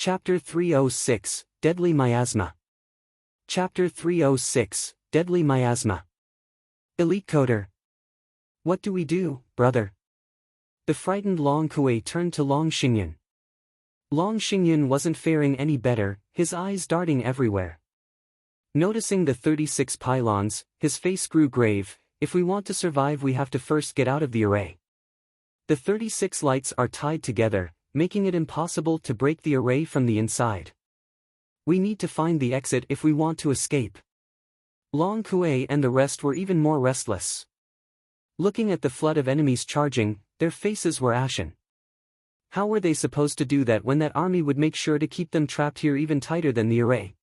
Chapter 306, Deadly Miasma. Chapter 306, Deadly Miasma. Elite Coder. What do we do, brother? The frightened Long Kuei turned to Long Xingyan. Long Xingyan wasn't faring any better, his eyes darting everywhere. Noticing the 36 pylons, his face grew grave. If we want to survive, we have to first get out of the array. The 36 lights are tied together, making it impossible to break the array from the inside. We need to find the exit if we want to escape. Long Kuei and the rest were even more restless. Looking at the flood of enemies charging, their faces were ashen. How were they supposed to do that when that army would make sure to keep them trapped here even tighter than the array?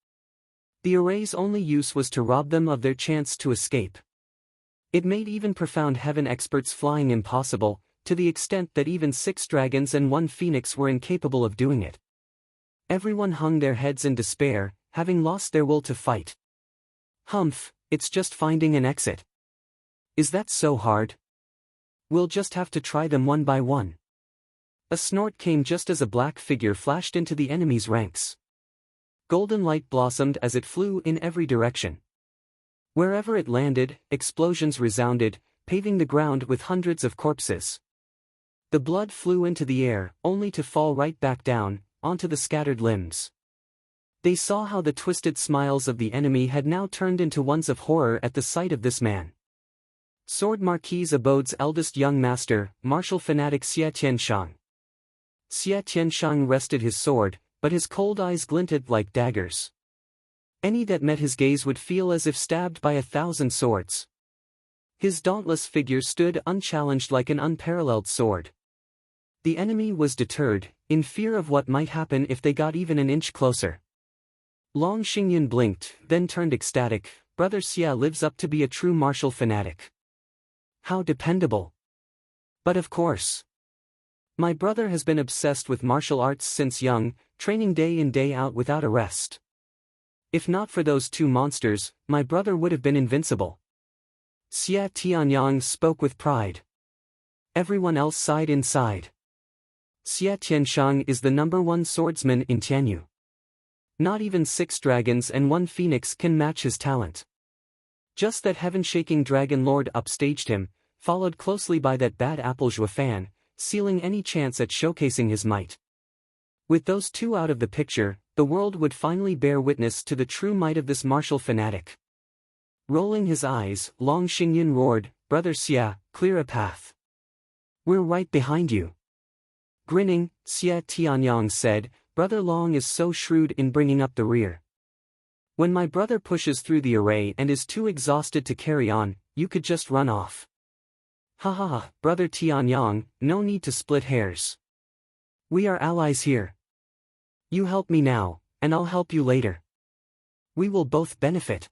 The array's only use was to rob them of their chance to escape. It made even profound heaven experts flying impossible, to the extent that even 6 dragons and 1 phoenix were incapable of doing it. Everyone hung their heads in despair, having lost their will to fight. Humph, it's just finding an exit. Is that so hard? We'll just have to try them one by one. A snort came just as a black figure flashed into the enemy's ranks. Golden light blossomed as it flew in every direction. Wherever it landed, explosions resounded, paving the ground with hundreds of corpses. The blood flew into the air, only to fall right back down, onto the scattered limbs. They saw how the twisted smiles of the enemy had now turned into ones of horror at the sight of this man. Sword Marquis Abode's eldest young master, martial fanatic Xie Tianshang. Xie Tianshang rested his sword, but his cold eyes glinted like daggers. Any that met his gaze would feel as if stabbed by 1,000 swords. His dauntless figure stood unchallenged like an unparalleled sword. The enemy was deterred, in fear of what might happen if they got even an inch closer. Long Xingyan blinked, then turned ecstatic. Brother Xia lives up to be a true martial fanatic. How dependable. But of course. My brother has been obsessed with martial arts since young, training day in day out without a rest. If not for those 2 monsters, my brother would have been invincible. Xie Tianyang spoke with pride. Everyone else sighed inside. Xie Tianshang is the #1 swordsman in Tianyu. Not even 6 dragons and 1 phoenix can match his talent. Just that heaven-shaking dragon lord upstaged him, followed closely by that bad apple Zhuofan, sealing any chance at showcasing his might. With those 2 out of the picture, the world would finally bear witness to the true might of this martial fanatic. Rolling his eyes, Long Xingyan roared, "Brother Xia, clear a path. We're right behind you." Grinning, Xie Tianyang said, "Brother Long is so shrewd in bringing up the rear. When my brother pushes through the array and is too exhausted to carry on, you could just run off." "Ha ha ha, Brother Tianyang, no need to split hairs. We are allies here. You help me now, and I'll help you later. We will both benefit."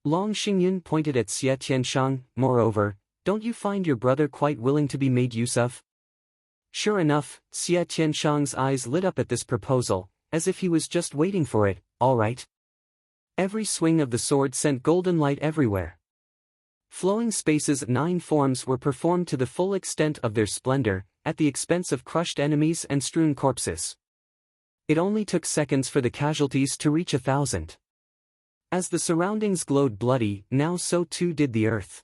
Long Xingyan pointed at Xie Tianshang. "Moreover, don't you find your brother quite willing to be made use of?" Sure enough, Xie Tianshang's eyes lit up at this proposal, as if he was just waiting for it. "All right." Every swing of the sword sent golden light everywhere. Flowing spaces 9 forms were performed to the full extent of their splendor, at the expense of crushed enemies and strewn corpses. It only took seconds for the casualties to reach 1,000. As the surroundings glowed bloody, now so too did the earth.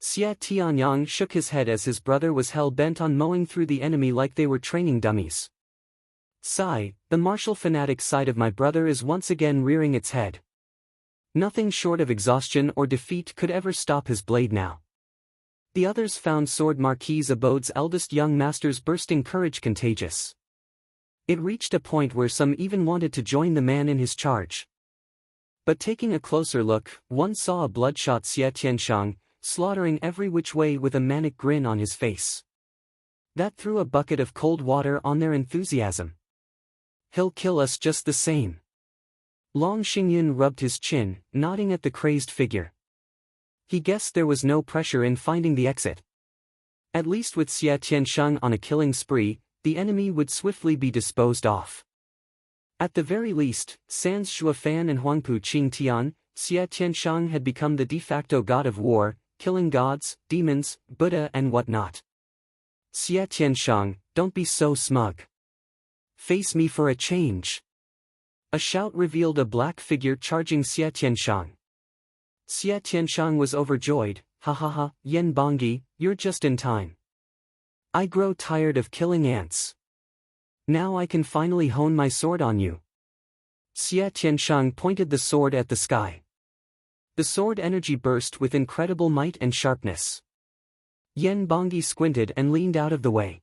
Xie Tianyang shook his head as his brother was hell-bent on mowing through the enemy like they were training dummies. Sigh, the martial fanatic side of my brother is once again rearing its head. Nothing short of exhaustion or defeat could ever stop his blade now. The others found Sword Marquis Abode's eldest young master's bursting courage contagious. It reached a point where some even wanted to join the man in his charge. But taking a closer look, one saw a bloodshot Xie Tianshang, slaughtering every which way with a manic grin on his face. That threw a bucket of cold water on their enthusiasm. "He'll kill us just the same." Long Xingyan rubbed his chin, nodding at the crazed figure. He guessed there was no pressure in finding the exit. At least with Xie Tianshang on a killing spree, the enemy would swiftly be disposed of. At the very least, sans Zhuofan and Huangpu Qingtian, Xie Tianshang had become the de facto god of war, killing gods, demons, Buddha and whatnot. "Xie Tianshang, don't be so smug. Face me for a change. A shout revealed a black figure charging Xie Tianshang. Xie Tianshang was overjoyed. Ha ha ha, Yen Bangyi, you're just in time. I grow tired of killing ants. Now I can finally hone my sword on you. Xie Tianshang pointed the sword at the sky. The sword energy burst with incredible might and sharpness. Yen Bangyi squinted and leaned out of the way.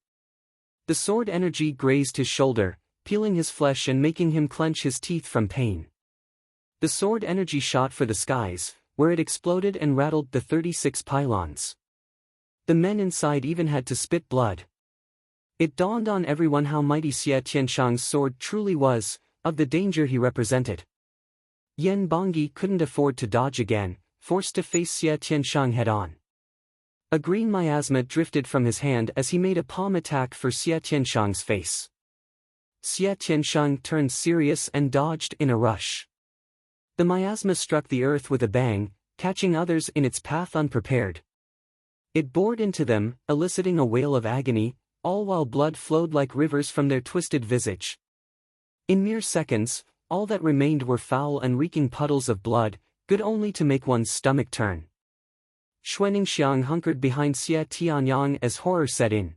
The sword energy grazed his shoulder, peeling his flesh and making him clench his teeth from pain. The sword energy shot for the skies, where it exploded and rattled the 36 pylons. The men inside even had to spit blood. It dawned on everyone how mighty Xie Tianshang's sword truly was, of the danger he represented. Yen Bangyi couldn't afford to dodge again, forced to face Xie Tianshang head-on. A green miasma drifted from his hand as he made a palm attack for Xie Tianshang's face. Xie Tianshang turned serious and dodged in a rush. The miasma struck the earth with a bang, catching others in its path unprepared. It bored into them, eliciting a wail of agony, all while blood flowed like rivers from their twisted visage. In mere seconds, all that remained were foul and reeking puddles of blood, good only to make one's stomach turn. Xuaningxiang hunkered behind Xie Tianyang as horror set in.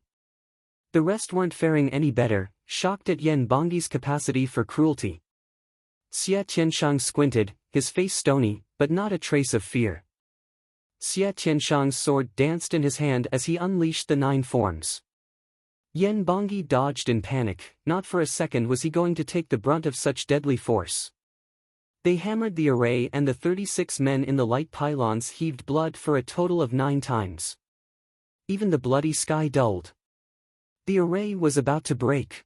The rest weren't faring any better, shocked at Yen Bangyi's capacity for cruelty. Xie Tianshang squinted, his face stony, but not a trace of fear. Xie Tianshang's sword danced in his hand as he unleashed the 9 forms. Yen Bangyi dodged in panic, not for a second was he going to take the brunt of such deadly force. They hammered the array and the 36 men in the light pylons heaved blood for a total of 9 times. Even the bloody sky dulled. The array was about to break.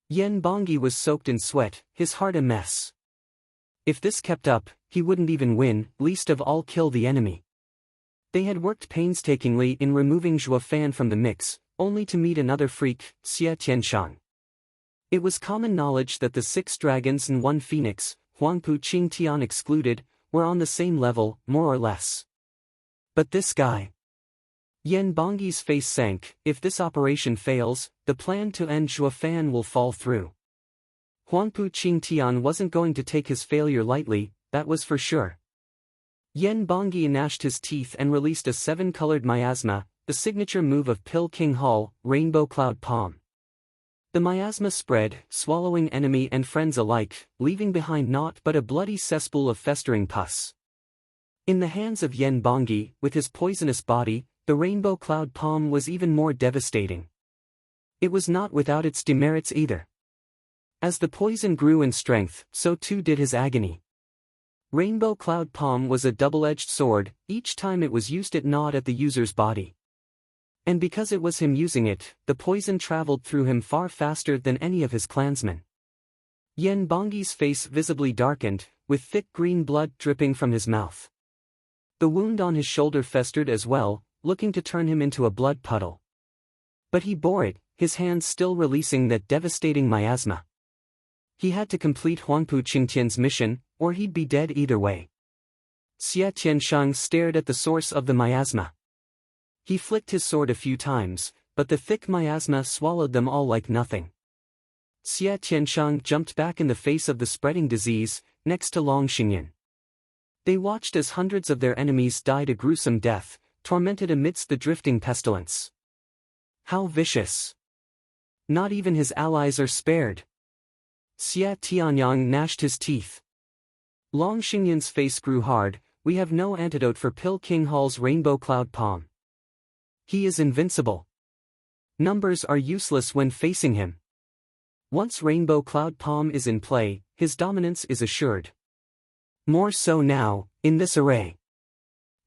Yen Bangyi was soaked in sweat, his heart a mess. If this kept up, he wouldn't even win, least of all kill the enemy. They had worked painstakingly in removing Zhuo Fan from the mix, only to meet another freak, Xie Tianshang. It was common knowledge that the 6 dragons and 1 phoenix, Huangpu Qingtian excluded, were on the same level, more or less. But this guy. Yen Bangyi's face sank. If this operation fails, the plan to end Zhuo Fan will fall through. Huangpu Qingtian wasn't going to take his failure lightly, that was for sure. Yen Bangyi gnashed his teeth and released a 7-colored miasma, the signature move of Pill King Hall, Rainbow Cloud Palm. The miasma spread, swallowing enemy and friends alike, leaving behind naught but a bloody cesspool of festering pus. In the hands of Yen Bangyi, with his poisonous body, the Rainbow Cloud Palm was even more devastating. It was not without its demerits either. As the poison grew in strength, so too did his agony. Rainbow Cloud Palm was a double-edged sword, each time it was used it gnawed at the user's body. And because it was him using it, the poison traveled through him far faster than any of his clansmen. Yen Bangyi's face visibly darkened, with thick green blood dripping from his mouth. The wound on his shoulder festered as well, looking to turn him into a blood puddle. But he bore it, his hands still releasing that devastating miasma. He had to complete Huangpu Qingtian's mission, or he'd be dead either way. Xie Tianshang stared at the source of the miasma. He flicked his sword a few times, but the thick miasma swallowed them all like nothing. Xie Tianshang jumped back in the face of the spreading disease, next to Long Xingyan. They watched as hundreds of their enemies died a gruesome death, tormented amidst the drifting pestilence. How vicious! Not even his allies are spared. Xie Tianyang gnashed his teeth. Long Xingyan's face grew hard. We have no antidote for Pill King Hall's Rainbow Cloud Palm. He is invincible. Numbers are useless when facing him. Once Rainbow Cloud Palm is in play, his dominance is assured. More so now, in this array.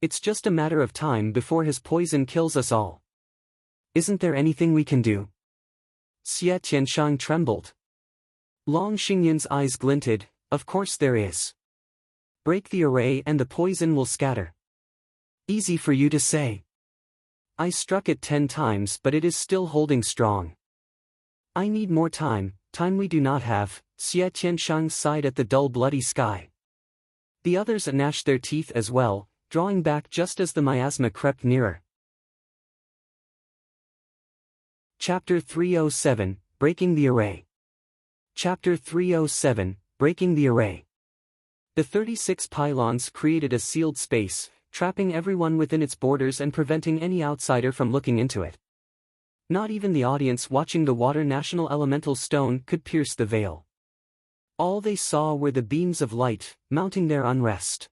It's just a matter of time before his poison kills us all. Isn't there anything we can do? Xie Tianshang trembled. Long Xingyan's eyes glinted. Of course there is. Break the array and the poison will scatter. Easy for you to say. I struck it 10 times but it is still holding strong. I need more time we do not have. Xie Tianshang sighed at the dull bloody sky. The others gnashed their teeth as well, drawing back just as the miasma crept nearer. Chapter 307, Breaking the Array. Chapter 307, Breaking the Array. The 36 pylons created a sealed space, trapping everyone within its borders and preventing any outsider from looking into it. Not even the audience watching the water national elemental stone could pierce the veil. All they saw were the beams of light, mounting their unrest.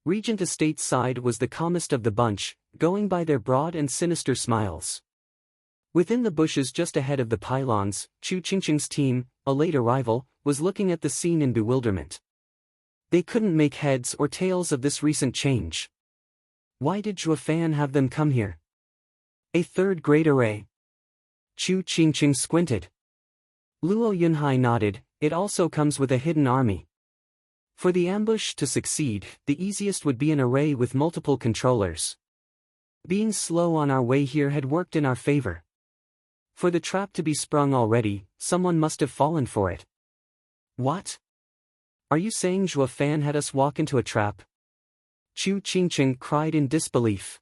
Regent Estate's side was the calmest of the bunch, going by their broad and sinister smiles. Within the bushes just ahead of the pylons, Chu Qingqing's team, a late arrival, was looking at the scene in bewilderment. They couldn't make heads or tails of this recent change. Why did Zhuofan have them come here? A third-grade array. Chu Qingqing squinted. Luo Yunhai nodded. It also comes with a hidden army. For the ambush to succeed, the easiest would be an array with multiple controllers. Being slow on our way here had worked in our favor. For the trap to be sprung already, someone must have fallen for it. What? Are you saying Zhuofan had us walk into a trap? Chu Qingqing cried in disbelief.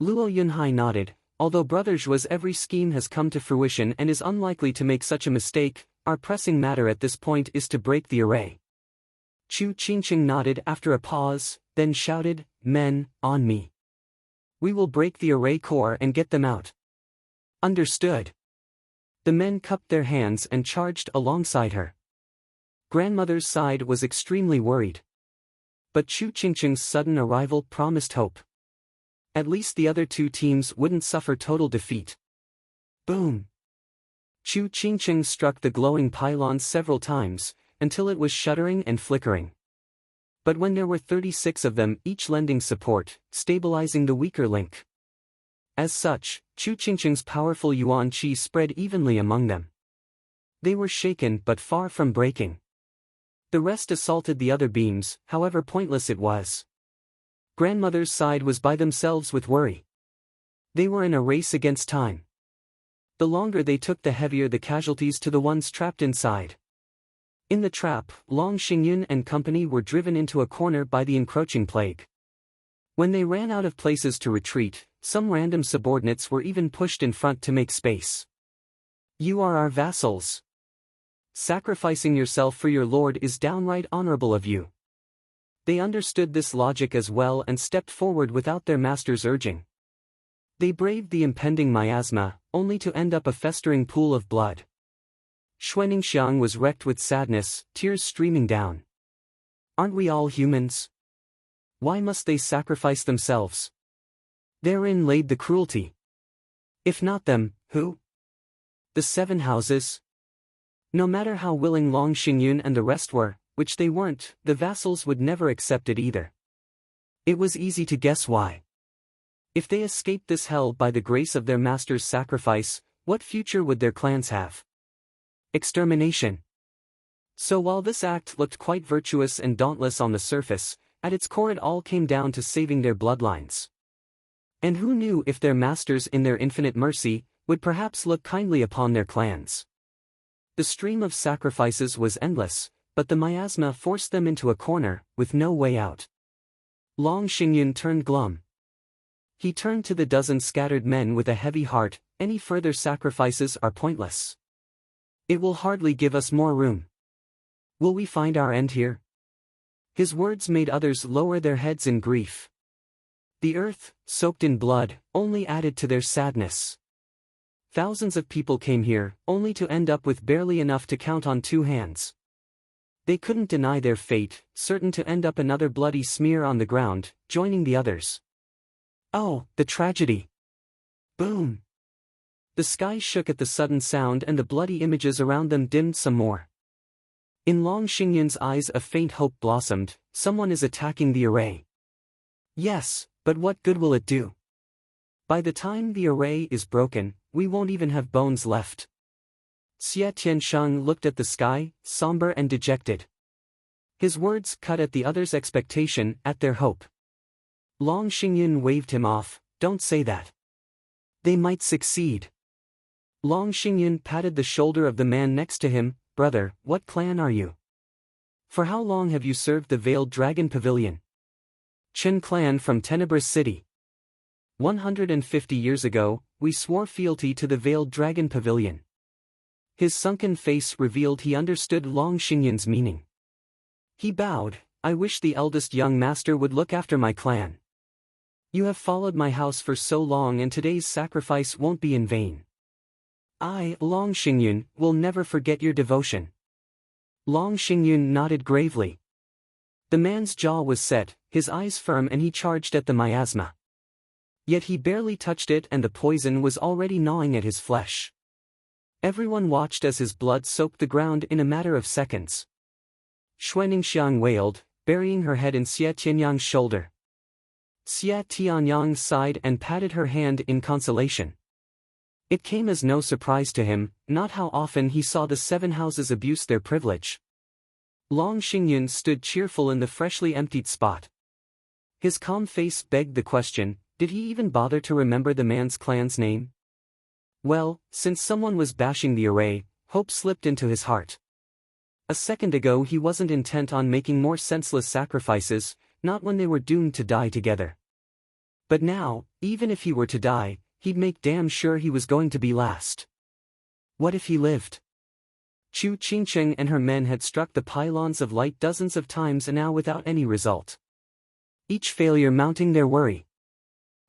Luo Yunhai nodded. Although Brother Zhuo's every scheme has come to fruition and is unlikely to make such a mistake, our pressing matter at this point is to break the array. Chu Qingqing nodded after a pause, then shouted, "Men, on me. We will break the array core and get them out." Understood. The men cupped their hands and charged alongside her. Grandmother's side was extremely worried. But Chu Qingqing's sudden arrival promised hope. At least the other two teams wouldn't suffer total defeat. Boom! Chu Qingqing struck the glowing pylons several times, until it was shuddering and flickering. But when there were 36 of them, each lending support, stabilizing the weaker link. As such, Chu Qingqing's powerful yuan qi spread evenly among them. They were shaken but far from breaking. The rest assaulted the other beams, however pointless it was. Grandmother's side was by themselves with worry. They were in a race against time. The longer they took, the heavier the casualties to the ones trapped inside. In the trap, Long Xingyun and company were driven into a corner by the encroaching plague. When they ran out of places to retreat, some random subordinates were even pushed in front to make space. "You are our vassals. Sacrificing yourself for your lord is downright honorable of you." They understood this logic as well and stepped forward without their master's urging. They braved the impending miasma, only to end up a festering pool of blood. Xuaningxiang was wrecked with sadness, tears streaming down. Aren't we all humans? Why must they sacrifice themselves? Therein laid the cruelty. If not them, who? The 7 houses? No matter how willing Long Xingyun and the rest were, which they weren't, the vassals would never accept it either. It was easy to guess why. If they escaped this hell by the grace of their master's sacrifice, what future would their clans have? Extermination. So while this act looked quite virtuous and dauntless on the surface, at its core it all came down to saving their bloodlines. And who knew if their masters in their infinite mercy, would perhaps look kindly upon their clans. The stream of sacrifices was endless, but the miasma forced them into a corner, with no way out. Long Xingyun turned glum. He turned to the dozen scattered men with a heavy heart. Any further sacrifices are pointless. It will hardly give us more room. Will we find our end here? His words made others lower their heads in grief. The earth, soaked in blood, only added to their sadness. Thousands of people came here, only to end up with barely enough to count on 2 hands. They couldn't deny their fate, certain to end up another bloody smear on the ground, joining the others. Oh, the tragedy! Boom! The sky shook at the sudden sound and the bloody images around them dimmed some more. In Long Xingyun's eyes a faint hope blossomed. Someone is attacking the array. Yes, but what good will it do? By the time the array is broken, we won't even have bones left. Xie Tiansheng looked at the sky, somber and dejected. His words cut at the others' expectation, at their hope. Long Xingyun waved him off. Don't say that. They might succeed. Long Xingyun patted the shoulder of the man next to him. Brother, what clan are you? For how long have you served the Veiled Dragon Pavilion? Chen clan from Tenebrous City. 150 years ago, we swore fealty to the Veiled Dragon Pavilion. His sunken face revealed he understood Long Xingyun's meaning. He bowed. I wish the eldest young master would look after my clan. You have followed my house for so long and today's sacrifice won't be in vain. I, Long Xingyun, will never forget your devotion. Long Xingyun nodded gravely. The man's jaw was set, his eyes firm, and he charged at the miasma. Yet he barely touched it and the poison was already gnawing at his flesh. Everyone watched as his blood soaked the ground in a matter of seconds. Xuaningxiang wailed, burying her head in Xie Tianyang's shoulder. Xie Tianyang sighed and patted her hand in consolation. It came as no surprise to him, not how often he saw the 7 houses abuse their privilege. Long Xingyun stood cheerful in the freshly emptied spot. His calm face begged the question, did he even bother to remember the man's clan's name? Well, since someone was bashing the array, hope slipped into his heart. A second ago he wasn't intent on making more senseless sacrifices, not when they were doomed to die together. But now, even if he were to die, he'd make damn sure he was going to be last. What if he lived? Chu Qingcheng and her men had struck the pylons of light dozens of times and now without any result. Each failure mounting their worry.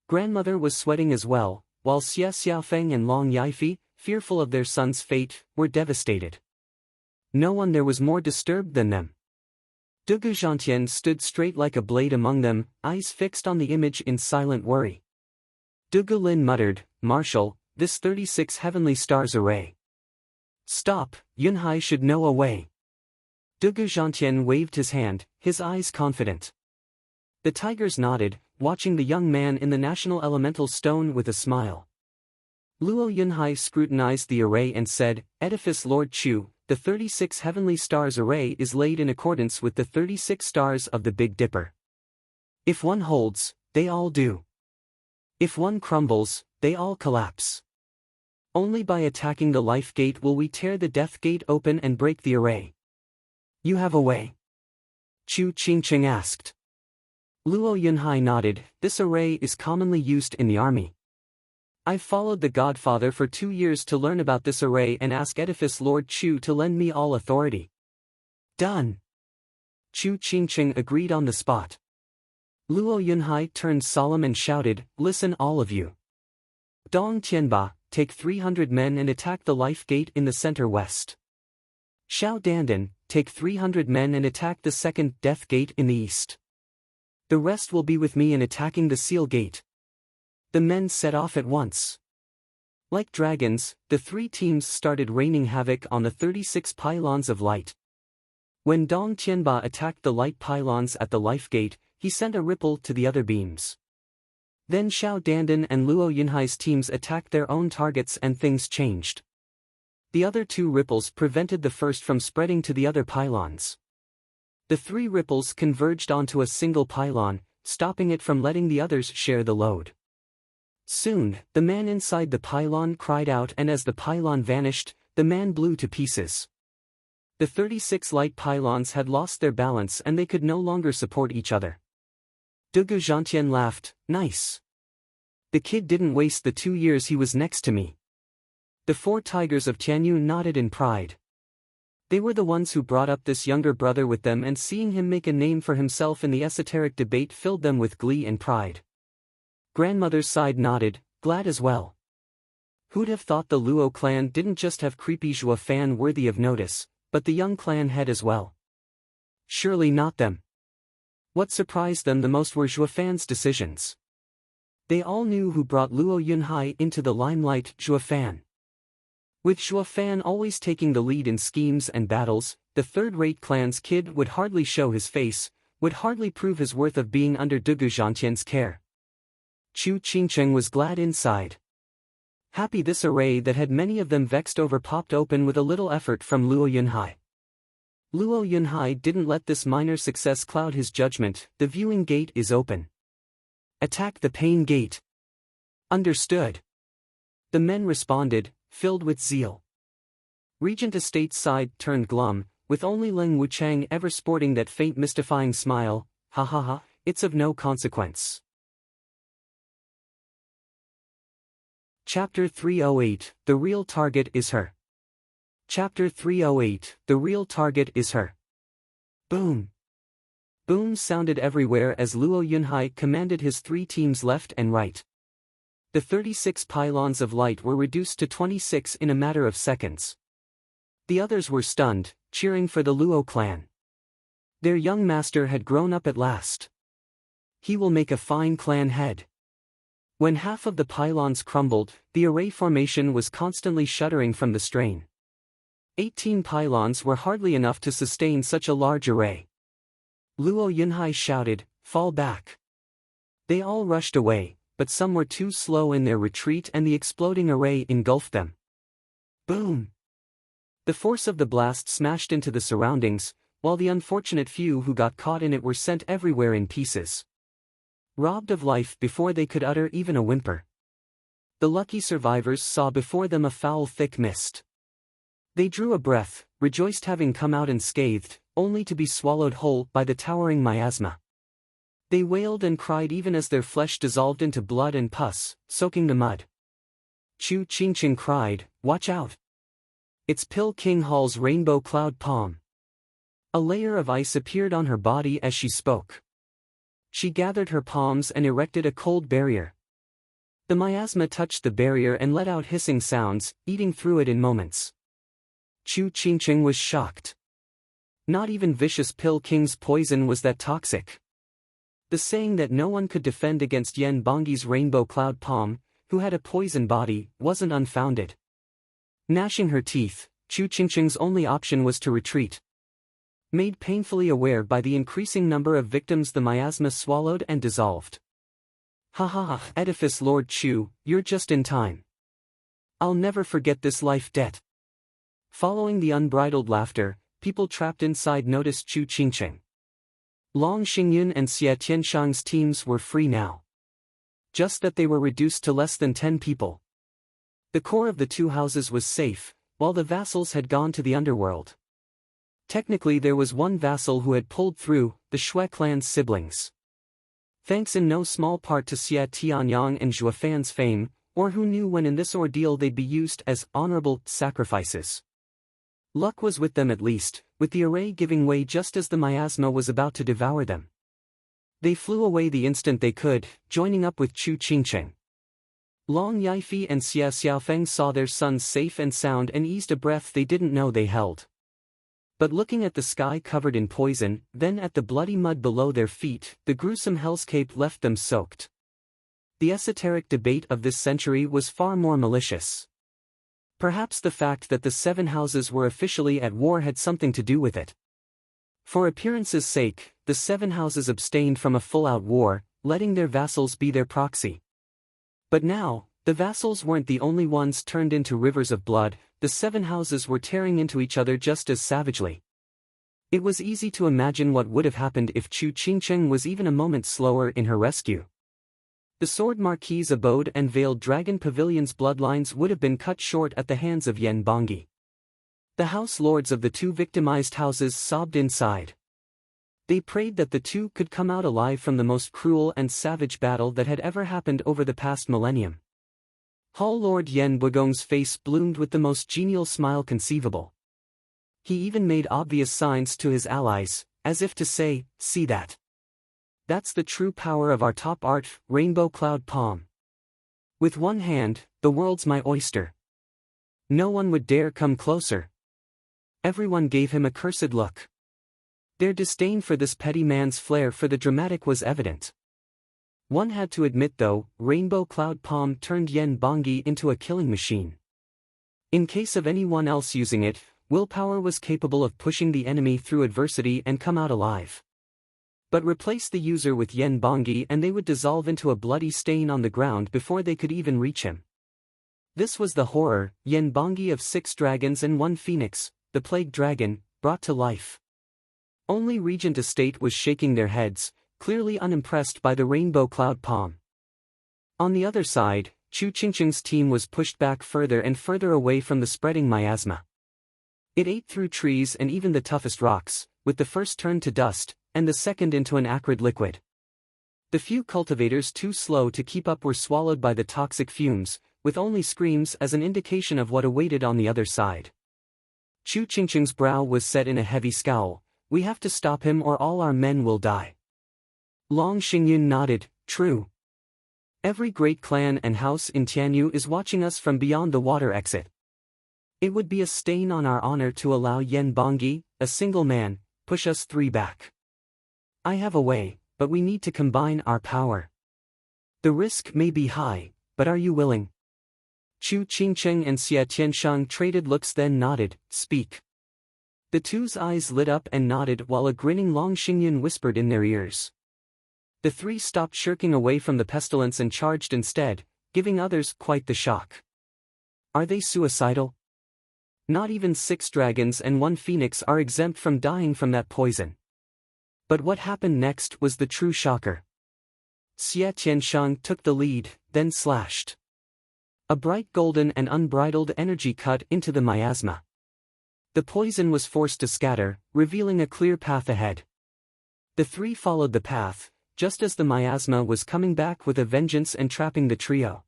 Grandmother was sweating as well, while Xie Xiaofeng and Long Yaifi, fearful of their son's fate, were devastated. No one there was more disturbed than them. Dugu Zhantian stood straight like a blade among them, eyes fixed on the image in silent worry. Dugu Lin muttered, Marshal, this 36 heavenly stars array. Stop, Yunhai should know a way. Dugu Zhantian waved his hand, his eyes confident. The tigers nodded, watching the young man in the national elemental stone with a smile. Luo Yunhai scrutinized the array and said, Edifice Lord Chu, the 36 heavenly stars array is laid in accordance with the 36 stars of the Big Dipper. If one holds, they all do. If one crumbles, they all collapse. Only by attacking the life gate will we tear the death gate open and break the array. You have a way? Chu Qingcheng asked. Luo Yunhai nodded, this array is commonly used in the army. I've followed the Godfather for 2 years to learn about this array and ask Edifice Lord Chu to lend me all authority. Done. Chu Qingcheng agreed on the spot. Luo Yunhai turned solemn and shouted, listen all of you. Dong Tianba, take 300 men and attack the life gate in the center west. Xiao Dandan, take 300 men and attack the second death gate in the east. The rest will be with me in attacking the seal gate. The men set off at once. Like dragons, the 3 teams started raining havoc on the 36 pylons of light. When Dong Tianba attacked the light pylons at the life gate, he sent a ripple to the other beams. Then Xiao Dandan and Luo Yunhai's teams attacked their own targets and things changed. The other 2 ripples prevented the first from spreading to the other pylons. The 3 ripples converged onto a single pylon, stopping it from letting the others share the load. Soon, the man inside the pylon cried out, and as the pylon vanished, the man blew to pieces. The 36 light pylons had lost their balance and they could no longer support each other. Dugu Zhantian laughed, nice. The kid didn't waste the 2 years he was next to me. The 4 tigers of Tianyu nodded in pride. They were the ones who brought up this younger brother with them, and seeing him make a name for himself in the esoteric debate filled them with glee and pride. Grandmother's side nodded, glad as well. Who'd have thought the Luo clan didn't just have creepy Zhua fan worthy of notice, but the young clan head as well? Surely not them. What surprised them the most were Zhua fan's decisions. They all knew who brought Luo Yunhai into the limelight, Zhua fan. With Zhua fan always taking the lead in schemes and battles, the third-rate clan's kid would hardly show his face, would hardly prove his worth of being under Dugu Zhantian's care. Chu Qingcheng was glad inside. Happy this array that had many of them vexed over popped open with a little effort from Luo Yunhai. Luo Yunhai didn't let this minor success cloud his judgment. The viewing gate is open. Attack the pain gate. Understood. The men responded, filled with zeal. Regent Estate's side turned glum, with only Leng Wuchang ever sporting that faint mystifying smile, ha ha ha, it's of no consequence. Chapter 308, The Real Target is Her. Chapter 308, The Real Target is Her. Boom. Booms sounded everywhere as Luo Yunhai commanded his 3 teams left and right. The 36 pylons of light were reduced to 26 in a matter of seconds. The others were stunned, cheering for the Luo clan. Their young master had grown up at last. He will make a fine clan head. When half of the pylons crumbled, the array formation was constantly shuddering from the strain. 18 pylons were hardly enough to sustain such a large array. Luo Yunhai shouted, "Fall back." They all rushed away, but some were too slow in their retreat and the exploding array engulfed them. Boom! The force of the blast smashed into the surroundings, while the unfortunate few who got caught in it were sent everywhere in pieces. Robbed of life before they could utter even a whimper. The lucky survivors saw before them a foul thick mist. They drew a breath, rejoiced having come out unscathed, only to be swallowed whole by the towering miasma. They wailed and cried even as their flesh dissolved into blood and pus, soaking the mud. Chu Qingqing cried, "Watch out! It's Pill King Hall's rainbow cloud palm." A layer of ice appeared on her body as she spoke. She gathered her palms and erected a cold barrier. The miasma touched the barrier and let out hissing sounds, eating through it in moments. Chu Qingqing was shocked. Not even vicious Pill King's poison was that toxic. The saying that no one could defend against Yen Bongi's rainbow cloud palm, who had a poison body, wasn't unfounded. Gnashing her teeth, Chu Qingqing's only option was to retreat. Made painfully aware by the increasing number of victims the miasma swallowed and dissolved. "Ha ha ha, Edifice Lord Chu, you're just in time. I'll never forget this life debt." Following the unbridled laughter, people trapped inside noticed Chu Qingqing. Long Xingyun and Xie Tianshang's teams were free now. Just that they were reduced to less than 10 people. The core of the 2 houses was safe, while the vassals had gone to the underworld. Technically there was one vassal who had pulled through, the Shui clan's siblings. Thanks in no small part to Xie Tianyang and Zhuofan's fame, or who knew when in this ordeal they'd be used as honorable sacrifices. Luck was with them at least, with the array giving way just as the miasma was about to devour them. They flew away the instant they could, joining up with Chu Qingqing. Long Yifei and Xia Xiaofeng saw their sons safe and sound and eased a breath they didn't know they held. But looking at the sky covered in poison, then at the bloody mud below their feet, the gruesome hellscape left them soaked. The esoteric debate of this century was far more malicious. Perhaps the fact that the 7 houses were officially at war had something to do with it. For appearance's sake, the 7 houses abstained from a full-out war, letting their vassals be their proxy. But now, the vassals weren't the only ones turned into rivers of blood, the 7 houses were tearing into each other just as savagely. It was easy to imagine what would have happened if Chu Qingqing was even a moment slower in her rescue. The Sword Marquis's abode and Veiled Dragon Pavilion's bloodlines would have been cut short at the hands of Yen Bongi. The house lords of the 2 victimized houses sobbed inside. They prayed that the 2 could come out alive from the most cruel and savage battle that had ever happened over the past millennium. Hall Lord Yen Bugong's face bloomed with the most genial smile conceivable. He even made obvious signs to his allies, as if to say, "See that? That's the true power of our top art, Rainbow Cloud Palm. With one hand, the world's my oyster. No one would dare come closer." Everyone gave him a cursed look. Their disdain for this petty man's flair for the dramatic was evident. One had to admit though, Rainbow Cloud Palm turned Yen Bongi into a killing machine. In case of anyone else using it, willpower was capable of pushing the enemy through adversity and come out alive. But replace the user with Yen Bongi and they would dissolve into a bloody stain on the ground before they could even reach him. This was the horror, Yen Bongi of 6 dragons and 1 phoenix, the plague dragon, brought to life. Only Regent Estate was shaking their heads, clearly unimpressed by the Rainbow Cloud Palm. On the other side, Chu Qingqing's team was pushed back further and further away from the spreading miasma. It ate through trees and even the toughest rocks, with the first turned to dust, and the second into an acrid liquid. The few cultivators too slow to keep up were swallowed by the toxic fumes, with only screams as an indication of what awaited on the other side. Chu Qingqing's brow was set in a heavy scowl. We have to stop him or all our men will die. Long Xingyun nodded, true. Every great clan and house in Tianyu is watching us from beyond the water exit. It would be a stain on our honor to allow Yen Bangyi, a single man, push us three back. I have a way, but we need to combine our power. The risk may be high, but are you willing? Chu Qingqing and Xie Tianshang traded looks then nodded, speak. The two's eyes lit up and nodded while a grinning Long Xingyun whispered in their ears. The three stopped shirking away from the pestilence and charged instead, giving others quite the shock. Are they suicidal? Not even 6 dragons and 1 phoenix are exempt from dying from that poison. But what happened next was the true shocker. Xie Tianshang took the lead, then slashed. A bright golden and unbridled energy cut into the miasma. The poison was forced to scatter, revealing a clear path ahead. The three followed the path, just as the miasma was coming back with a vengeance and trapping the trio.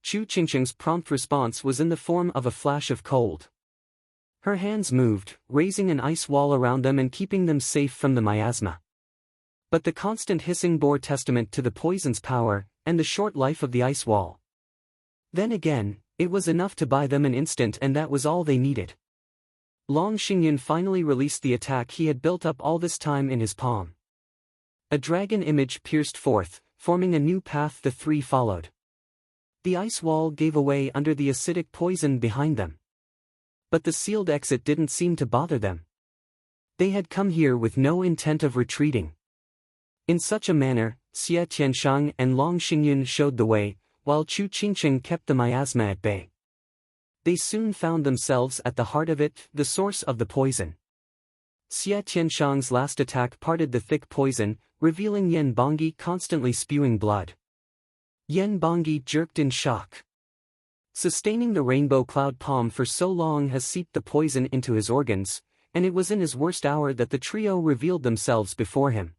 Chu Qingqing's prompt response was in the form of a flash of cold. Her hands moved, raising an ice wall around them and keeping them safe from the miasma. But the constant hissing bore testament to the poison's power, and the short life of the ice wall. Then again, it was enough to buy them an instant and that was all they needed. Long Xingyun finally released the attack he had built up all this time in his palm. A dragon image pierced forth, forming a new path the three followed. The ice wall gave away under the acidic poison behind them. But the sealed exit didn't seem to bother them. They had come here with no intent of retreating. In such a manner, Xie Tianshang and Long Xingyun showed the way, while Chu Qingqing kept the miasma at bay. They soon found themselves at the heart of it, the source of the poison. Xie Tianshang's last attack parted the thick poison, revealing Yen Bangyi constantly spewing blood. Yen Bangyi jerked in shock. Sustaining the rainbow cloud palm for so long has seeped the poison into his organs, and it was in his worst hour that the trio revealed themselves before him.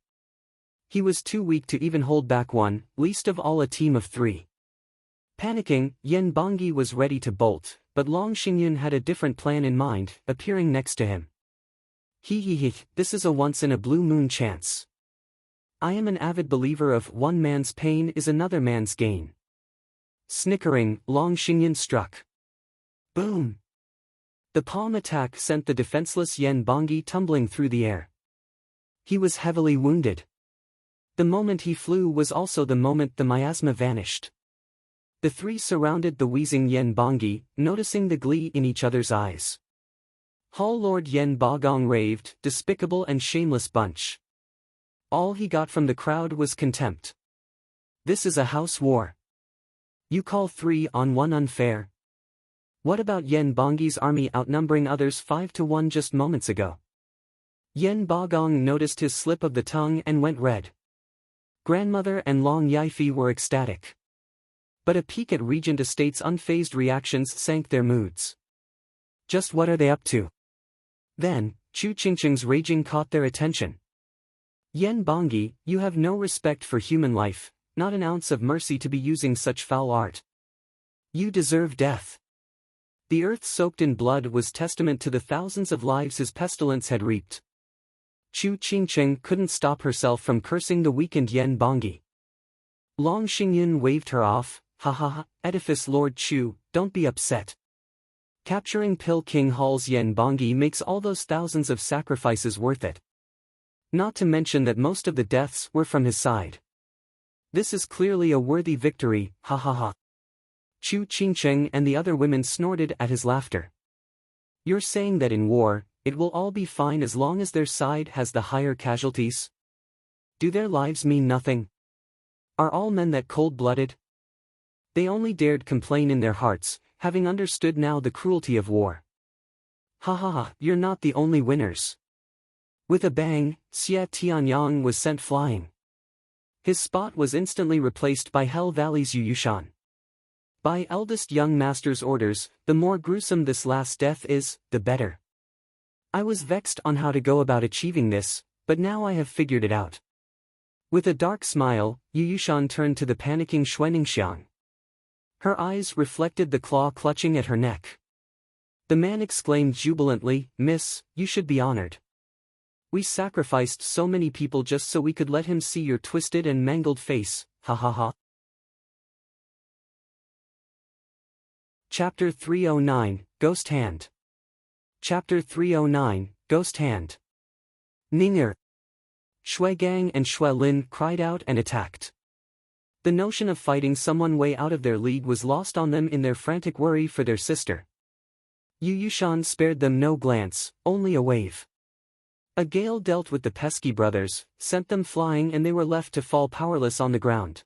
He was too weak to even hold back one, least of all a team of 3. Panicking, Yen Bangyi was ready to bolt, but Long Xingyun had a different plan in mind, appearing next to him. He, this is a once-in-a-blue-moon chance. I am an avid believer of one man's pain is another man's gain. Snickering, Long Xingyun struck. Boom! The palm attack sent the defenseless Yen Bangyi tumbling through the air. He was heavily wounded. The moment he flew was also the moment the miasma vanished. The three surrounded the wheezing Yen Bangyi, noticing the glee in each other's eyes. Hall Lord Yen Bagong raved, despicable and shameless bunch. All he got from the crowd was contempt. This is a house war. You call 3 on 1 unfair? What about Yen Bangyi's army outnumbering others 5 to 1 just moments ago? Yen Bagong noticed his slip of the tongue and went red. Grandmother and Long Yifi were ecstatic. But a peek at Regent Estate's unfazed reactions sank their moods. Just what are they up to? Then, Chu Qingqing's raging caught their attention. Yen Bangyi, you have no respect for human life, not an ounce of mercy to be using such foul art. You deserve death. The earth soaked in blood was testament to the thousands of lives his pestilence had reaped. Chu Qingqing couldn't stop herself from cursing the weakened Yen Bangyi. Long Xingyun waved her off. Ha ha ha, Edifice Lord Chu, don't be upset. Capturing Pill King Hall's Yen Bangyi makes all those thousands of sacrifices worth it. Not to mention that most of the deaths were from his side. This is clearly a worthy victory, ha ha ha. Chu Qingqing and the other women snorted at his laughter. You're saying that in war, it will all be fine as long as their side has the higher casualties? Do their lives mean nothing? Are all men that cold-blooded? They only dared complain in their hearts, having understood now the cruelty of war. Ha ha ha, you're not the only winners. With a bang, Xie Tianyang was sent flying. His spot was instantly replaced by Hell Valley's Yu Yushan. By eldest young master's orders, the more gruesome this last death is, the better. I was vexed on how to go about achieving this, but now I have figured it out. With a dark smile, Yu Yushan turned to the panicking Xuaningxiang. Her eyes reflected the claw clutching at her neck. The man exclaimed jubilantly, "Miss, you should be honored. We sacrificed so many people just so we could let him see your twisted and mangled face, ha ha ha." Chapter 309, Ghost Hand. Chapter 309, Ghost Hand. Ninger, Shui Gang and Shui Lin cried out and attacked. The notion of fighting someone way out of their league was lost on them in their frantic worry for their sister. Yu Yushan spared them no glance, only a wave. A gale dealt with the pesky brothers, sent them flying, and they were left to fall powerless on the ground.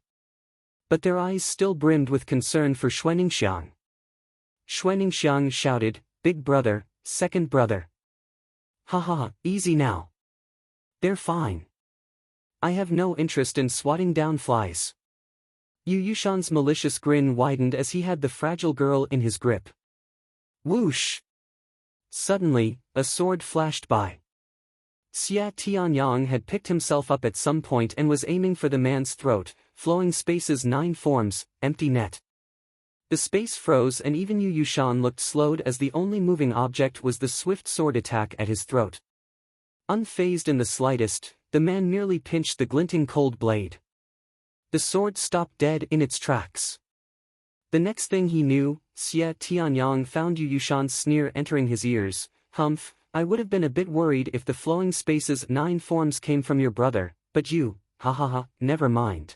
But their eyes still brimmed with concern for Xuaningxiang. Xuaningxiang shouted, "Big brother, second brother. Ha ha ha, easy now. They're fine. I have no interest in swatting down flies." Yu Yushan's malicious grin widened as he had the fragile girl in his grip. Whoosh! Suddenly, a sword flashed by. Xia Tianyang had picked himself up at some point and was aiming for the man's throat, flowing spaces 9 forms, empty net. The space froze and even Yu Yushan looked slowed as the only moving object was the swift sword attack at his throat. Unfazed in the slightest, the man merely pinched the glinting cold blade. The sword stopped dead in its tracks. The next thing he knew, Xia Tianyang found Yu Yushan's sneer entering his ears. "Humph, I would have been a bit worried if the flowing spaces 9 forms came from your brother, but you, ha ha ha, never mind."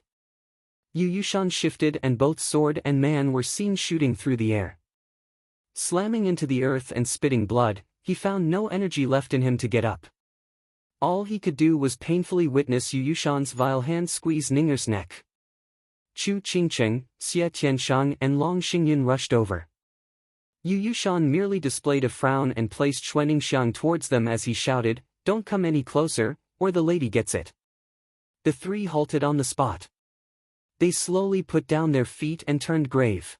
Yu Yushan shifted and both sword and man were seen shooting through the air. Slamming into the earth and spitting blood, he found no energy left in him to get up. All he could do was painfully witness Yu Yushan's vile hand squeeze Ninger's neck. Chu Qingcheng, Xie Tianshang and Long Xingyun rushed over. Yu Yushan merely displayed a frown and placed Xuaningxiang towards them as he shouted, "Don't come any closer, or the lady gets it." The three halted on the spot. They slowly put down their feet and turned grave.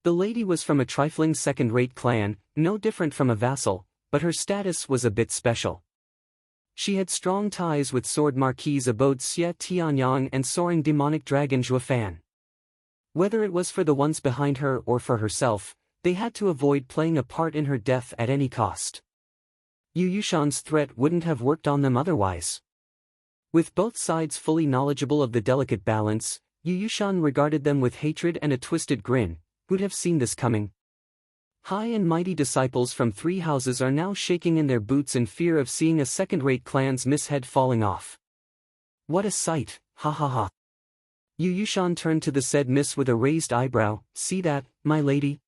The lady was from a trifling second-rate clan, no different from a vassal, but her status was a bit special. She had strong ties with Sword Marquise abode Xie Tianyang and soaring demonic dragon Zhuofan. Whether it was for the ones behind her or for herself, they had to avoid playing a part in her death at any cost. Yu Yushan's threat wouldn't have worked on them otherwise. With both sides fully knowledgeable of the delicate balance, Yu Yushan regarded them with hatred and a twisted grin. Who'd have seen this coming? High and mighty disciples from 3 houses are now shaking in their boots in fear of seeing a second-rate clan's mishead falling off. What a sight, ha ha ha. Yu Yushan turned to the said miss with a raised eyebrow. "See that, my lady?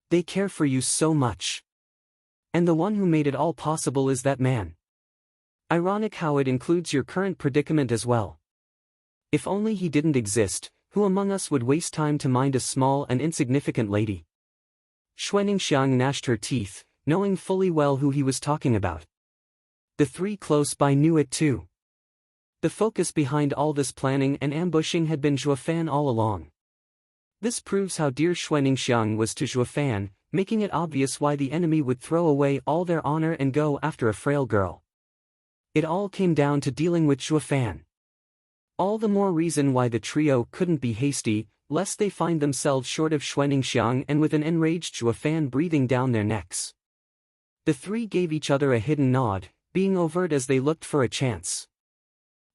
They care for you so much. And the one who made it all possible is that man. Ironic how it includes your current predicament as well. If only he didn't exist, who among us would waste time to mind a small and insignificant lady?" Xuaningxiang gnashed her teeth, knowing fully well who he was talking about. The 3 close by knew it too. The focus behind all this planning and ambushing had been Zhuofan all along. This proves how dear Xuaningxiang was to Zhuofan, making it obvious why the enemy would throw away all their honor and go after a frail girl. It all came down to dealing with Zhuofan. All the more reason why the trio couldn't be hasty, lest they find themselves short of Xuaningxiang and with an enraged Zhuofan breathing down their necks. The 3 gave each other a hidden nod, being overt as they looked for a chance.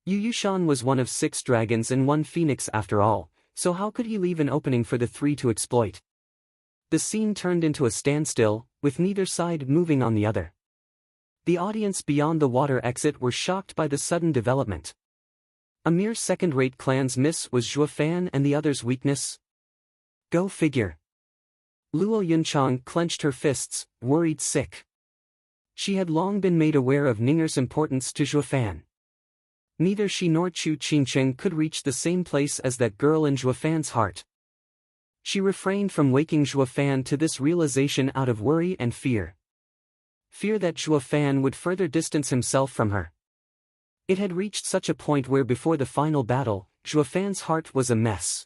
Yu Yushan was one of 6 dragons and 1 phoenix after all, so how could he leave an opening for the 3 to exploit? The scene turned into a standstill, with neither side moving on the other. The audience beyond the water exit were shocked by the sudden development. A mere second-rate clan's miss was Zhuofan and the other's weakness? Go figure. Luo Yunchang clenched her fists, worried sick. She had long been made aware of Ninger's importance to Zhuofan. Neither she nor Chu Qingcheng could reach the same place as that girl in Zhuofan's heart. She refrained from waking Zhuofan to this realization out of worry and fear. Fear that Zhuofan would further distance himself from her. It had reached such a point where before the final battle, Zhuofan's heart was a mess.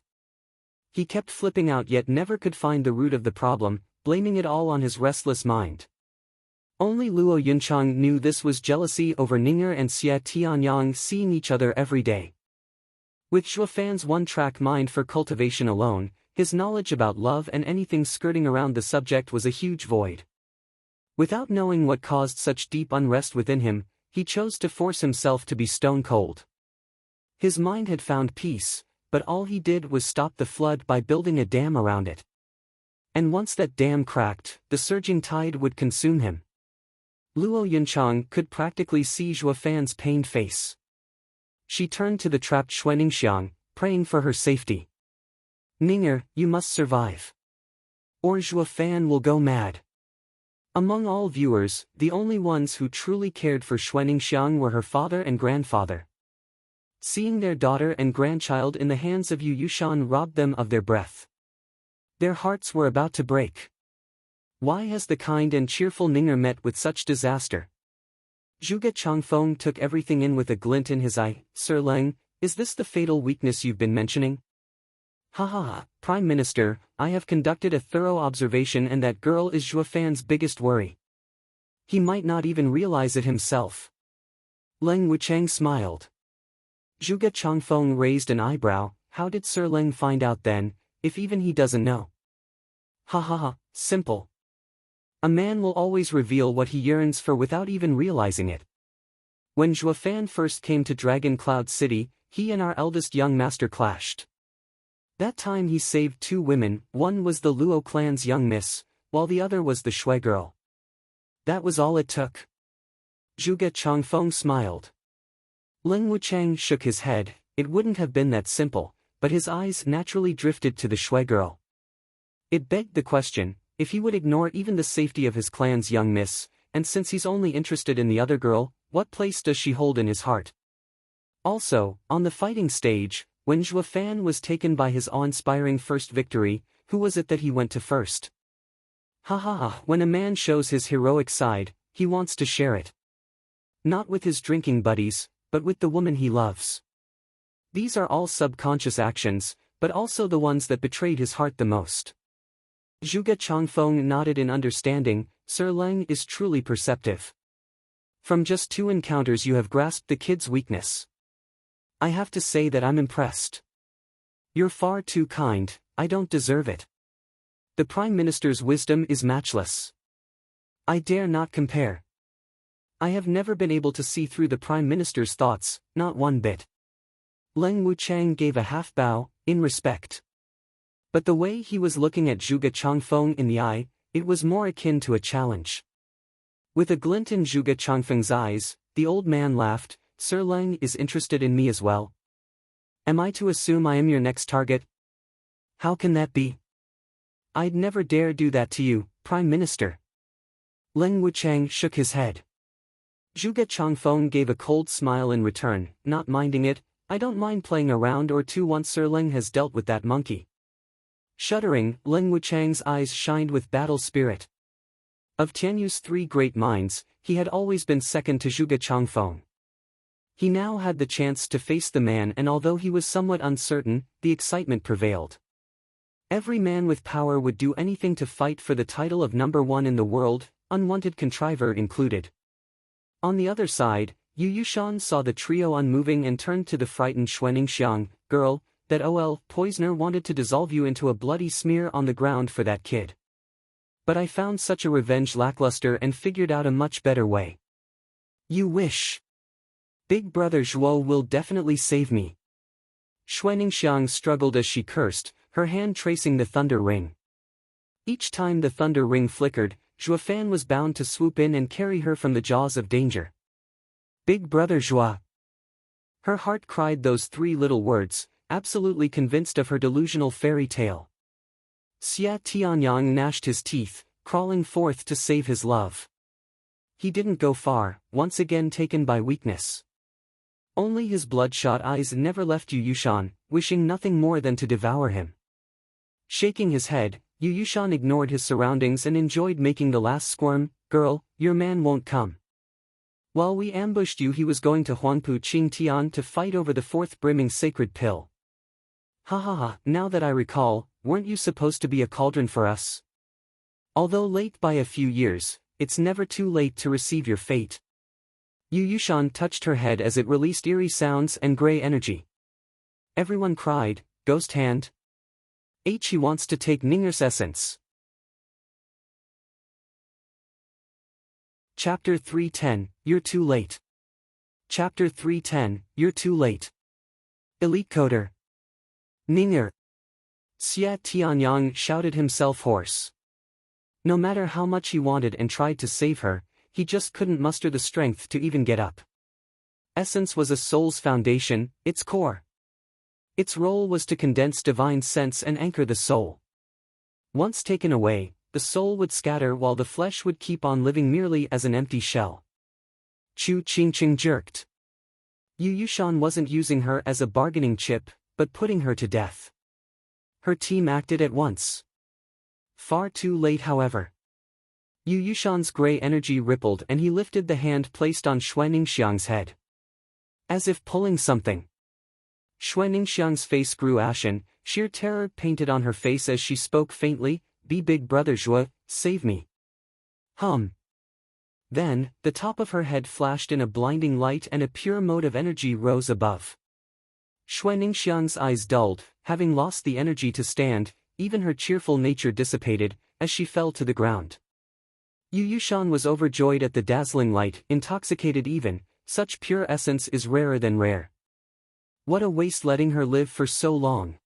He kept flipping out yet never could find the root of the problem, blaming it all on his restless mind. Only Luo Yunchang knew this was jealousy over Ninger and Xie Tianyang seeing each other every day. With Zhuofan's one-track mind for cultivation alone, his knowledge about love and anything skirting around the subject was a huge void. Without knowing what caused such deep unrest within him, he chose to force himself to be stone cold. His mind had found peace, but all he did was stop the flood by building a dam around it. And once that dam cracked, the surging tide would consume him. Luo Yunchang could practically see Zhuo Fan's pained face. She turned to the trapped Xuaningxiang, praying for her safety. "Ninger, you must survive. Or Zhuo Fan will go mad." Among all viewers, the only ones who truly cared for Xuaningxiang were her father and grandfather. Seeing their daughter and grandchild in the hands of Yu Yushan robbed them of their breath. Their hearts were about to break. Why has the kind and cheerful Ninger met with such disaster? Zhuge Changfeng took everything in with a glint in his eye. "Sir Leng, is this the fatal weakness you've been mentioning?" "Ha ha ha, Prime Minister, I have conducted a thorough observation and that girl is Zhuo Fan's biggest worry. He might not even realize it himself." Leng Wuchang smiled. Zhuge Changfeng raised an eyebrow. "How did Sir Leng find out then, if even he doesn't know?" "Ha ha ha, simple. A man will always reveal what he yearns for without even realizing it. When Zhuo Fan first came to Dragon Cloud City, he and our eldest young master clashed. That time he saved 2 women, one was the Luo clan's young miss, while the other was the Shui girl. That was all it took." Zhuge Changfeng smiled. Leng Wuchang shook his head. It wouldn't have been that simple, but his eyes naturally drifted to the Shui girl. It begged the question, if he would ignore even the safety of his clan's young miss, and since he's only interested in the other girl, what place does she hold in his heart? Also, on the fighting stage, when Zhuo Fan was taken by his awe-inspiring first victory, who was it that he went to first? Ha ha ha, when a man shows his heroic side, he wants to share it. Not with his drinking buddies, but with the woman he loves. These are all subconscious actions, but also the ones that betrayed his heart the most. Zhuge Changfeng nodded in understanding. "Sir Leng is truly perceptive. From just 2 encounters you have grasped the kid's weakness. I have to say that I'm impressed. You're far too kind, I don't deserve it. The Prime Minister's wisdom is matchless. I dare not compare. I have never been able to see through the Prime Minister's thoughts, not one bit." Leng Wuchang gave a half bow, in respect. But the way he was looking at Zhuge Changfeng in the eye, it was more akin to a challenge. With a glint in Zhuge Changfeng's eyes, the old man laughed. "Sir Leng is interested in me as well. Am I to assume I am your next target?" "How can that be? I'd never dare do that to you, Prime Minister." Leng Wuchang shook his head. Zhuge Changfeng gave a cold smile in return. "Not minding it, I don't mind playing a round or 2 once Sir Leng has dealt with that monkey." Shuddering, Leng Wuchang's eyes shined with battle spirit. Of Tianyu's 3 great minds, he had always been second to Zhuge Changfeng. He now had the chance to face the man, and although he was somewhat uncertain, the excitement prevailed. Every man with power would do anything to fight for the title of number 1 in the world, unwanted contriver included. On the other side, Yu Yushan saw the trio unmoving and turned to the frightened Xuaningxiang. "Girl, that OL poisoner wanted to dissolve you into a bloody smear on the ground for that kid. But I found such a revenge lackluster and figured out a much better way." "You wish?" "Big brother Zhuo will definitely save me." Xuaningxiang struggled as she cursed, her hand tracing the thunder ring. Each time the thunder ring flickered, Zhuo Fan was bound to swoop in and carry her from the jaws of danger. "Big brother Zhuo." Her heart cried those 3 little words, absolutely convinced of her delusional fairy tale. Xia Tianyang gnashed his teeth, crawling forth to save his love. He didn't go far, once again taken by weakness. Only his bloodshot eyes never left Yu Yushan, wishing nothing more than to devour him. Shaking his head, Yu Yushan ignored his surroundings and enjoyed making the last squirm. "Girl, your man won't come. While we ambushed you he was going to Huangpu Qingtian to fight over the 4th brimming sacred pill. Ha ha ha, now that I recall, weren't you supposed to be a cauldron for us? Although late by a few years, it's never too late to receive your fate." Yu Yushan touched her head as it released eerie sounds and gray energy. Everyone cried, "Ghost hand? He wants to take Ninger's essence." Chapter 310, You're Too Late. Chapter 310, You're Too Late. Elite Coder. Ninger. Xia Tianyang shouted himself hoarse. No matter how much he wanted and tried to save her, he just couldn't muster the strength to even get up. Essence was a soul's foundation, its core. Its role was to condense divine sense and anchor the soul. Once taken away, the soul would scatter while the flesh would keep on living merely as an empty shell. Chu Qingqing jerked. Yu Yushan wasn't using her as a bargaining chip, but putting her to death. Her team acted at once. Far too late, however. Yu Yushan's gray energy rippled and he lifted the hand placed on Xue Ningxiang's head. As if pulling something. Xue Ningxiang's face grew ashen, sheer terror painted on her face as she spoke faintly, "Be big brother Xue, save me." Then, the top of her head flashed in a blinding light and a pure mode of energy rose above. Xue Ningxiang's eyes dulled, having lost the energy to stand, even her cheerful nature dissipated, as she fell to the ground. Yu Yushan was overjoyed at the dazzling light, intoxicated even, such pure essence is rarer than rare. What a waste letting her live for so long.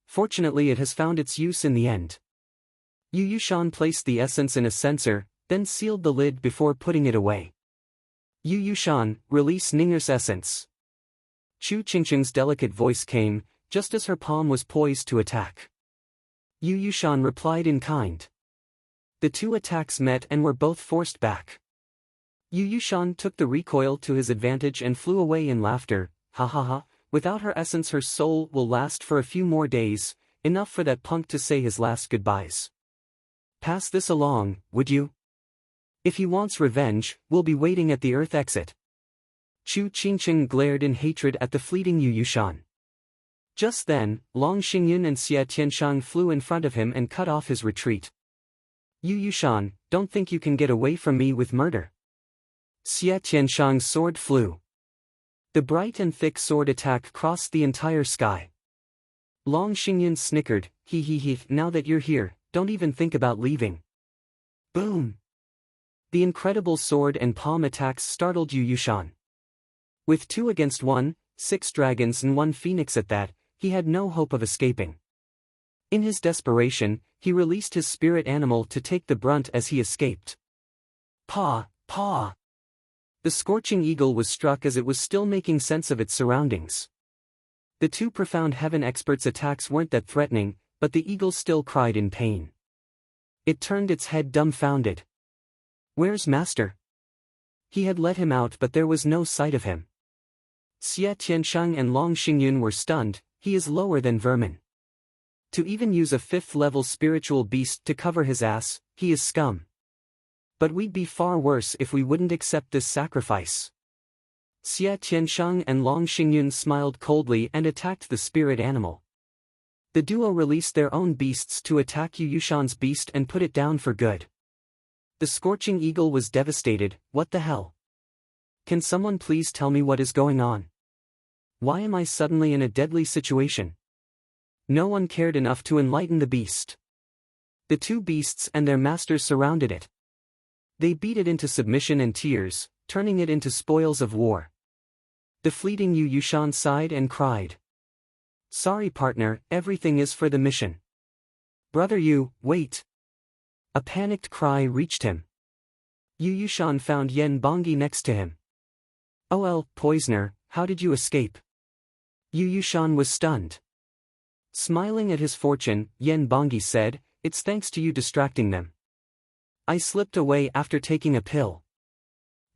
Fortunately it has found its use in the end. Yu Yushan placed the essence in a censer, then sealed the lid before putting it away. Yu Yushan, release Ninger's essence. Chu Qingqing's delicate voice came, just as her palm was poised to attack. Yu Yushan replied in kind. The two attacks met and were both forced back. Yu Yushan took the recoil to his advantage and flew away in laughter. Ha ha ha, without her essence her soul will last for a few more days, enough for that punk to say his last goodbyes. Pass this along, would you? If he wants revenge, we'll be waiting at the Earth exit. Chu Qingqing glared in hatred at the fleeting Yu Yushan. Just then, Long Xingyun and Xie Tianshang flew in front of him and cut off his retreat. Yu Yushan, don't think you can get away from me with murder. Xie Tianshang's sword flew. The bright and thick sword attack crossed the entire sky. Long Xingyun snickered, he, now that you're here, don't even think about leaving. Boom! The incredible sword and palm attacks startled Yu Yushan. With 2 against 1, 6 dragons and 1 phoenix at that, he had no hope of escaping. In his desperation, he released his spirit animal to take the brunt as he escaped. Paw! The scorching eagle was struck as it was still making sense of its surroundings. The 2 profound heaven experts' attacks weren't that threatening, but the eagle still cried in pain. It turned its head dumbfounded. Where's Master? He had let him out but there was no sight of him. Xie Tianshang and Long Xingyun were stunned, he is lower than vermin. To even use a 5th-level spiritual beast to cover his ass, he is scum. But we'd be far worse if we wouldn't accept this sacrifice. Xie Tianshang and Long Xingyun smiled coldly and attacked the spirit animal. The duo released their own beasts to attack Yu Yushan's beast and put it down for good. The scorching eagle was devastated. What the hell? Can someone please tell me what is going on? Why am I suddenly in a deadly situation? No one cared enough to enlighten the beast. The 2 beasts and their masters surrounded it. They beat it into submission and tears, turning it into spoils of war. The fleeting Yu Yushan sighed and cried. Sorry partner, everything is for the mission. Brother Yu, wait. A panicked cry reached him. Yu Yushan found Yen Bongi next to him. "Oh, poisoner, how did you escape?" Yu Yushan was stunned. Smiling at his fortune, Yen Bongi said, "It's thanks to you distracting them. I slipped away after taking a pill.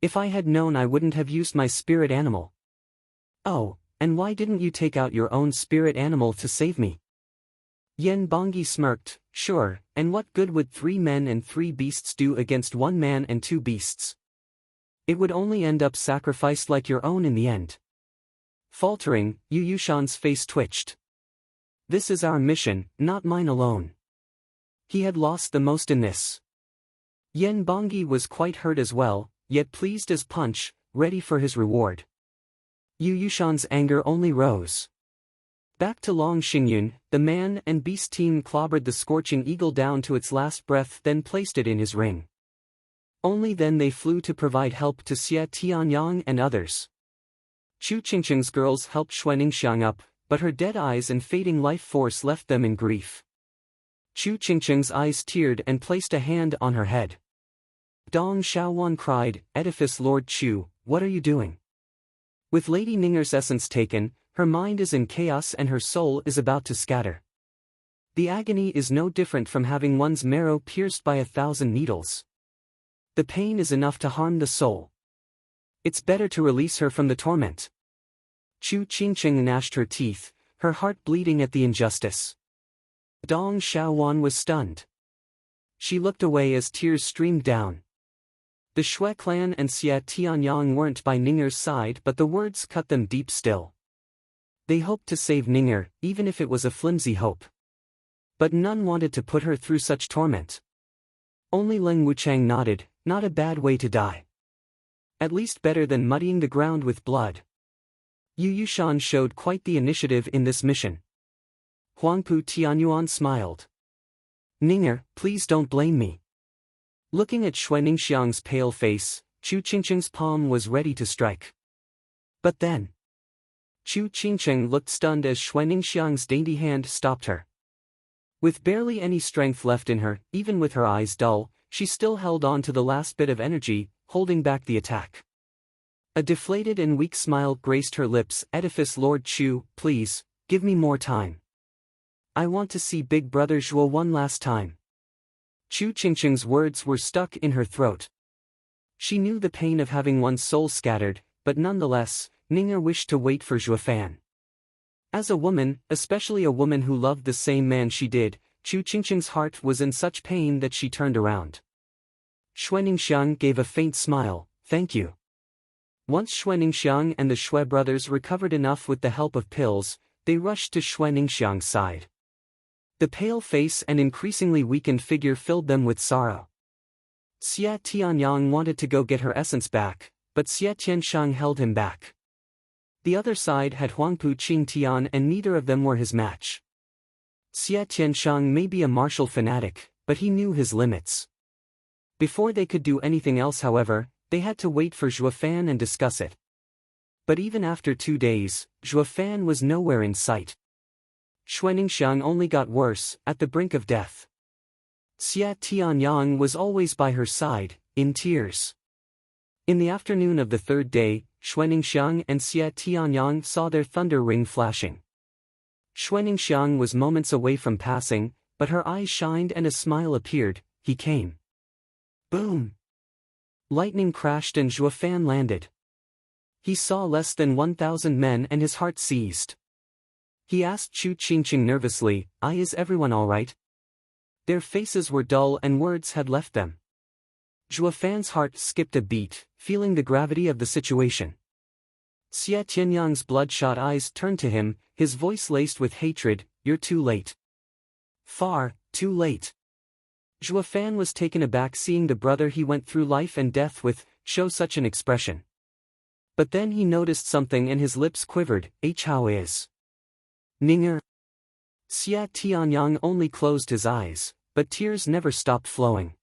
If I had known I wouldn't have used my spirit animal." "Oh, and why didn't you take out your own spirit animal to save me?" Yen Bongi smirked, "Sure, and what good would 3 men and 3 beasts do against 1 man and 2 beasts? It would only end up sacrificed like your own in the end." Faltering, Yu Yushan's face twitched. "This is our mission, not mine alone." He had lost the most in this. Yen Bongi was quite hurt as well, yet pleased as punch, ready for his reward. Yu Yushan's anger only rose. Back to Long Xingyun, the man and beast team clobbered the scorching eagle down to its last breath then placed it in his ring. Only then they flew to provide help to Xie Tianyang and others. Chu Qingqing's girls helped Xuaningxiang up, but her dead eyes and fading life force left them in grief. Chu Qingqing's eyes teared and placed a hand on her head. Dong Xiaowan cried, "Edifice Lord Chu, what are you doing?" With Lady Ninger's essence taken, her mind is in chaos and her soul is about to scatter. The agony is no different from having one's marrow pierced by 1,000 needles. The pain is enough to harm the soul. It's better to release her from the torment. Chu Qingqing gnashed her teeth, her heart bleeding at the injustice. Dong Xiaowan was stunned. She looked away as tears streamed down. The Shui clan and Xie Tianyang weren't by Ninger's side, but the words cut them deep still. They hoped to save Ninger, even if it was a flimsy hope. But none wanted to put her through such torment. Only Leng Wuchang nodded, not a bad way to die. At least better than muddying the ground with blood. Yu Yushan showed quite the initiative in this mission. Huangpu Tianyuan smiled. "Ninger, please don't blame me." Looking at Xuaningxiang's pale face, Chu Qingqing's palm was ready to strike. But then, Chu Qingqing looked stunned as Xuaningxiang's dainty hand stopped her. With barely any strength left in her, even with her eyes dull, she still held on to the last bit of energy, holding back the attack. A deflated and weak smile graced her lips. "Edifice Lord Chu, please, give me more time. I want to see Big Brother Zhuo one last time." Chu Qingqing's words were stuck in her throat. She knew the pain of having one's soul scattered, but nonetheless, Ninger wished to wait for Zhuofan. As a woman, especially a woman who loved the same man she did, Chu Qingqing's heart was in such pain that she turned around. Xuaningxiang gave a faint smile, "Thank you." Once Xuaningxiang and the Shui brothers recovered enough with the help of pills, they rushed to Xuaningxiang's side. The pale face and increasingly weakened figure filled them with sorrow. Xie Tianyang wanted to go get her essence back, but Xie Tianshang held him back. The other side had Huangpu Qingtian and neither of them were his match. Xie Tianshang may be a martial fanatic, but he knew his limits. Before they could do anything else, however, they had to wait for Zhuofan and discuss it. But even after 2 days, Zhuofan was nowhere in sight. Xuaningxiang only got worse, at the brink of death. Xie Tianyang was always by her side, in tears. In the afternoon of the 3rd day, Xuaningxiang and Xie Tianyang saw their thunder ring flashing. Xuaningxiang was moments away from passing, but her eyes shined and a smile appeared. He came. Boom! Lightning crashed and Zhuofan landed. He saw less than 1,000 men and his heart seized. He asked Chu Qingqing nervously, "Is everyone all right?" Their faces were dull and words had left them. Zhuofan's heart skipped a beat, feeling the gravity of the situation. Xie Tianyang's bloodshot eyes turned to him, his voice laced with hatred, "You're too late. Far, too late." Zhuofan was taken aback seeing the brother he went through life and death with show such an expression. But then he noticed something and his lips quivered. "How is Ninger?" Xie Tianyang only closed his eyes, but tears never stopped flowing.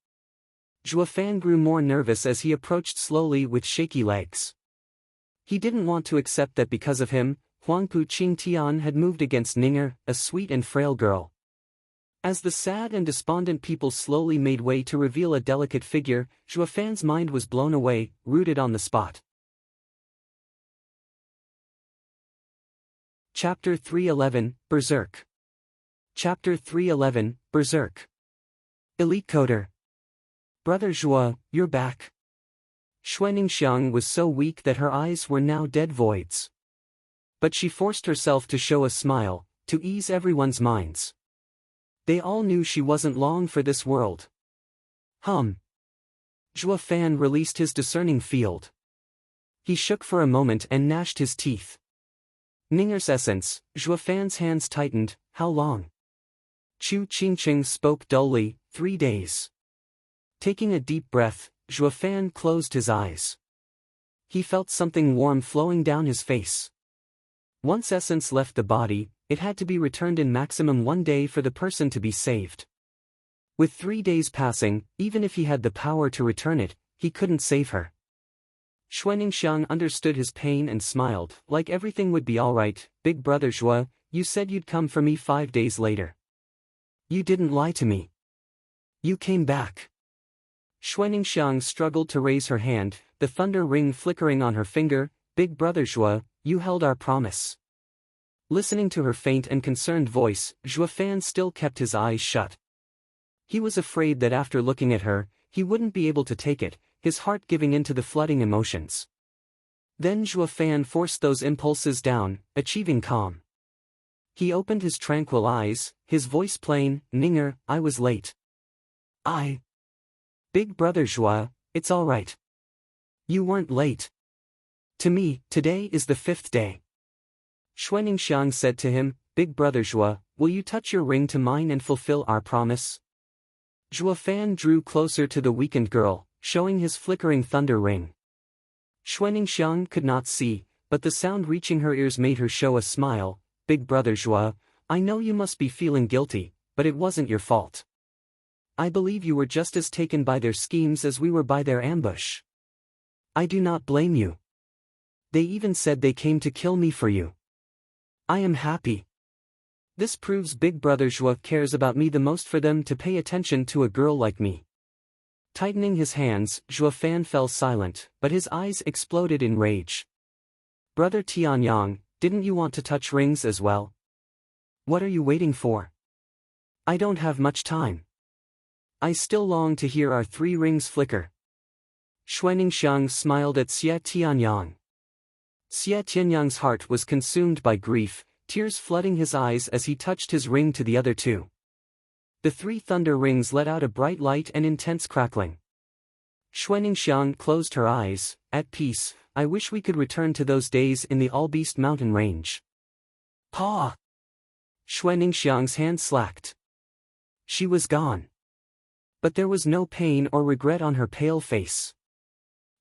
Zhuofan grew more nervous as he approached slowly with shaky legs. He didn't want to accept that because of him, Huangpu Qingtian had moved against Ninger, a sweet and frail girl. As the sad and despondent people slowly made way to reveal a delicate figure, Zhuofan's mind was blown away, rooted on the spot. Chapter 311, Berserk. Chapter 311, Berserk. Elite Coder. "Brother Zhuo, you're back." Xuaningxiang was so weak that her eyes were now dead voids. But she forced herself to show a smile, to ease everyone's minds. They all knew she wasn't long for this world. Zhuofan released his discerning field. He shook for a moment and gnashed his teeth. Ninger's essence, Zhuofan's hands tightened. "How long?" Chu Qingqing spoke dully, 3 days. Taking a deep breath, Zhuofan closed his eyes. He felt something warm flowing down his face. Once essence left the body, it had to be returned in maximum 1 day for the person to be saved. With 3 days passing, even if he had the power to return it, he couldn't save her. Xuaningxiang understood his pain and smiled, like everything would be alright. Big brother Zhua, you said you'd come for me 5 days later. You didn't lie to me. You came back. Xuaningxiang struggled to raise her hand, the thunder ring flickering on her finger. Big brother Zhua, you held our promise. Listening to her faint and concerned voice, Zhua Fan still kept his eyes shut. He was afraid that after looking at her, he wouldn't be able to take it, his heart giving in to the flooding emotions. Then Zhua Fan forced those impulses down, achieving calm. He opened his tranquil eyes, his voice plain, Ninger, I was late. Big brother Zhua, it's all right. You weren't late. To me, today is the 5th day. Xuaningxiang said to him, Big brother Zhua, will you touch your ring to mine and fulfill our promise? Zhua Fan drew closer to the weakened girl, showing his flickering thunder ring. Xuaningxiang could not see, but the sound reaching her ears made her show a smile. Big brother Zhua, I know you must be feeling guilty, but it wasn't your fault. I believe you were just as taken by their schemes as we were by their ambush. I do not blame you. They even said they came to kill me for you. I am happy. This proves Big brother Zhua cares about me the most, for them to pay attention to a girl like me. Tightening his hands, Zhua Fan fell silent, but his eyes exploded in rage. Brother Tianyang, didn't you want to touch rings as well? What are you waiting for? I don't have much time. I still long to hear our 3 rings flicker. Xuaningxiang smiled at Xie Tianyang. Xie Tianyang's heart was consumed by grief, tears flooding his eyes as he touched his ring to the other 2. The 3 thunder rings let out a bright light and intense crackling. Xuaningxiang closed her eyes, at peace. I wish we could return to those days in the All-Beast mountain range. Pa! Xuaningxiang's hand slacked. She was gone. But there was no pain or regret on her pale face.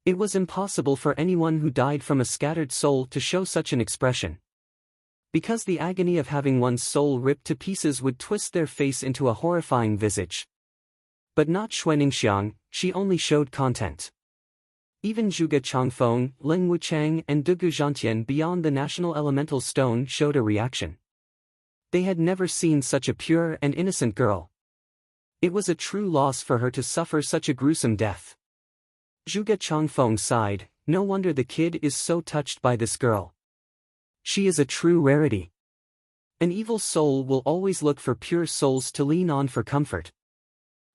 It was impossible for anyone who died from a scattered soul to show such an expression. Because the agony of having one's soul ripped to pieces would twist their face into a horrifying visage. But not Xuaningxiang, she only showed content. Even Zhuge Changfeng, Leng Wuchang and Dugu Zhantian beyond the national elemental stone showed a reaction. They had never seen such a pure and innocent girl. It was a true loss for her to suffer such a gruesome death. Zhuge Changfeng sighed, no wonder the kid is so touched by this girl. She is a true rarity. An evil soul will always look for pure souls to lean on for comfort.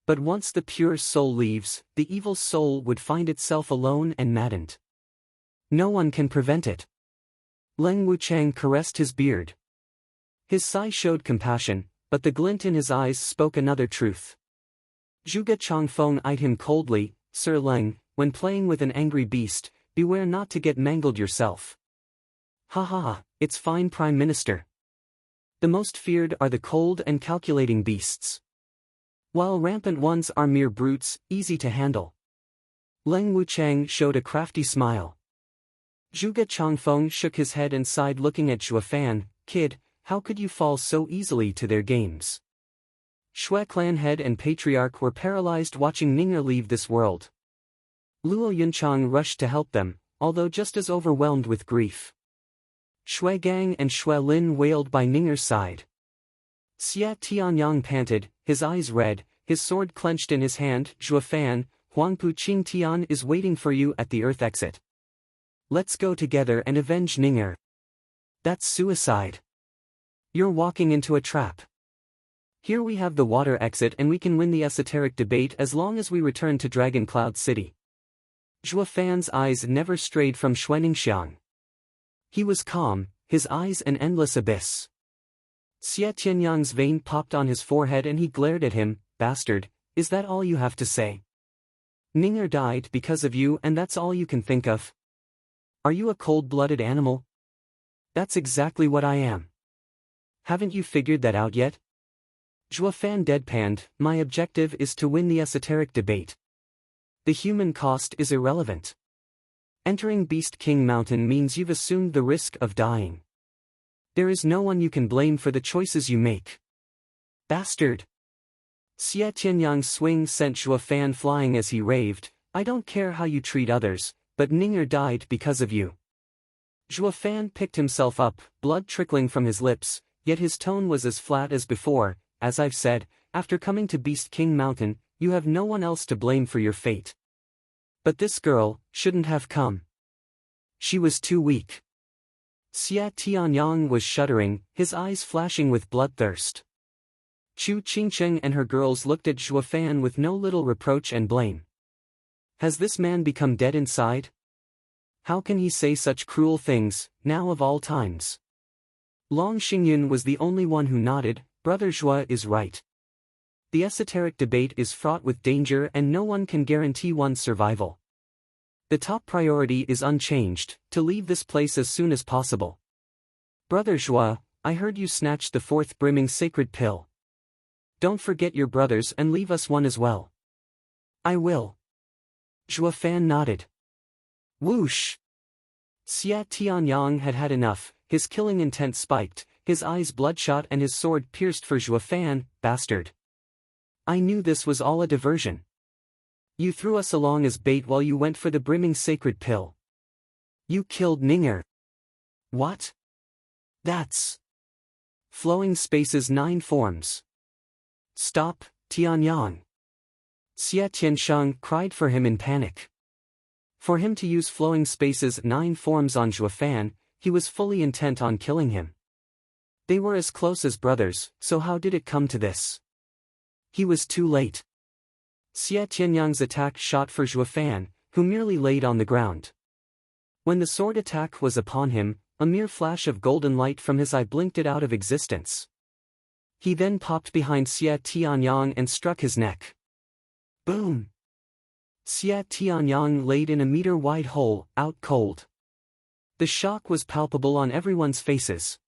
But once the pure soul leaves, the evil soul would find itself alone and maddened. No one can prevent it. Leng Wuchang caressed his beard. His sigh showed compassion, but the glint in his eyes spoke another truth. Zhuge Changfeng eyed him coldly, Sir Leng, when playing with an angry beast, beware not to get mangled yourself. Ha ha ha, it's fine, Prime Minister. The most feared are the cold and calculating beasts. While rampant ones are mere brutes, easy to handle. Leng Wuchang showed a crafty smile. Zhuge Changfeng shook his head and sighed, looking at Zhua Fan. Kid, how could you fall so easily to their games? Shui clan head and patriarch were paralyzed watching Ninger leave this world. Luo Yunchang rushed to help them, although just as overwhelmed with grief. Shui Gang and Shui Lin wailed by Ninger's side. Xie Tianyang panted, his eyes red, his sword clenched in his hand. Zhua Fan, Huangpu Qing Tian is waiting for you at the earth exit. Let's go together and avenge Ninger. That's suicide. You're walking into a trap. Here we have the water exit and we can win the esoteric debate as long as we return to Dragon Cloud City. Zhua Fan's eyes never strayed from Xuaningxiang. He was calm, his eyes an endless abyss. Xie Tianyang's vein popped on his forehead and he glared at him. Bastard, is that all you have to say? Ninger died because of you and that's all you can think of? Are you a cold-blooded animal? That's exactly what I am. Haven't you figured that out yet? Zhua Fan deadpanned, my objective is to win the esoteric debate. The human cost is irrelevant. Entering Beast King Mountain means you've assumed the risk of dying. There is no one you can blame for the choices you make. Bastard! Xie Tianyang's swing sent Zhua Fan flying as he raved, I don't care how you treat others, but Ninger died because of you. Zhuo Fan picked himself up, blood trickling from his lips, yet his tone was as flat as before. As I've said, after coming to Beast King Mountain, you have no one else to blame for your fate. But this girl shouldn't have come. She was too weak. Xia Tianyang was shuddering, his eyes flashing with bloodthirst. Chu Qingcheng and her girls looked at Zhuo Fan with no little reproach and blame. Has this man become dead inside? How can he say such cruel things, now of all times? Long Xingyun was the only one who nodded. Brother Zhuo is right. The esoteric debate is fraught with danger and no one can guarantee one's survival. The top priority is unchanged, to leave this place as soon as possible. Brother Zhuo, I heard you snatched the fourth brimming sacred pill. Don't forget your brothers and leave us one as well. I will. Zhuo Fan nodded. Whoosh! Xia Tianyang had had enough, his killing intent spiked, his eyes bloodshot and his sword pierced for Zhuo Fan. Bastard. I knew this was all a diversion. You threw us along as bait while you went for the brimming sacred pill. You killed Ninger. What? That's... Flowing Space's 9 forms. Stop, Tianyang. Xia Tiansheng cried for him in panic. For him to use Flowing Space's 9 forms on Zhuo Fan, he was fully intent on killing him. They were as close as brothers, so how did it come to this? He was too late. Xia Tianyang's attack shot for Zhuo Fan, who merely laid on the ground. When the sword attack was upon him, a mere flash of golden light from his eye blinked it out of existence. He then popped behind Xia Tianyang and struck his neck. Boom! Xia Tianyang laid in a meter-wide hole, out cold. The shock was palpable on everyone's faces.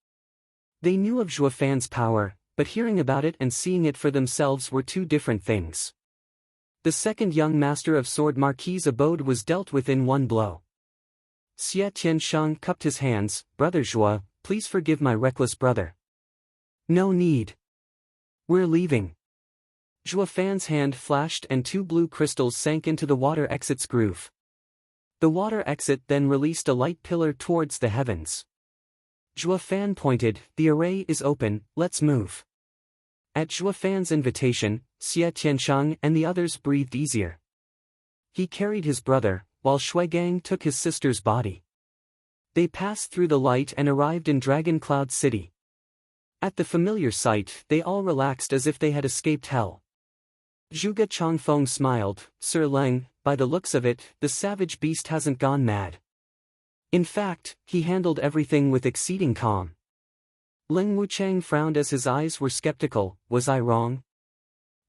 They knew of Zhuo Fan's power, but hearing about it and seeing it for themselves were two different things. The second young master of Sword Marquis' abode was dealt with in one blow. Xia Tiansheng cupped his hands. Brother Zhuo, please forgive my reckless brother. No need. We're leaving. Zhuo Fan's hand flashed and 2 blue crystals sank into the water exit's groove. The water exit then released a light pillar towards the heavens. Zhuo Fan pointed, the array is open, let's move. At Zhuo Fan's invitation, Xia Tiansheng and the others breathed easier. He carried his brother, while Shuigang took his sister's body. They passed through the light and arrived in Dragon Cloud City. At the familiar sight, they all relaxed as if they had escaped hell. Zhuge Changfeng smiled. Sir Leng, by the looks of it, the savage beast hasn't gone mad. In fact, he handled everything with exceeding calm. Leng Wuchang frowned as his eyes were skeptical. Was I wrong?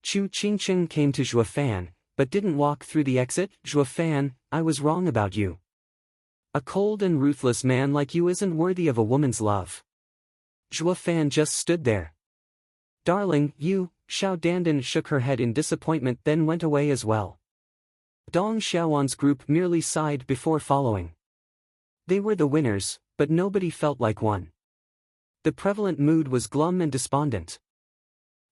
Chu Qingcheng came to Zhuo Fan, but didn't walk through the exit. Zhuo Fan, I was wrong about you. A cold and ruthless man like you isn't worthy of a woman's love. Zhuo Fan just stood there. Darling, you, Xiao Dandan shook her head in disappointment then went away as well. Dong Xiaowan's group merely sighed before following. They were the winners, but nobody felt like one. The prevalent mood was glum and despondent.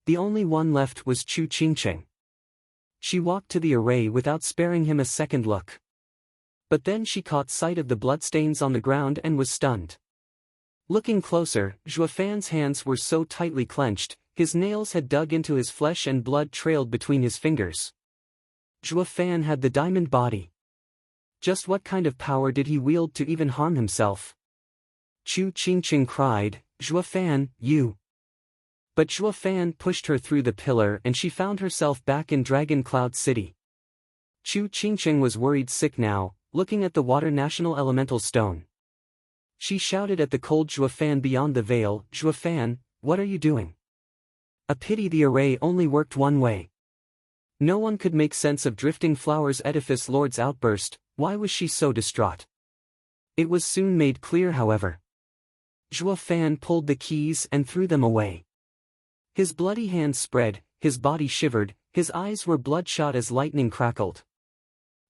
The only one left was Chu Qingcheng. She walked to the array without sparing him a second look. But then she caught sight of the bloodstains on the ground and was stunned. Looking closer, Zhuo Fan's hands were so tightly clenched, his nails had dug into his flesh and blood trailed between his fingers. Zhuo Fan had the diamond body. Just what kind of power did he wield to even harm himself? Chu Qingcheng cried, Zhuo Fan, you. But Zhuo Fan pushed her through the pillar and she found herself back in Dragon Cloud City. Chu Qingcheng was worried sick now, looking at the water national elemental stone. She shouted at the cold Zhuo Fan beyond the veil, Zhuo Fan, what are you doing? A pity the array only worked one way. No one could make sense of Drifting Flowers' Edifice Lord's outburst. Why was she so distraught? It was soon made clear however. Zhuo Fan pulled the keys and threw them away. His bloody hands spread, his body shivered, his eyes were bloodshot as lightning crackled.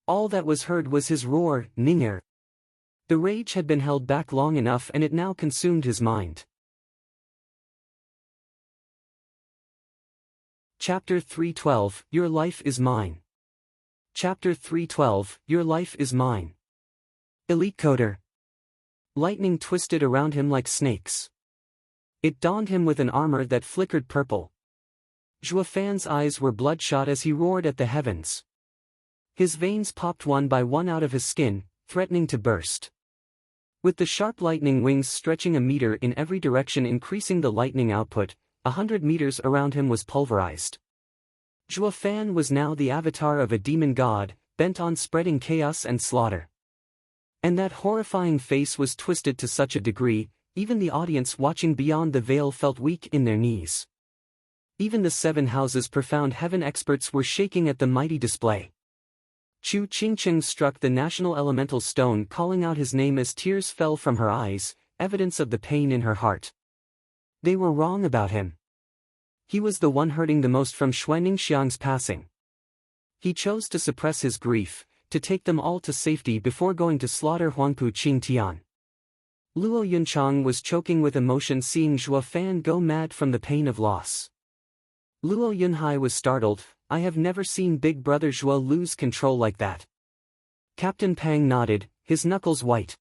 All that was heard was his roar, Ninger. The rage had been held back long enough and it now consumed his mind. Chapter 312, Your Life is Mine. Chapter 312, Your Life is Mine. Elite Coder. Lightning twisted around him like snakes. It donned him with an armor that flickered purple. Zhuo Fan's eyes were bloodshot as he roared at the heavens. His veins popped one by one out of his skin, threatening to burst. With the sharp lightning wings stretching a meter in every direction increasing the lightning output, 100 meters around him was pulverized. Zhuo Fan was now the avatar of a demon god, bent on spreading chaos and slaughter. And that horrifying face was twisted to such a degree, even the audience watching beyond the veil felt weak in their knees. Even the 7 houses profound heaven experts were shaking at the mighty display. Chu Qingqing struck the national elemental stone, calling out his name as tears fell from her eyes, evidence of the pain in her heart. They were wrong about him. He was the one hurting the most from Xuanning passing. He chose to suppress his grief, to take them all to safety before going to slaughter Huangpu Qingtian. Luo Yunchang was choking with emotion seeing Zhuo Fan go mad from the pain of loss. Luo Yunhai was startled. I have never seen Big Brother Zhuo lose control like that. Captain Pang nodded, his knuckles white.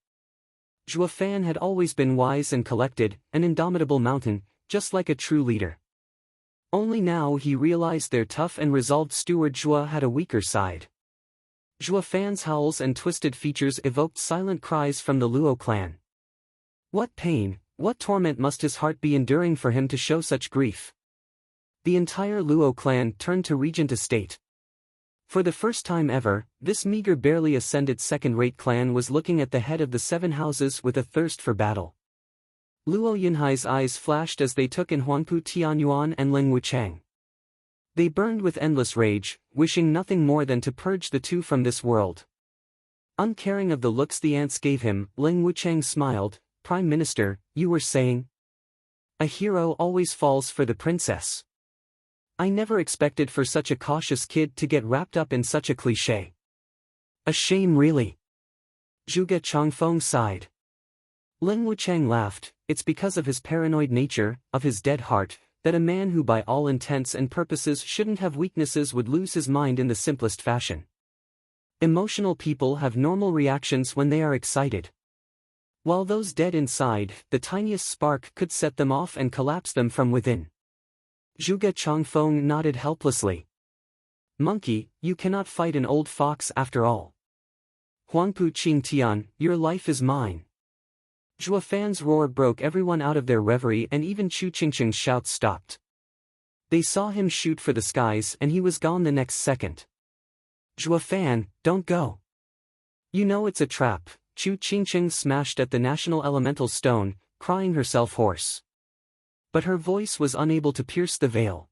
Zhuo Fan had always been wise and collected, an indomitable mountain, just like a true leader. Only now he realized their tough and resolved steward Zhuo had a weaker side. Zhuo Fan's howls and twisted features evoked silent cries from the Luo clan. What pain, what torment must his heart be enduring for him to show such grief? The entire Luo clan turned to Regent Estate. For the first time ever, this meager barely ascended second-rate clan was looking at the head of the 7 houses with a thirst for battle. Luo Yunhai's eyes flashed as they took in Huangpu Tianyuan and Leng Wuchang. They burned with endless rage, wishing nothing more than to purge the two from this world. Uncaring of the looks the ants gave him, Leng Wuchang smiled. Prime Minister, you were saying? A hero always falls for the princess. I never expected for such a cautious kid to get wrapped up in such a cliché. A shame really. Zhuge Changfeng sighed. Leng Wuchang laughed. It's because of his paranoid nature, of his dead heart, that a man who by all intents and purposes shouldn't have weaknesses would lose his mind in the simplest fashion. Emotional people have normal reactions when they are excited. While those dead inside, the tiniest spark could set them off and collapse them from within. Zhuge Changfeng nodded helplessly. Monkey, you cannot fight an old fox after all. Huangpu Qingtian, your life is mine. Zhuo Fan's roar broke everyone out of their reverie and even Chu Qingqing's shouts stopped. They saw him shoot for the skies and he was gone the next second. Zhuo Fan, don't go. You know it's a trap. Chu Qingqing smashed at the national elemental stone, crying herself hoarse. But her voice was unable to pierce the veil.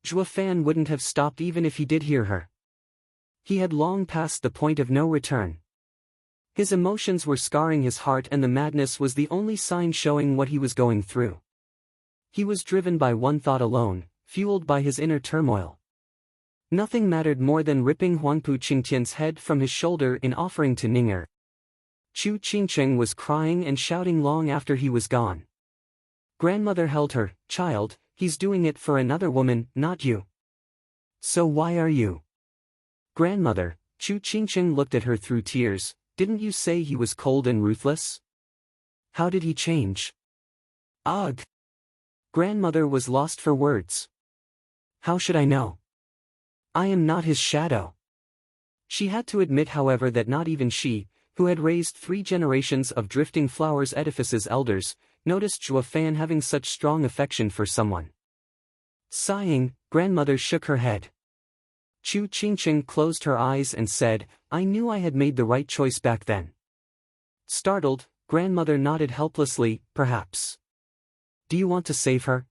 Zhuo Fan wouldn't have stopped even if he did hear her. He had long passed the point of no return. His emotions were scarring his heart and the madness was the only sign showing what he was going through. He was driven by one thought alone, fueled by his inner turmoil. Nothing mattered more than ripping Huangpu Qingtian's head from his shoulder in offering to Ninger. Chu Qingqing was crying and shouting long after he was gone. Grandmother held her, child, he's doing it for another woman, not you. So why are you? Grandmother, Chu Qingqing looked at her through tears, didn't you say he was cold and ruthless? How did he change? Ugh! Grandmother was lost for words. How should I know? I am not his shadow. She had to admit however that not even she, who had raised 3 generations of Drifting Flowers edifice's elders, noticed Zhuo Fan having such strong affection for someone. Sighing, grandmother shook her head. Chu Qingqing closed her eyes and said, I knew I had made the right choice back then. Startled, grandmother nodded helplessly, perhaps. Do you want to save her?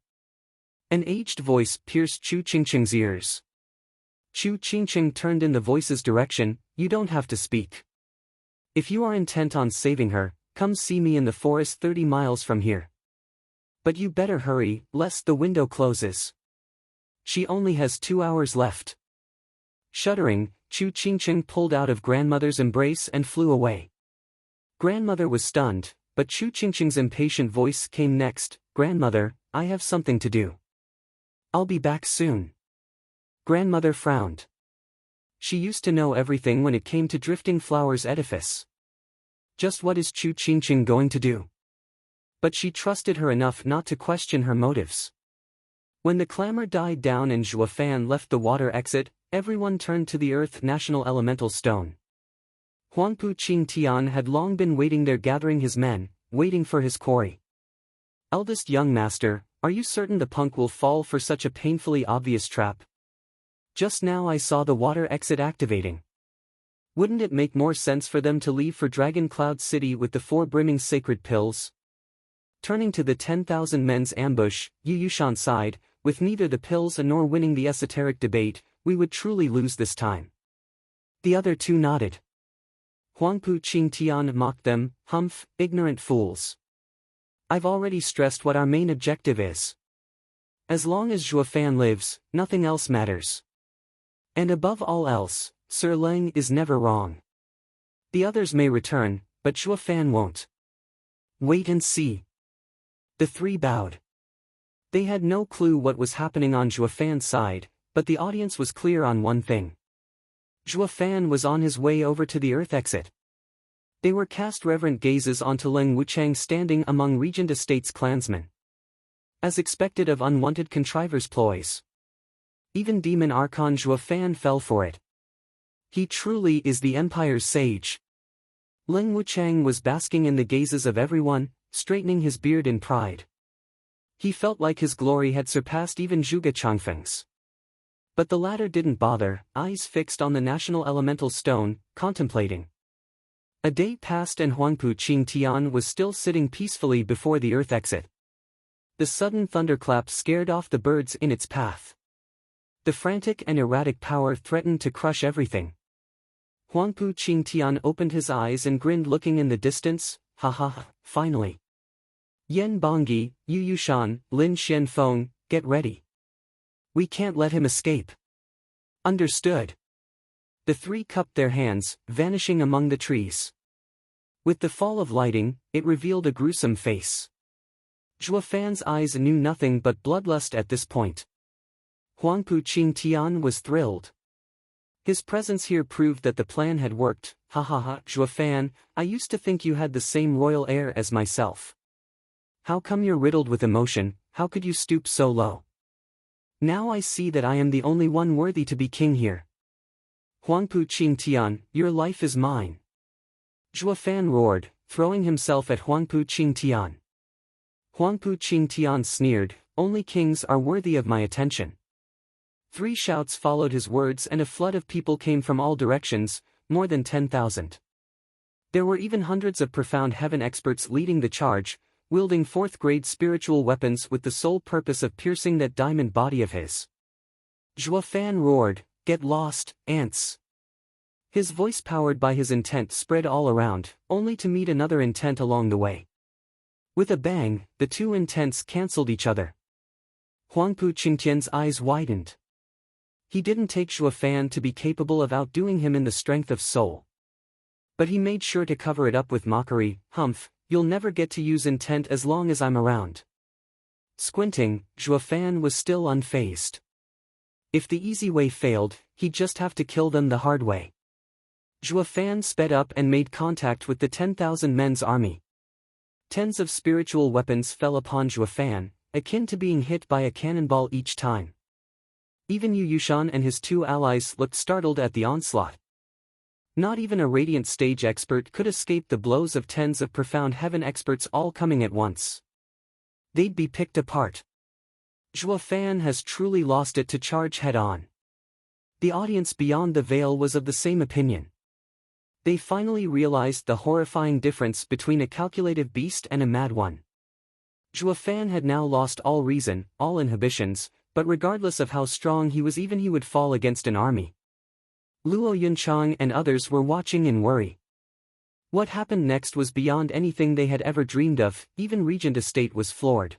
An aged voice pierced Chu Qingqing's ears. Chu Qingqing turned in the voice's direction, you don't have to speak. If you are intent on saving her, come see me in the forest 30 miles from here. But you better hurry, lest the window closes. She only has 2 hours left. Shuddering, Chu Qingqing pulled out of grandmother's embrace and flew away. Grandmother was stunned, but Chu Qingqing's impatient voice came next, Grandmother, I have something to do. I'll be back soon. Grandmother frowned. she used to know everything when it came to Drifting Flower's edifice. Just what is Chu Qingqing going to do? But she trusted her enough not to question her motives. When the clamor died down and Zhuo Fan left the water exit, everyone turned to the Earth National Elemental Stone. Huangpu Qingtian had long been waiting there, gathering his men, waiting for his quarry. Eldest young master, are you certain the punk will fall for such a painfully obvious trap? Just now I saw the water exit activating. Wouldn't it make more sense for them to leave for Dragon Cloud City with the 4 brimming sacred pills? Turning to the 10,000 men's ambush, Yu Yushan sighed, with neither the pills nor winning the esoteric debate, we would truly lose this time. The other two nodded. Huangpu Qingtian mocked them, humph, ignorant fools. I've already stressed what our main objective is. As long as Zhuo Fan lives, nothing else matters. And above all else, Sir Leng is never wrong. The others may return, but Zhuo Fan won't. Wait and see. The 3 bowed. They had no clue what was happening on Zhuo Fan's side, but the audience was clear on one thing. Zhuo Fan was on his way over to the Earth exit. They were cast reverent gazes onto Leng Wuchang standing among Regent Estate's clansmen. As expected of unwanted contrivers' ploys. Even Demon Archon Zhuo Fan fell for it. He truly is the Empire's sage. Leng Wuchang was basking in the gazes of everyone, straightening his beard in pride. He felt like his glory had surpassed even Zhuge Changfeng's. But the latter didn't bother, eyes fixed on the National Elemental Stone, contemplating. A day passed and Huangpu Qingtian was still sitting peacefully before the Earth exit. The sudden thunderclap scared off the birds in its path. The frantic and erratic power threatened to crush everything. Huangpu Qingtian opened his eyes and grinned, looking in the distance, ha ha ha, finally. Yan Bongyi, Yu Yushan, Lin Xianfeng, get ready. We can't let him escape. Understood. The 3 cupped their hands, vanishing among the trees. With the fall of lighting, it revealed a gruesome face. Zhuo Fan's eyes knew nothing but bloodlust at this point. Huangpu Qingtian was thrilled. His presence here proved that the plan had worked. Ha ha ha, Zhuo Fan, I used to think you had the same royal air as myself. How come you're riddled with emotion? How could you stoop so low? Now I see that I am the only one worthy to be king here. Huangpu Qingtian, your life is mine. Zhuo Fan roared, throwing himself at Huangpu Qingtian. Huangpu Qingtian sneered, only kings are worthy of my attention. 3 shouts followed his words and a flood of people came from all directions, more than 10,000. There were even hundreds of profound heaven experts leading the charge, wielding 4th-grade spiritual weapons with the sole purpose of piercing that diamond body of his. Zhuo Fan roared, get lost, ants. His voice, powered by his intent, spread all around, only to meet another intent along the way. With a bang, the 2 intents cancelled each other. Huangpu Qingtian's eyes widened. He didn't take Zhuo Fan to be capable of outdoing him in the strength of soul. But he made sure to cover it up with mockery, humph, you'll never get to use intent as long as I'm around. Squinting, Zhuo Fan was still unfazed. If the easy way failed, he'd just have to kill them the hard way. Zhuo Fan sped up and made contact with the 10,000 men's army. Tens of spiritual weapons fell upon Zhuo Fan, akin to being hit by a cannonball each time. Even Yu Yushan and his 2 allies looked startled at the onslaught. Not even a radiant stage expert could escape the blows of tens of profound heaven experts all coming at once. They'd be picked apart. Zhuo Fan has truly lost it to charge head-on. The audience beyond the veil was of the same opinion. They finally realized the horrifying difference between a calculative beast and a mad one. Zhuo Fan had now lost all reason, all inhibitions, but regardless of how strong he was, even he would fall against an army. Luo Yunchang and others were watching in worry. What happened next was beyond anything they had ever dreamed of, even Regent Estate was floored.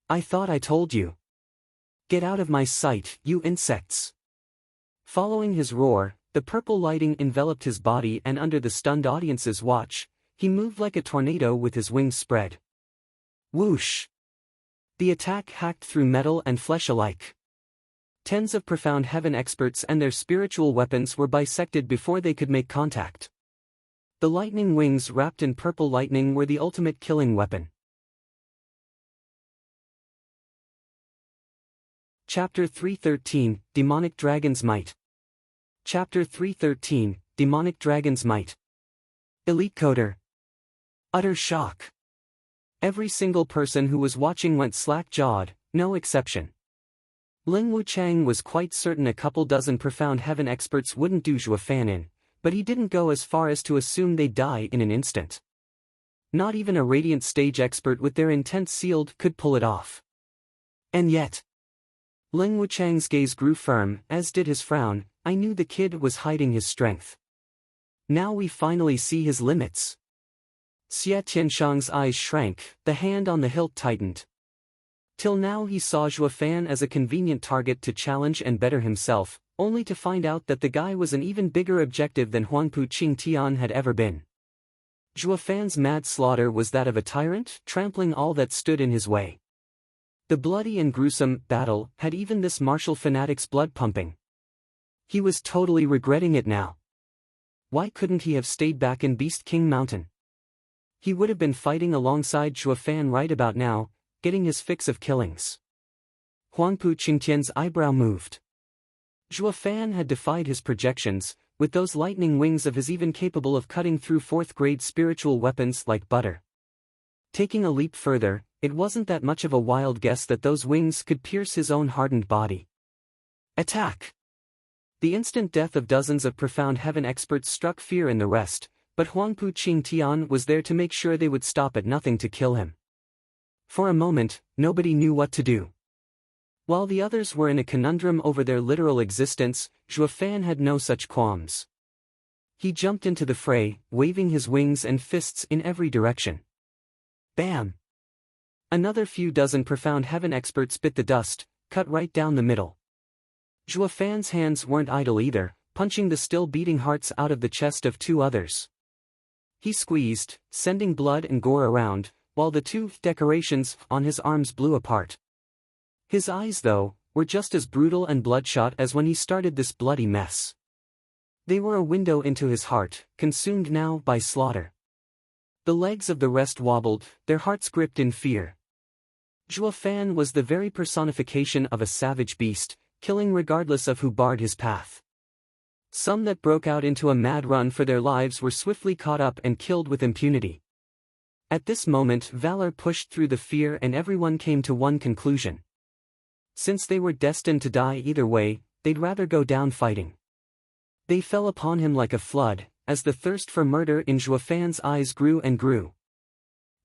I thought I told you. Get out of my sight, you insects. Following his roar, the purple lighting enveloped his body, and under the stunned audience's watch, he moved like a tornado with his wings spread. Whoosh! The attack hacked through metal and flesh alike. Tens of profound heaven experts and their spiritual weapons were bisected before they could make contact. The lightning wings wrapped in purple lightning were the ultimate killing weapon. Chapter 313, Demonic Dragon's Might. Chapter 313, Demonic Dragon's Might. Elite Coder. Utter shock. Every single person who was watching went slack-jawed, no exception. Ling Wuchang was quite certain a couple dozen profound heaven experts wouldn't do Zhuo Fan in, but he didn't go as far as to assume they'd die in an instant. Not even a radiant stage expert with their intent sealed could pull it off. And yet, Ling Wuchang's gaze grew firm, as did his frown. I knew the kid was hiding his strength. Now we finally see his limits. Xie Tianshang's eyes shrank, the hand on the hilt tightened. Till now he saw Zhuo Fan as a convenient target to challenge and better himself, only to find out that the guy was an even bigger objective than Huangpu Qingtian had ever been. Zhuo Fan's mad slaughter was that of a tyrant, trampling all that stood in his way. The bloody and gruesome battle had even this martial fanatic's blood pumping. He was totally regretting it now. Why couldn't he have stayed back in Beast King Mountain? He would have been fighting alongside Zhuo Fan right about now, getting his fix of killings. Huangpu Qingtian's eyebrow moved. Zhuo Fan had defied his projections, with those lightning wings of his even capable of cutting through fourth-grade spiritual weapons like butter. Taking a leap further, it wasn't that much of a wild guess that those wings could pierce his own hardened body. Attack! The instant death of dozens of profound heaven experts struck fear in the rest, but Huangpu Qingtian was there to make sure they would stop at nothing to kill him. For a moment, nobody knew what to do. While the others were in a conundrum over their literal existence, Zhuo Fan had no such qualms. He jumped into the fray, waving his wings and fists in every direction. Bam! Another few dozen profound heaven experts bit the dust, cut right down the middle. Zhuo Fan's hands weren't idle either, punching the still beating hearts out of the chest of two others. He squeezed, sending blood and gore around, while the two decorations on his arms blew apart. His eyes, though, were just as brutal and bloodshot as when he started this bloody mess. They were a window into his heart, consumed now by slaughter. The legs of the rest wobbled, their hearts gripped in fear. Zhuo Fan was the very personification of a savage beast, killing regardless of who barred his path. Some that broke out into a mad run for their lives were swiftly caught up and killed with impunity. At this moment valor pushed through the fear and everyone came to one conclusion. Since they were destined to die either way, they'd rather go down fighting. They fell upon him like a flood, as the thirst for murder in Zhuo Fan's eyes grew and grew.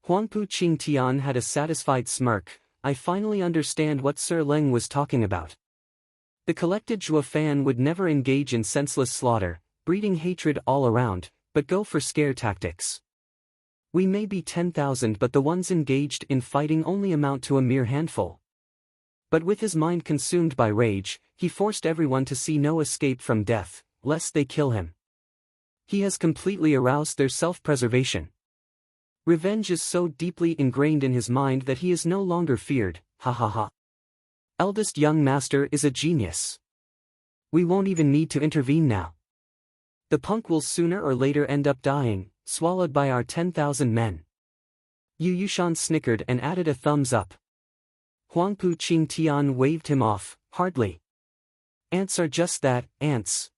Huangpu Qingtian had a satisfied smirk. I finally understand what Sir Leng was talking about. The collected Zhuo Fan would never engage in senseless slaughter, breeding hatred all around, but go for scare tactics. We may be 10,000 but the ones engaged in fighting only amount to a mere handful. But with his mind consumed by rage, he forced everyone to see no escape from death, lest they kill him. He has completely aroused their self-preservation. Revenge is so deeply ingrained in his mind that he is no longer feared, ha ha ha. Eldest young master is a genius. We won't even need to intervene now. The punk will sooner or later end up dying, swallowed by our 10,000 men. Yu Yushan snickered and added a thumbs up. Huangpu Qingtian waved him off, hardly. Ants are just that, ants.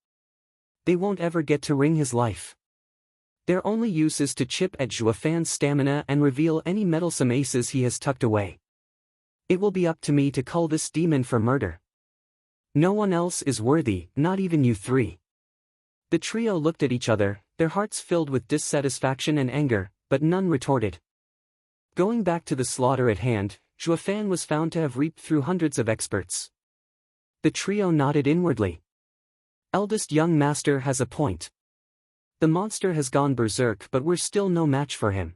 They won't ever get to wring his life. Their only use is to chip at Zhuo Fan's stamina and reveal any meddlesome aces he has tucked away. It will be up to me to cull this demon for murder. No one else is worthy, not even you three. The trio looked at each other, their hearts filled with dissatisfaction and anger, but none retorted. Going back to the slaughter at hand, Zhuo Fan was found to have reaped through hundreds of experts. The trio nodded inwardly. Eldest young master has a point. The monster has gone berserk but we're still no match for him.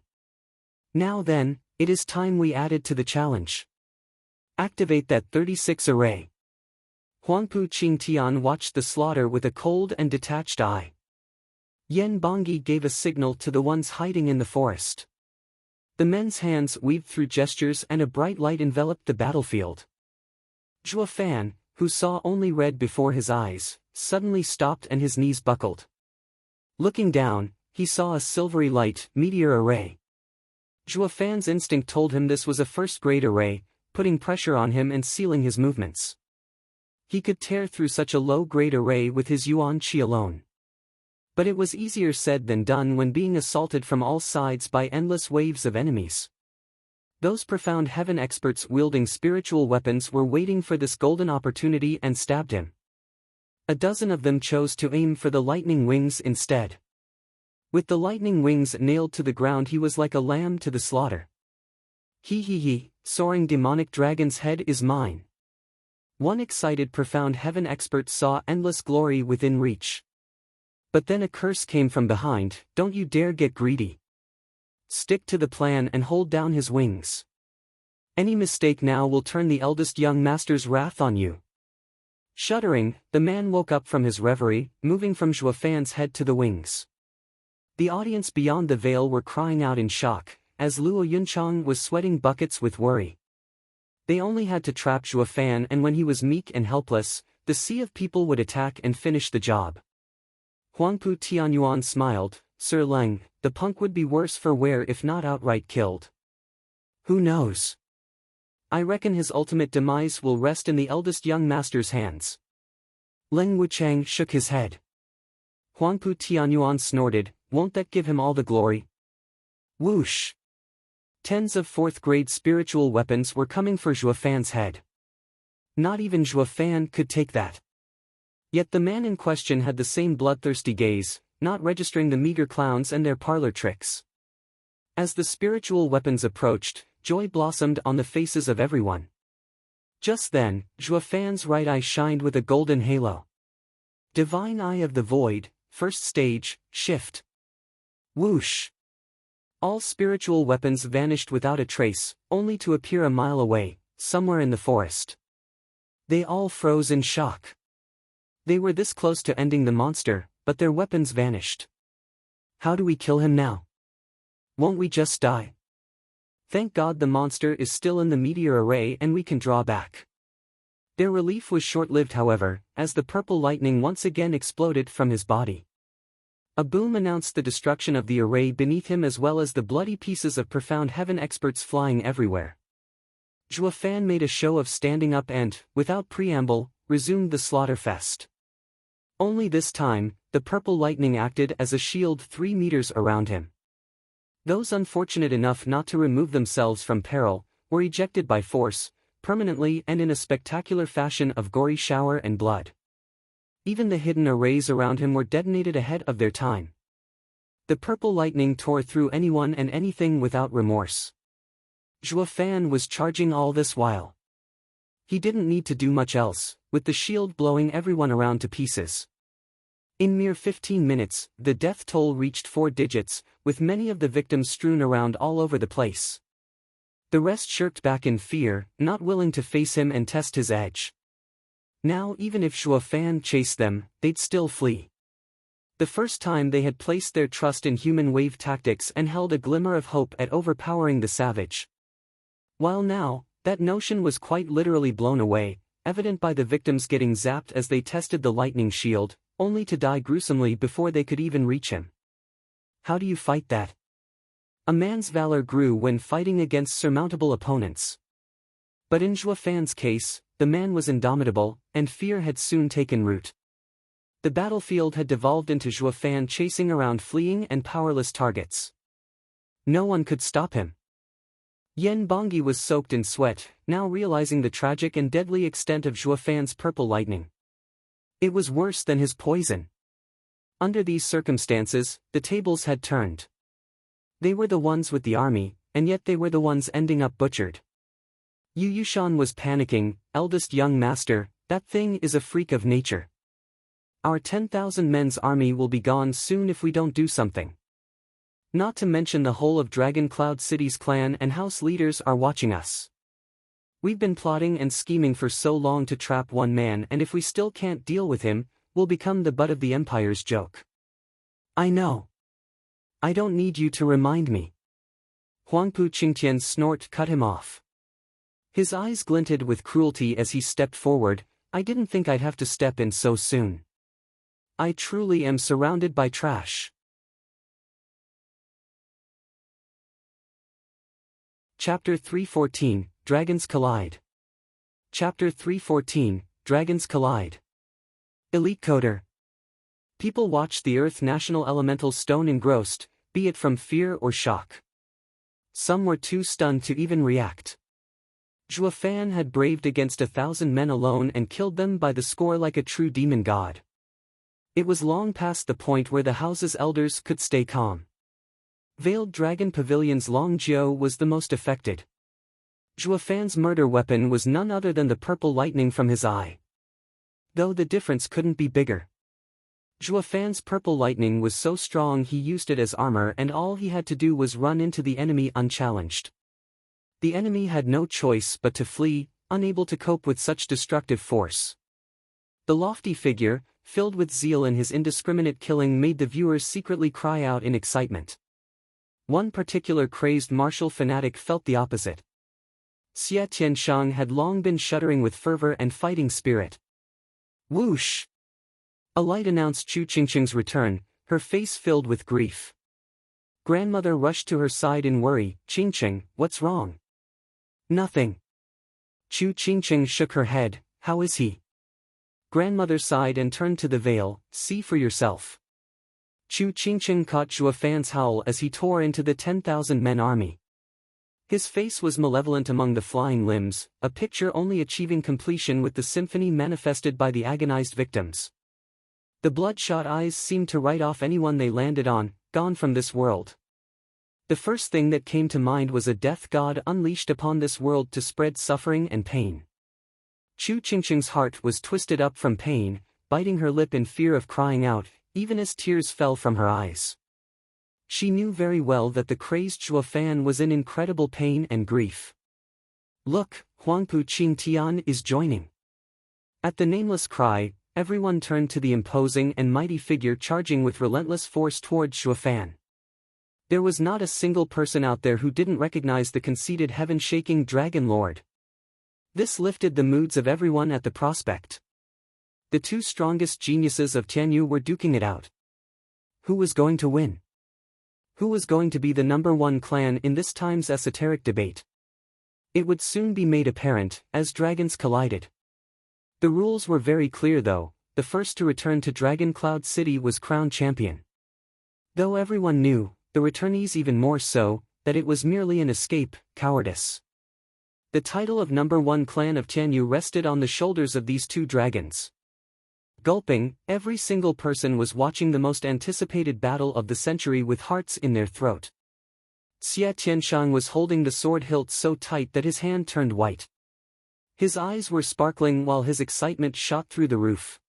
Now then, it is time we added to the challenge. Activate that 36 array. Huangpu Qingtian watched the slaughter with a cold and detached eye. Yen Bongyi gave a signal to the ones hiding in the forest. The men's hands weaved through gestures and a bright light enveloped the battlefield. Zhuo Fan, who saw only red before his eyes, suddenly stopped and his knees buckled. Looking down, he saw a silvery light meteor array. Zhuo Fan's instinct told him this was a first-grade array, putting pressure on him and sealing his movements. He could tear through such a low-grade array with his yuan qi alone. But it was easier said than done when being assaulted from all sides by endless waves of enemies. Those profound heaven experts wielding spiritual weapons were waiting for this golden opportunity and stabbed him. A dozen of them chose to aim for the lightning wings instead. With the lightning wings nailed to the ground, he was like a lamb to the slaughter. He, soaring demonic dragon's head is mine. One excited profound heaven expert saw endless glory within reach. But then a curse came from behind, don't you dare get greedy. Stick to the plan and hold down his wings. Any mistake now will turn the eldest young master's wrath on you. Shuddering, the man woke up from his reverie, moving from Zhuo Fan's head to the wings. The audience beyond the veil were crying out in shock, as Luo Yunchang was sweating buckets with worry. They only had to trap Zhuo Fan, and when he was meek and helpless, the sea of people would attack and finish the job. Huangpu Tianyuan smiled, Sir Leng, the punk would be worse for wear if not outright killed. Who knows? I reckon his ultimate demise will rest in the eldest young master's hands. Leng Wuchang shook his head. Huangpu Tianyuan snorted, won't that give him all the glory? Whoosh! Tens of fourth-grade spiritual weapons were coming for Zhuo Fan's head. Not even Zhuo Fan could take that. Yet the man in question had the same bloodthirsty gaze, not registering the meager clowns and their parlor tricks. As the spiritual weapons approached, joy blossomed on the faces of everyone. Just then, Zhuo Fan's right eye shined with a golden halo. Divine Eye of the Void, first stage, shift. Whoosh! All spiritual weapons vanished without a trace, only to appear a mile away, somewhere in the forest. They all froze in shock. They were this close to ending the monster, but their weapons vanished. How do we kill him now? Won't we just die? Thank God the monster is still in the meteor array and we can draw back. Their relief was short-lived, however, as the purple lightning once again exploded from his body. A boom announced the destruction of the array beneath him, as well as the bloody pieces of profound heaven experts flying everywhere. Zhuo Fan made a show of standing up and, without preamble, resumed the slaughter fest. Only this time, the purple lightning acted as a shield 3 meters around him. Those unfortunate enough not to remove themselves from peril, were ejected by force, permanently and in a spectacular fashion of gory shower and blood. Even the hidden arrays around him were detonated ahead of their time. The purple lightning tore through anyone and anything without remorse. Zhuo Fan was charging all this while. He didn't need to do much else, with the shield blowing everyone around to pieces. In mere 15 minutes, the death toll reached 4 digits, with many of the victims strewn around all over the place. The rest shirked back in fear, not willing to face him and test his edge. Now even if Zhuo Fan chased them, they'd still flee. The first time they had placed their trust in human wave tactics and held a glimmer of hope at overpowering the savage. While now, that notion was quite literally blown away, evident by the victims getting zapped as they tested the lightning shield, only to die gruesomely before they could even reach him. How do you fight that? A man's valor grew when fighting against surmountable opponents. But in Zhuo Fan's case, the man was indomitable, and fear had soon taken root. The battlefield had devolved into Zhuo Fan chasing around fleeing and powerless targets. No one could stop him. Yen Bongyi was soaked in sweat, now realizing the tragic and deadly extent of Zhuo Fan's purple lightning. It was worse than his poison. Under these circumstances, the tables had turned. They were the ones with the army, and yet they were the ones ending up butchered. Yu Yushan was panicking, eldest young master, that thing is a freak of nature. Our 10,000 men's army will be gone soon if we don't do something. Not to mention the whole of Dragon Cloud City's clan and house leaders are watching us. We've been plotting and scheming for so long to trap one man, and if we still can't deal with him, we'll become the butt of the Empire's joke. I know. I don't need you to remind me. Huangpu Qingtian's snort cut him off. His eyes glinted with cruelty as he stepped forward, I didn't think I'd have to step in so soon. I truly am surrounded by trash. Chapter 314, Dragons Collide. Chapter 314, Dragons Collide. Elite Coder. People watched the Earth National Elemental Stone engrossed, be it from fear or shock. Some were too stunned to even react. Zhuo Fan had braved against 1,000 men alone and killed them by the score like a true demon god. It was long past the point where the house's elders could stay calm. Veiled Dragon Pavilion's Long Jiao was the most affected. Zhuo Fan's murder weapon was none other than the purple lightning from his eye. Though the difference couldn't be bigger. Zhuo Fan's purple lightning was so strong he used it as armor, and all he had to do was run into the enemy unchallenged. The enemy had no choice but to flee, unable to cope with such destructive force. The lofty figure, filled with zeal in his indiscriminate killing, made the viewers secretly cry out in excitement. One particular crazed martial fanatic felt the opposite. Xie Tianshang had long been shuddering with fervor and fighting spirit. Whoosh! A light announced Chu Qingqing's return, her face filled with grief. Grandmother rushed to her side in worry. Qingqing, what's wrong? Nothing. Chu Qingqing shook her head. How is he? Grandmother sighed and turned to the veil. See for yourself. Chu Qingqing caught Zhuo Fan's howl as he tore into the 10,000-men army. His face was malevolent among the flying limbs, a picture only achieving completion with the symphony manifested by the agonized victims. The bloodshot eyes seemed to write off anyone they landed on, gone from this world. The first thing that came to mind was a death god unleashed upon this world to spread suffering and pain. Chu Qingqing's heart was twisted up from pain, biting her lip in fear of crying out, even as tears fell from her eyes. She knew very well that the crazed Zhuo Fan was in incredible pain and grief. Look, Huangpu Qingtian is joining. At the nameless cry, everyone turned to the imposing and mighty figure charging with relentless force toward Zhuo Fan. There was not a single person out there who didn't recognize the conceited heaven-shaking Dragon Lord. This lifted the moods of everyone at the prospect. The two strongest geniuses of Tianyu were duking it out. Who was going to win? Who was going to be the #1 clan in this time's esoteric debate? It would soon be made apparent, as dragons collided. The rules were very clear though. The first to return to Dragon Cloud City was crowned champion. Though everyone knew, the returnees even more so, that it was merely an escape, cowardice. The title of #1 clan of Tianyu rested on the shoulders of these two dragons. Gulping, every single person was watching the most anticipated battle of the century with hearts in their throat. Xie Tianshang was holding the sword hilt so tight that his hand turned white. His eyes were sparkling while his excitement shot through the roof.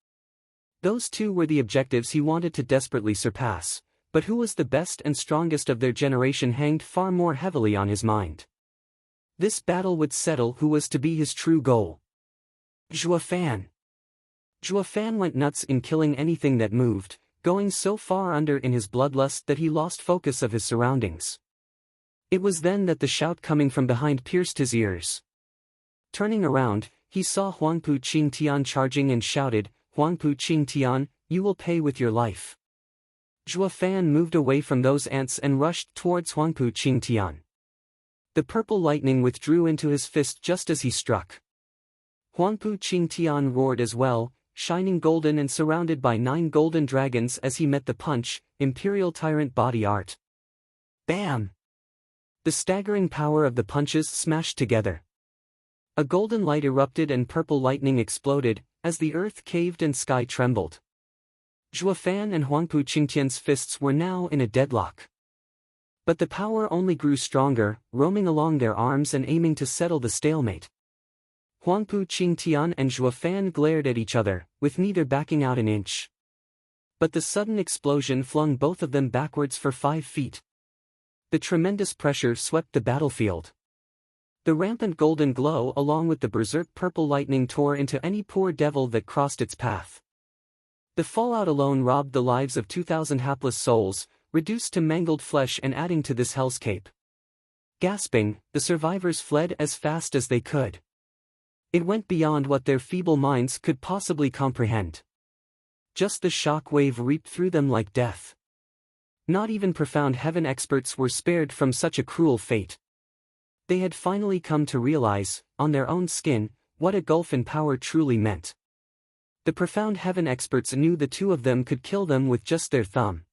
Those two were the objectives he wanted to desperately surpass, but who was the best and strongest of their generation hanged far more heavily on his mind. This battle would settle who was to be his true goal. Zhuo Fan. Zhuo Fan went nuts in killing anything that moved, going so far under in his bloodlust that he lost focus of his surroundings. It was then that the shout coming from behind pierced his ears. Turning around, he saw Huangpu Qingtian charging and shouted, Huangpu Qingtian, you will pay with your life. Zhuo Fan moved away from those ants and rushed towards Huangpu Qingtian. The purple lightning withdrew into his fist just as he struck. Huangpu Qingtian roared as well, shining golden and surrounded by 9 golden dragons as he met the punch, Imperial Tyrant body art. Bam! The staggering power of the punches smashed together. A golden light erupted and purple lightning exploded, as the earth caved and sky trembled. Zhuo Fan and Huangpu Qingtian's fists were now in a deadlock. But the power only grew stronger, roaming along their arms and aiming to settle the stalemate. Huangpu Qingtian and Zhuo Fan glared at each other, with neither backing out an inch. But the sudden explosion flung both of them backwards for 5 feet. The tremendous pressure swept the battlefield. The rampant golden glow along with the berserk purple lightning tore into any poor devil that crossed its path. The fallout alone robbed the lives of 2,000 hapless souls, reduced to mangled flesh and adding to this hellscape. Gasping, the survivors fled as fast as they could. It went beyond what their feeble minds could possibly comprehend. Just the shock wave reaped through them like death. Not even profound heaven experts were spared from such a cruel fate. They had finally come to realize, on their own skin, what a gulf in power truly meant. The profound heaven experts knew the two of them could kill them with just their thumb.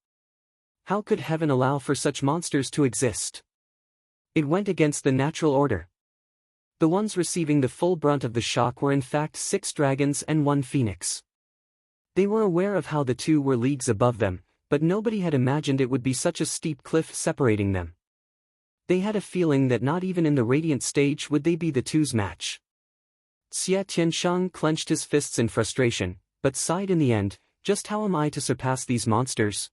How could heaven allow for such monsters to exist? It went against the natural order. The ones receiving the full brunt of the shock were in fact 6 dragons and 1 phoenix. They were aware of how the two were leagues above them, but nobody had imagined it would be such a steep cliff separating them. They had a feeling that not even in the radiant stage would they be the two's match. Xie Tianshang clenched his fists in frustration, but sighed in the end, just how am I to surpass these monsters?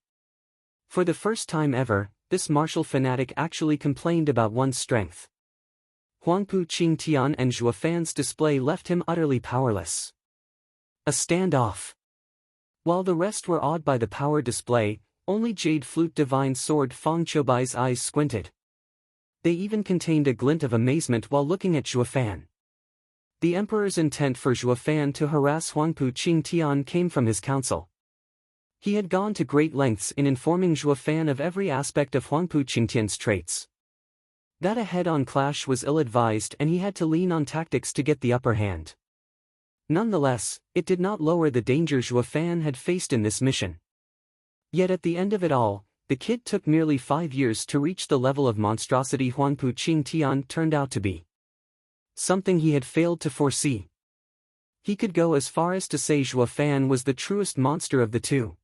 For the first time ever, this martial fanatic actually complained about one's strength. Huangpu Qingtian and Zhuo Fan's display left him utterly powerless. A standoff. While the rest were awed by the power display, only Jade Flute Divine Sword Fang Choubai's eyes squinted. They even contained a glint of amazement while looking at Zhuo Fan. The Emperor's intent for Zhuo Fan to harass Huangpu Qingtian came from his counsel. He had gone to great lengths in informing Zhuo Fan of every aspect of Huangpu Qingtian's traits. That a head-on clash was ill-advised and he had to lean on tactics to get the upper hand. Nonetheless, it did not lower the danger Zhuo Fan had faced in this mission. Yet at the end of it all, the kid took merely 5 years to reach the level of monstrosity Huangpu Qingtian turned out to be. Something he had failed to foresee. He could go as far as to say Zhuo Fan was the truest monster of the two.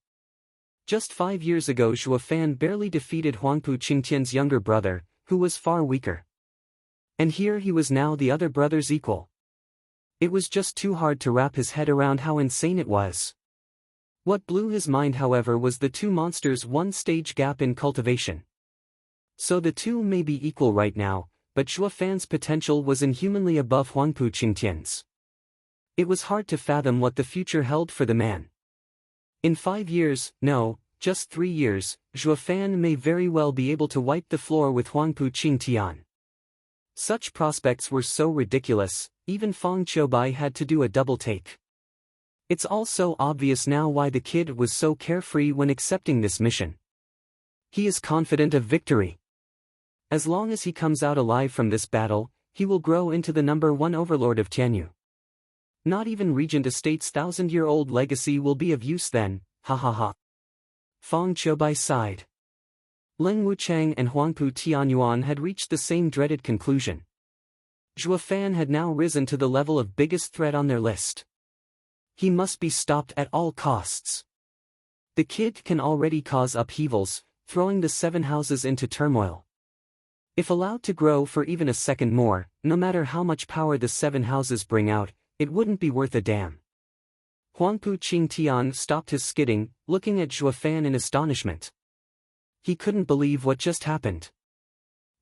Just 5 years ago Zhuo Fan barely defeated Huangpu Qingtian's younger brother, who was far weaker. And here he was now the other brother's equal. It was just too hard to wrap his head around how insane it was. What blew his mind however was the two monsters' one-stage gap in cultivation. So the two may be equal right now, but Zhuo Fan's potential was inhumanly above Huangpu Qingtian's. It was hard to fathom what the future held for the man. In 5 years, no, just 3 years, Zhuo Fan may very well be able to wipe the floor with Huangpu Qingtian. Such prospects were so ridiculous, even Fang Choubai had to do a double take. It's all so obvious now why the kid was so carefree when accepting this mission. He is confident of victory. As long as he comes out alive from this battle, he will grow into the #1 overlord of Tianyu. Not even Regent Estate's 1,000-year-old legacy will be of use then, ha ha ha. Fang Choubai sighed. Leng Wuchang and Huangpu Tianyuan had reached the same dreaded conclusion. Zhuo Fan had now risen to the level of biggest threat on their list. He must be stopped at all costs. The kid can already cause upheavals, throwing the 7 houses into turmoil. If allowed to grow for even a second more, no matter how much power the 7 houses bring out, it wouldn't be worth a damn. Huangpu Qingtian stopped his skidding, looking at Zhuo Fan in astonishment. He couldn't believe what just happened.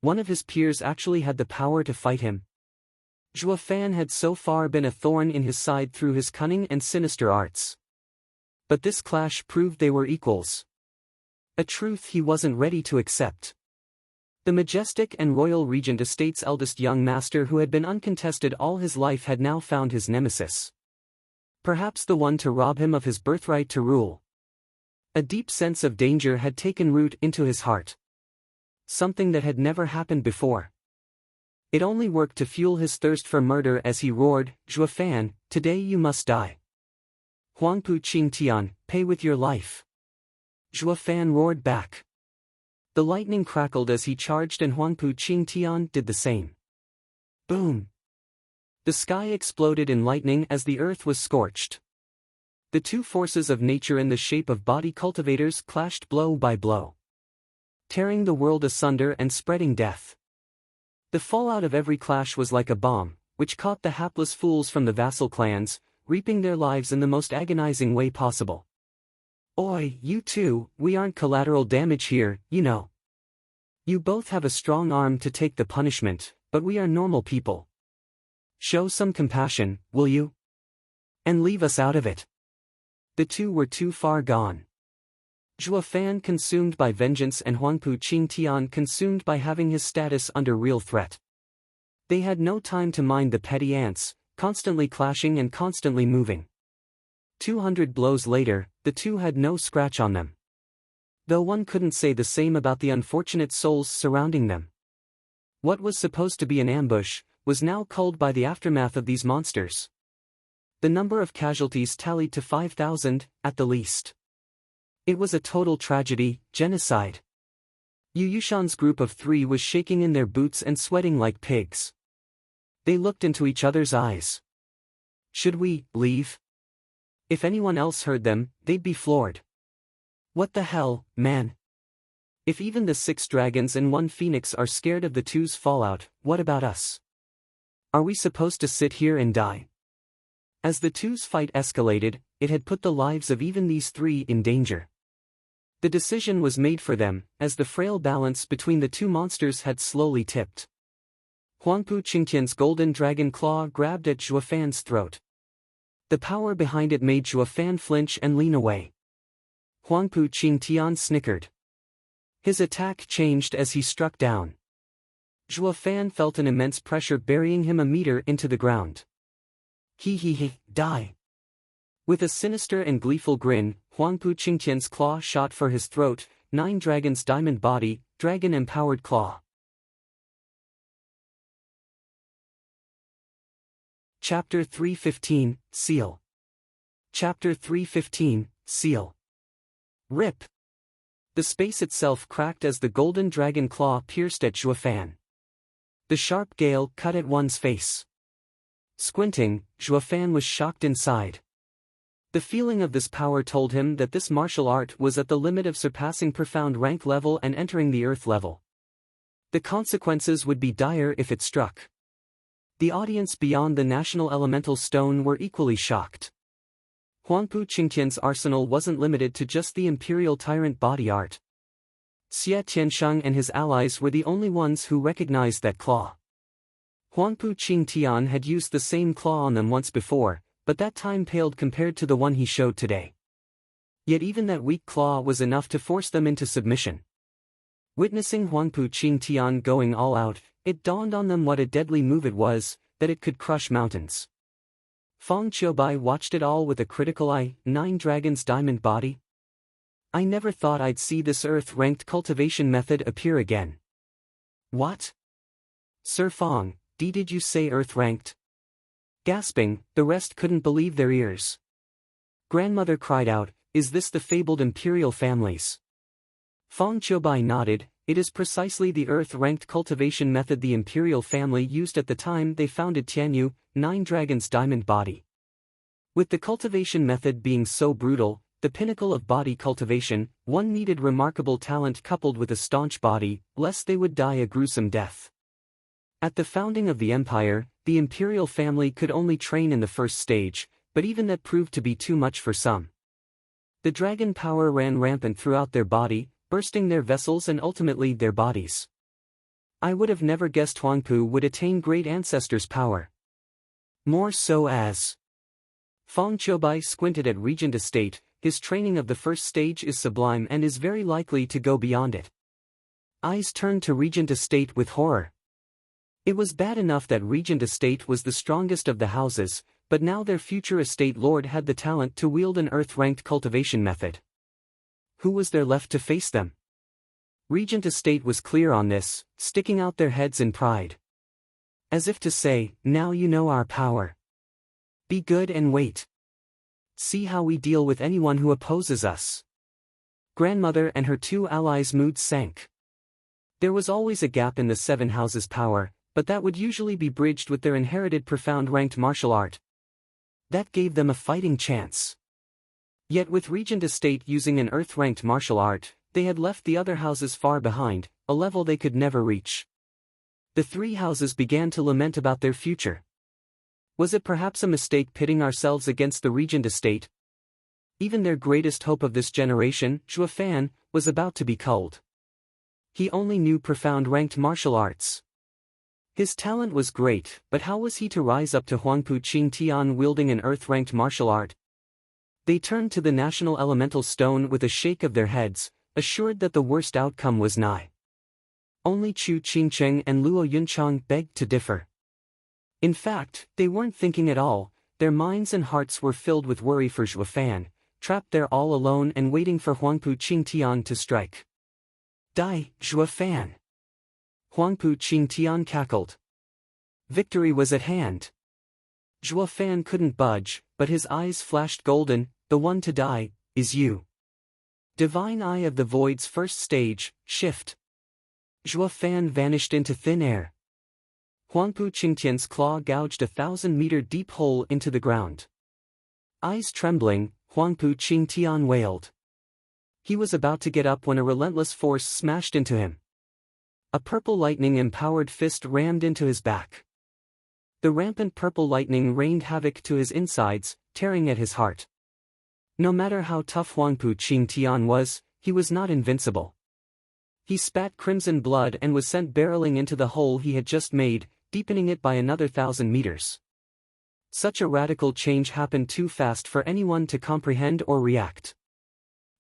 One of his peers actually had the power to fight him. Zhuo Fan had so far been a thorn in his side through his cunning and sinister arts. But this clash proved they were equals. A truth he wasn't ready to accept. The majestic and royal Regent Estate's eldest young master who had been uncontested all his life had now found his nemesis. Perhaps the one to rob him of his birthright to rule. A deep sense of danger had taken root into his heart. Something that had never happened before. It only worked to fuel his thirst for murder as he roared, "Zhuo Fan, today you must die. Huangpu Qingtian, pay with your life." Zhuo Fan roared back. The lightning crackled as he charged and Huangpu Qingtian did the same. Boom! The sky exploded in lightning as the earth was scorched. The two forces of nature in the shape of body cultivators clashed blow by blow, tearing the world asunder and spreading death. The fallout of every clash was like a bomb, which caught the hapless fools from the vassal clans, reaping their lives in the most agonizing way possible. Oi, you two, we aren't collateral damage here, you know. You both have a strong arm to take the punishment, but we are normal people. Show some compassion, will you? And leave us out of it. The two were too far gone. Zhuo Fan consumed by vengeance and Huangpu Qingtian consumed by having his status under real threat. They had no time to mind the petty ants, constantly clashing and constantly moving. 200 blows later, the two had no scratch on them. Though one couldn't say the same about the unfortunate souls surrounding them. What was supposed to be an ambush was now culled by the aftermath of these monsters. The number of casualties tallied to 5,000, at the least. It was a total tragedy, genocide. Yu Yushan's group of 3 was shaking in their boots and sweating like pigs. They looked into each other's eyes. Should we leave? If anyone else heard them, they'd be floored. What the hell, man? If even the 6 dragons and 1 phoenix are scared of the 2's fallout, what about us? Are we supposed to sit here and die? As the 2's fight escalated, it had put the lives of even these 3 in danger. The decision was made for them, as the frail balance between the 2 monsters had slowly tipped. Huangpu Qingtian's golden dragon claw grabbed at Zhuo Fan's throat. The power behind it made Zhuo Fan flinch and lean away. Huangpu Qingtian snickered. His attack changed as he struck down. Zhuo Fan felt an immense pressure burying him a meter into the ground. Die. With a sinister and gleeful grin, Huangpu Qingtian's claw shot for his throat, 9 Dragon's diamond body, dragon-empowered claw. Chapter 315, Seal. Chapter 315, Seal. Rip. The space itself cracked as the golden dragon claw pierced at Zhuo Fan. The sharp gale cut at one's face. Squinting, Zhuo Fan was shocked inside. The feeling of this power told him that this martial art was at the limit of surpassing profound rank level and entering the earth level. The consequences would be dire if it struck. The audience beyond the National Elemental Stone were equally shocked. Huangpu Qingtian's arsenal wasn't limited to just the Imperial Tyrant body art. Xie Tiansheng and his allies were the only ones who recognized that claw. Huangpu Qingtian had used the same claw on them once before, but that time paled compared to the one he showed today. Yet even that weak claw was enough to force them into submission. Witnessing Huangpu Qingtian going all out, it dawned on them what a deadly move it was, that it could crush mountains. Feng Qiubai watched it all with a critical eye. 9 Dragons diamond body? I never thought I'd see this earth-ranked cultivation method appear again. What? Sir Feng, did you say earth-ranked? Gasping, the rest couldn't believe their ears. Grandmother cried out, is this the fabled imperial families? Feng Qiubai nodded. It is precisely the earth-ranked cultivation method the imperial family used at the time they founded Tianyu, 9 Dragons diamond body. With the cultivation method being so brutal, the pinnacle of body cultivation, one needed remarkable talent coupled with a staunch body, lest they would die a gruesome death. At the founding of the empire, the imperial family could only train in the first stage, but even that proved to be too much for some. The dragon power ran rampant throughout their body, bursting their vessels and ultimately their bodies. I would have never guessed Huangpu would attain great ancestors' power. More so as Feng Qiubai squinted at Regent Estate. His training of the first stage is sublime and is very likely to go beyond it. Eyes turned to Regent Estate with horror. It was bad enough that Regent Estate was the strongest of the houses, but now their future estate lord had the talent to wield an earth-ranked cultivation method. Who was there left to face them? Regent Estate was clear on this, sticking out their heads in pride. As if to say, now you know our power. Be good and wait. See how we deal with anyone who opposes us. Grandmother and her 2 allies' moods sank. There was always a gap in the 7 houses' power, but that would usually be bridged with their inherited profound ranked martial art. That gave them a fighting chance. Yet with Regent Estate using an earth-ranked martial art, they had left the other houses far behind, a level they could never reach. The 3 houses began to lament about their future. Was it perhaps a mistake pitting ourselves against the Regent Estate? Even their greatest hope of this generation, Zhuo Fan, was about to be culled. He only knew profound ranked martial arts. His talent was great, but how was he to rise up to Huangpu Qingtian wielding an earth-ranked martial art? They turned to the National Elemental Stone with a shake of their heads, assured that the worst outcome was nigh. Only Chu Qingcheng and Luo Yunchang begged to differ. In fact, they weren't thinking at all, their minds and hearts were filled with worry for Zhuo Fan, trapped there all alone and waiting for Huangpu Qingtian to strike. Die, Zhuo Fan! Huangpu Qingtian cackled. Victory was at hand. Zhuo Fan couldn't budge, but his eyes flashed golden. The one to die is you. Divine Eye of the Void's first stage, shift. Zhuo Fan vanished into thin air. Huangpu Qingtian's claw gouged a 1,000-meter deep hole into the ground. Eyes trembling, Huangpu Qingtian wailed. He was about to get up when a relentless force smashed into him. A purple lightning-empowered fist rammed into his back. The rampant purple lightning rained havoc to his insides, tearing at his heart. No matter how tough Huangpu Qingtian was, he was not invincible. He spat crimson blood and was sent barreling into the hole he had just made, deepening it by another 1,000 meters. Such a radical change happened too fast for anyone to comprehend or react.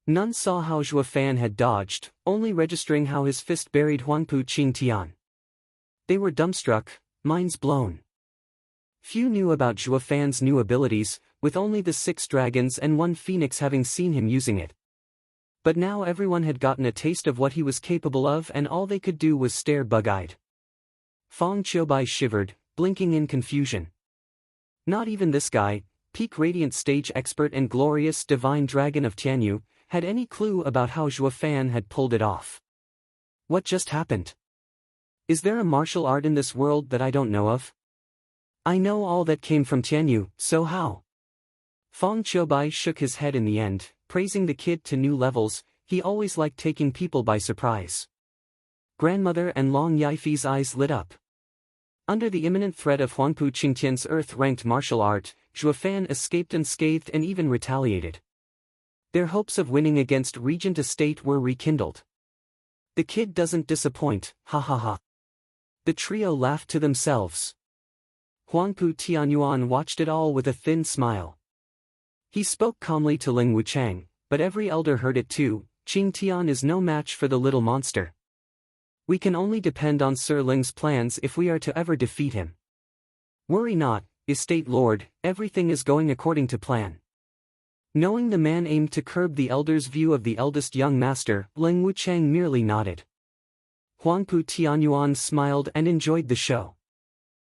None saw how Zhuo Fan had dodged, only registering how his fist buried Huangpu Qingtian. They were dumbstruck, minds blown. Few knew about Zhuo Fan's new abilities, with only the 6 dragons and 1 phoenix having seen him using it. But now everyone had gotten a taste of what he was capable of, and all they could do was stare bug-eyed. Feng Qiubai shivered, blinking in confusion. Not even this guy, peak radiant stage expert and glorious divine dragon of Tianyu, had any clue about how Zhuo Fan had pulled it off. What just happened? Is there a martial art in this world that I don't know of? I know all that came from Tianyu, so how? Feng Qiubai shook his head in the end, praising the kid to new levels. He always liked taking people by surprise. Grandmother and Long Yifei's eyes lit up. Under the imminent threat of Huangpu Qingtian's earth-ranked martial art, Zhuo Fan escaped unscathed and even retaliated. Their hopes of winning against Regent Estate were rekindled. The kid doesn't disappoint, ha ha ha. The trio laughed to themselves. Huangpu Tianyuan watched it all with a thin smile. He spoke calmly to Ling Wuchang, but every elder heard it too. Qingtian is no match for the little monster. We can only depend on Sir Ling's plans if we are to ever defeat him. Worry not, Estate Lord, everything is going according to plan. Knowing the man aimed to curb the elder's view of the eldest young master, Ling Wuchang merely nodded. Huangpu Tianyuan smiled and enjoyed the show.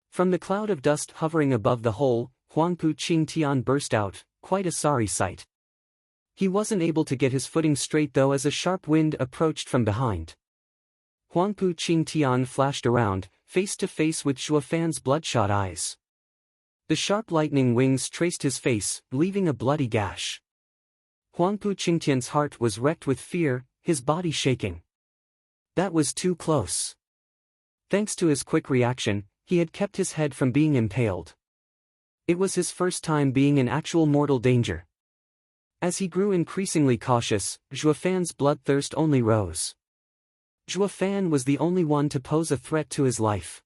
From the cloud of dust hovering above the hole, Huangpu Qingtian burst out, quite a sorry sight. He wasn't able to get his footing straight though as a sharp wind approached from behind. Huangpu Qingtian flashed around, face to face with Zhuo Fan's bloodshot eyes. The sharp lightning wings traced his face, leaving a bloody gash. Huangpu Qingtian's heart was wrecked with fear, his body shaking. That was too close. Thanks to his quick reaction, he had kept his head from being impaled. It was his first time being in actual mortal danger. As he grew increasingly cautious, Zhuo Fan's bloodthirst only rose. Zhuo Fan was the only one to pose a threat to his life.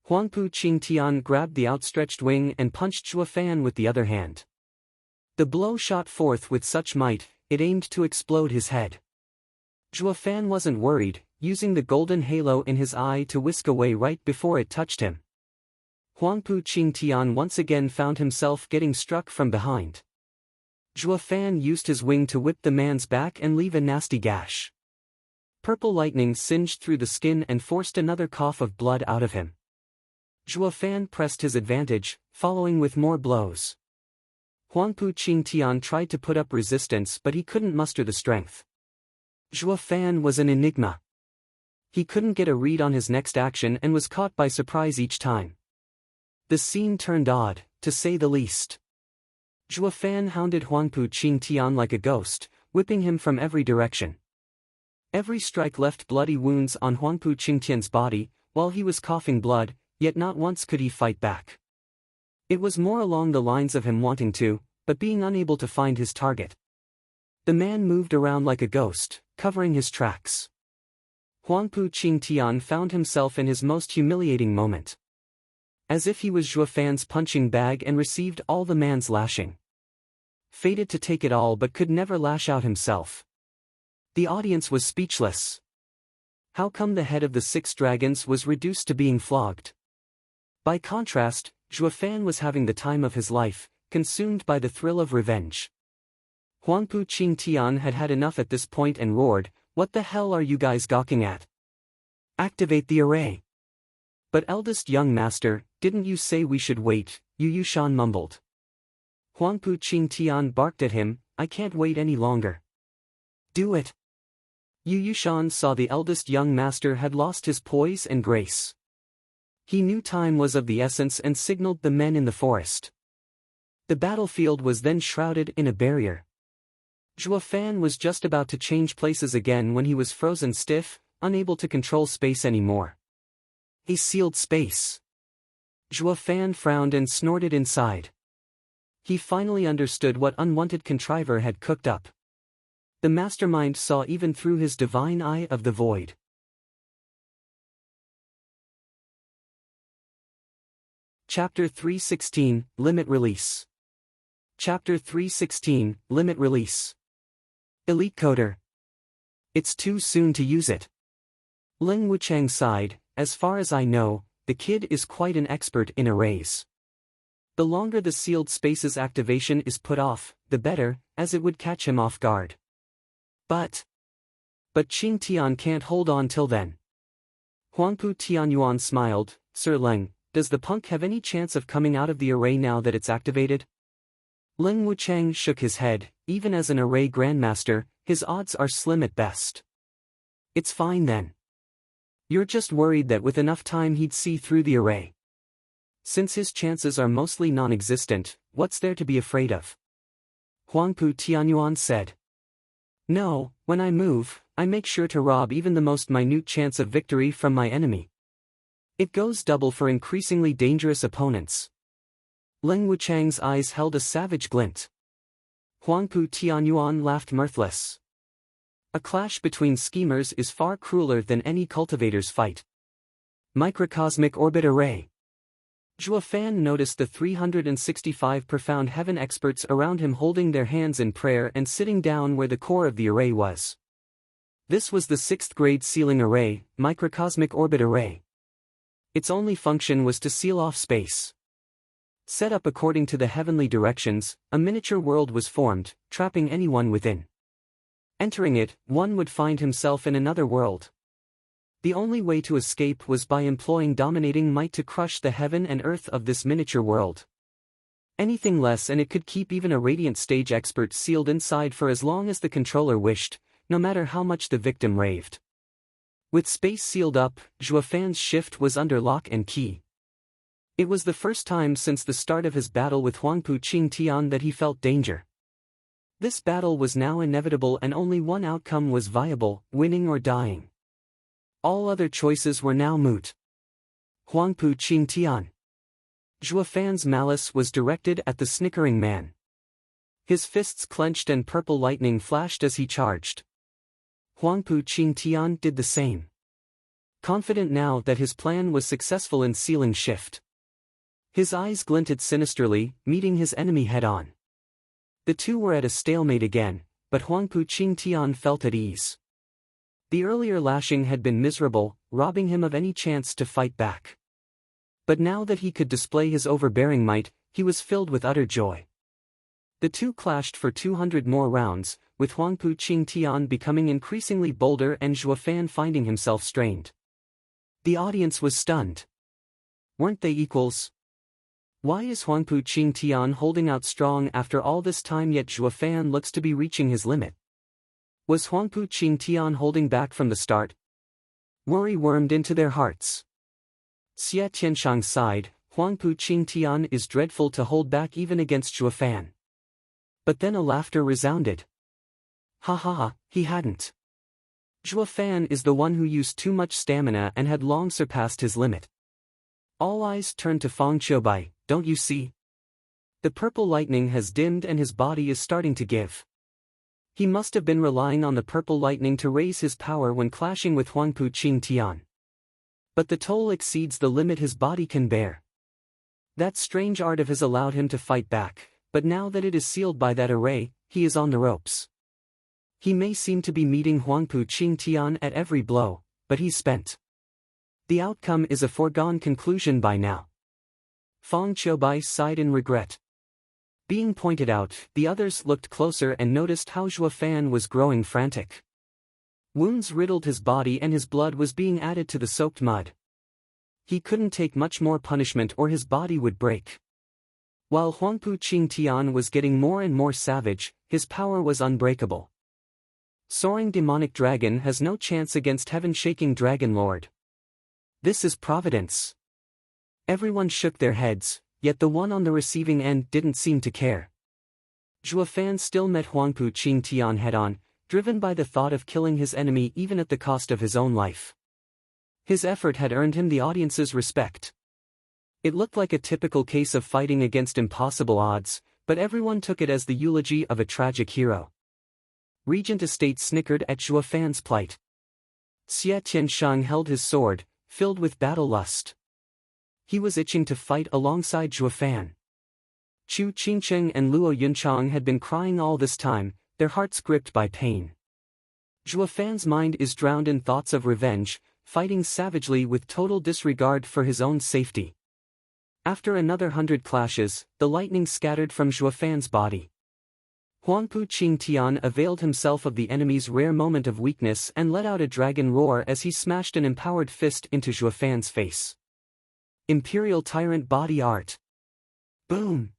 Huangpu Qingtian grabbed the outstretched wing and punched Zhuo Fan with the other hand. The blow shot forth with such might, it aimed to explode his head. Zhuo Fan wasn't worried, using the golden halo in his eye to whisk away right before it touched him. Huangpu Qingtian once again found himself getting struck from behind. Zhuo Fan used his wing to whip the man's back and leave a nasty gash. Purple lightning singed through the skin and forced another cough of blood out of him. Zhuo Fan pressed his advantage, following with more blows. Huangpu Qingtian tried to put up resistance but he couldn't muster the strength. Zhuo Fan was an enigma. He couldn't get a read on his next action and was caught by surprise each time. The scene turned odd, to say the least. Zhuo Fan hounded Huangpu Qingtian like a ghost, whipping him from every direction. Every strike left bloody wounds on Huangpu Qingtian's body, while he was coughing blood, yet not once could he fight back. It was more along the lines of him wanting to, but being unable to find his target. The man moved around like a ghost, covering his tracks. Huangpu Qingtian found himself in his most humiliating moment. As if he was Zhuo Fan's punching bag and received all the man's lashing. Fated to take it all but could never lash out himself. The audience was speechless. How come the head of the 6 dragons was reduced to being flogged? By contrast, Zhuofan was having the time of his life, consumed by the thrill of revenge. Huangpu Qingtian had had enough at this point and roared, "What the hell are you guys gawking at? Activate the array." "But eldest young master, didn't you say we should wait?" Yu Yushan mumbled. Huangpu Qingtian barked at him, "I can't wait any longer. Do it." Yu Yushan saw the eldest young master had lost his poise and grace. He knew time was of the essence and signaled the men in the forest. The battlefield was then shrouded in a barrier. Zhuofan was just about to change places again when he was frozen stiff, unable to control space anymore. A sealed space. Zhuofan frowned and snorted inside. He finally understood what unwanted contriver had cooked up. The mastermind saw even through his divine eye of the void. Chapter 316, Limit Release. Chapter 316, Limit Release. Elite Coder. It's too soon to use it. Ling Wuchang sighed, "As far as I know, the kid is quite an expert in arrays. The longer the sealed space's activation is put off, the better, as it would catch him off guard. But Qing Tian can't hold on till then." Huangpu Tianyuan smiled, "Sir Leng, does the punk have any chance of coming out of the array now that it's activated?" Ling Wuchang shook his head. "Even as an array grandmaster, his odds are slim at best." "It's fine then. You're just worried that with enough time he'd see through the array. Since his chances are mostly non-existent, what's there to be afraid of?" Huangpu Tianyuan said. "No, when I move, I make sure to rob even the most minute chance of victory from my enemy. It goes double for increasingly dangerous opponents." Ling Wuchang's eyes held a savage glint. Huangpu Tianyuan laughed mirthless. "A clash between schemers is far crueler than any cultivator's fight." Microcosmic Orbit Array. Zhuofan noticed the 365 profound heaven experts around him holding their hands in prayer and sitting down where the core of the array was. This was the 6th grade sealing array, Microcosmic Orbit Array. Its only function was to seal off space. Set up according to the heavenly directions, a miniature world was formed, trapping anyone within. Entering it, one would find himself in another world. The only way to escape was by employing dominating might to crush the heaven and earth of this miniature world. Anything less and it could keep even a radiant stage expert sealed inside for as long as the controller wished, no matter how much the victim raved. With space sealed up, Zhuofan's shift was under lock and key. It was the first time since the start of his battle with Huangpu Qingtian that he felt danger. This battle was now inevitable and only one outcome was viable, winning or dying. All other choices were now moot. Huangpu Qingtian. Zhuofan's malice was directed at the snickering man. His fists clenched and purple lightning flashed as he charged. Huangpu Qingtian did the same. Confident now that his plan was successful in sealing shift. His eyes glinted sinisterly, meeting his enemy head-on. The two were at a stalemate again, but Huangpu Qingtian felt at ease. The earlier lashing had been miserable, robbing him of any chance to fight back. But now that he could display his overbearing might, he was filled with utter joy. The two clashed for 200 more rounds, with Huangpu Qingtian becoming increasingly bolder and Zhuofan finding himself strained. The audience was stunned. Weren't they equals? Why is Huangpu Qingtian holding out strong after all this time yet Zhuofan looks to be reaching his limit? Was Huangpu Qingtian holding back from the start? Worry wormed into their hearts. Xie Tianshang sighed, Huangpu Qingtian is dreadful to hold back even against Zhuofan. But then a laughter resounded. Ha ha ha, he hadn't. Zhuofan is the one who used too much stamina and had long surpassed his limit. All eyes turned to Feng Qiubai, don't you see? The purple lightning has dimmed and his body is starting to give. He must have been relying on the purple lightning to raise his power when clashing with Huangpu Qingtian. But the toll exceeds the limit his body can bear. That strange art of his allowed him to fight back, but now that it is sealed by that array, he is on the ropes. He may seem to be meeting Huangpu Qingtian at every blow, but he's spent. The outcome is a foregone conclusion by now. Fong Qiubai sighed in regret. Being pointed out, the others looked closer and noticed how Zhuo Fan was growing frantic. Wounds riddled his body and his blood was being added to the soaked mud. He couldn't take much more punishment or his body would break. While Huangpu Qingtian was getting more and more savage, his power was unbreakable. Soaring demonic dragon has no chance against heaven-shaking dragon lord. This is providence. Everyone shook their heads, yet the one on the receiving end didn't seem to care. Zhuo Fan still met Huangpu Qingtian head-on, driven by the thought of killing his enemy even at the cost of his own life. His effort had earned him the audience's respect. It looked like a typical case of fighting against impossible odds, but everyone took it as the eulogy of a tragic hero. Regent Estate snickered at Zhuo Fan's plight. Xie Tiansheng held his sword, filled with battle lust. He was itching to fight alongside Zhuo Fan. Chu Qingcheng and Luo Yunchang had been crying all this time, their hearts gripped by pain. Zhuo Fan's mind is drowned in thoughts of revenge, fighting savagely with total disregard for his own safety. After another 100 clashes, the lightning scattered from Zhuo Fan's body. Huangpu Qingtian availed himself of the enemy's rare moment of weakness and let out a dragon roar as he smashed an empowered fist into Zhuo Fan's face. Imperial Tyrant Body Art. Boom!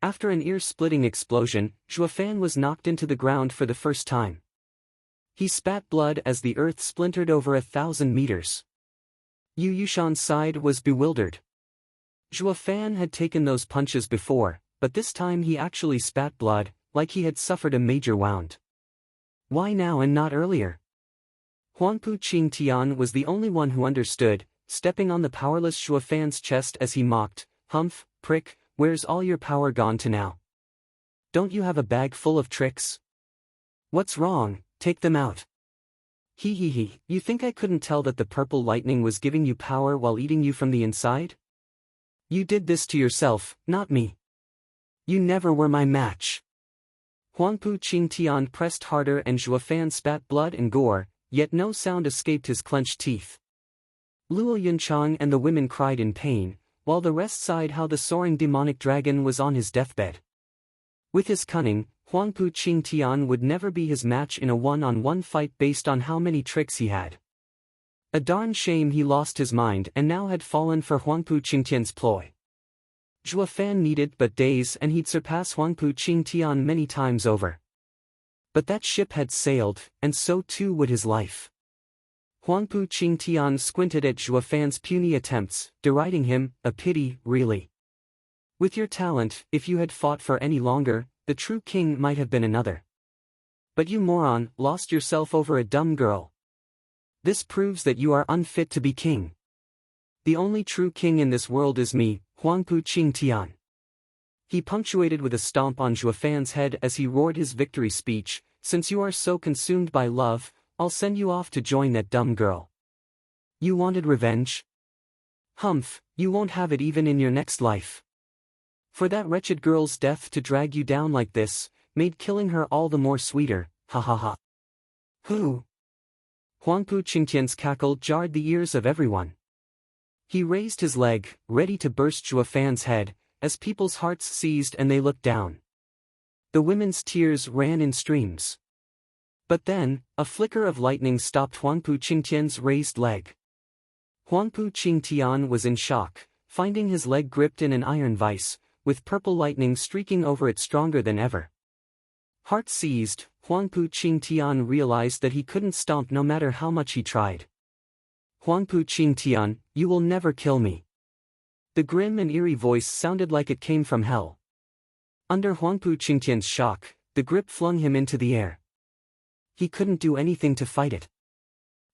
After an ear-splitting explosion, Zhuo Fan was knocked into the ground for the first time. He spat blood as the earth splintered over 1,000 meters. Yu Yushan's side was bewildered. Zhuo Fan had taken those punches before, but this time he actually spat blood, like he had suffered a major wound. Why now and not earlier? Huangpu Qingtian was the only one who understood, stepping on the powerless Zhuo Fan's chest as he mocked, "Humph, prick, where's all your power gone to now? Don't you have a bag full of tricks? What's wrong, take them out." He, you think I couldn't tell that the purple lightning was giving you power while eating you from the inside? You did this to yourself, not me. You never were my match. Huangpu Qingtian pressed harder and Zhuo Fan spat blood and gore, yet no sound escaped his clenched teeth. Luo Yunchang and the women cried in pain, while the rest sighed how the soaring demonic dragon was on his deathbed. With his cunning, Huangpu Qingtian would never be his match in a one-on-one fight based on how many tricks he had. A darn shame he lost his mind and now had fallen for Huangpu Qingtian's ploy. Zhuo Fan needed but days and he'd surpass Huangpu Qingtian many times over. But that ship had sailed, and so too would his life. Huangpu Qingtian squinted at Zhuo Fan's puny attempts, deriding him, "A pity, really. With your talent, if you had fought for any longer, the true king might have been another. But you moron, lost yourself over a dumb girl. This proves that you are unfit to be king. The only true king in this world is me, Huangpu Qingtian." He punctuated with a stomp on Zhuo Fan's head as he roared his victory speech, "Since you are so consumed by love, I'll send you off to join that dumb girl. You wanted revenge? Humph, you won't have it even in your next life. For that wretched girl's death to drag you down like this, made killing her all the more sweeter, ha ha ha." Who? Huangpu Qingtian's cackle jarred the ears of everyone. He raised his leg, ready to burst Zhuo Fan's head, as people's hearts seized and they looked down. The women's tears ran in streams. But then, a flicker of lightning stopped Huangpu Qingtian's raised leg. Huangpu Qingtian was in shock, finding his leg gripped in an iron vise, with purple lightning streaking over it stronger than ever. Heart seized, Huangpu Qingtian realized that he couldn't stomp no matter how much he tried. "Huangpu Qingtian, you will never kill me." The grim and eerie voice sounded like it came from hell. Under Huangpu Qingtian's shock, the grip flung him into the air. He couldn't do anything to fight it.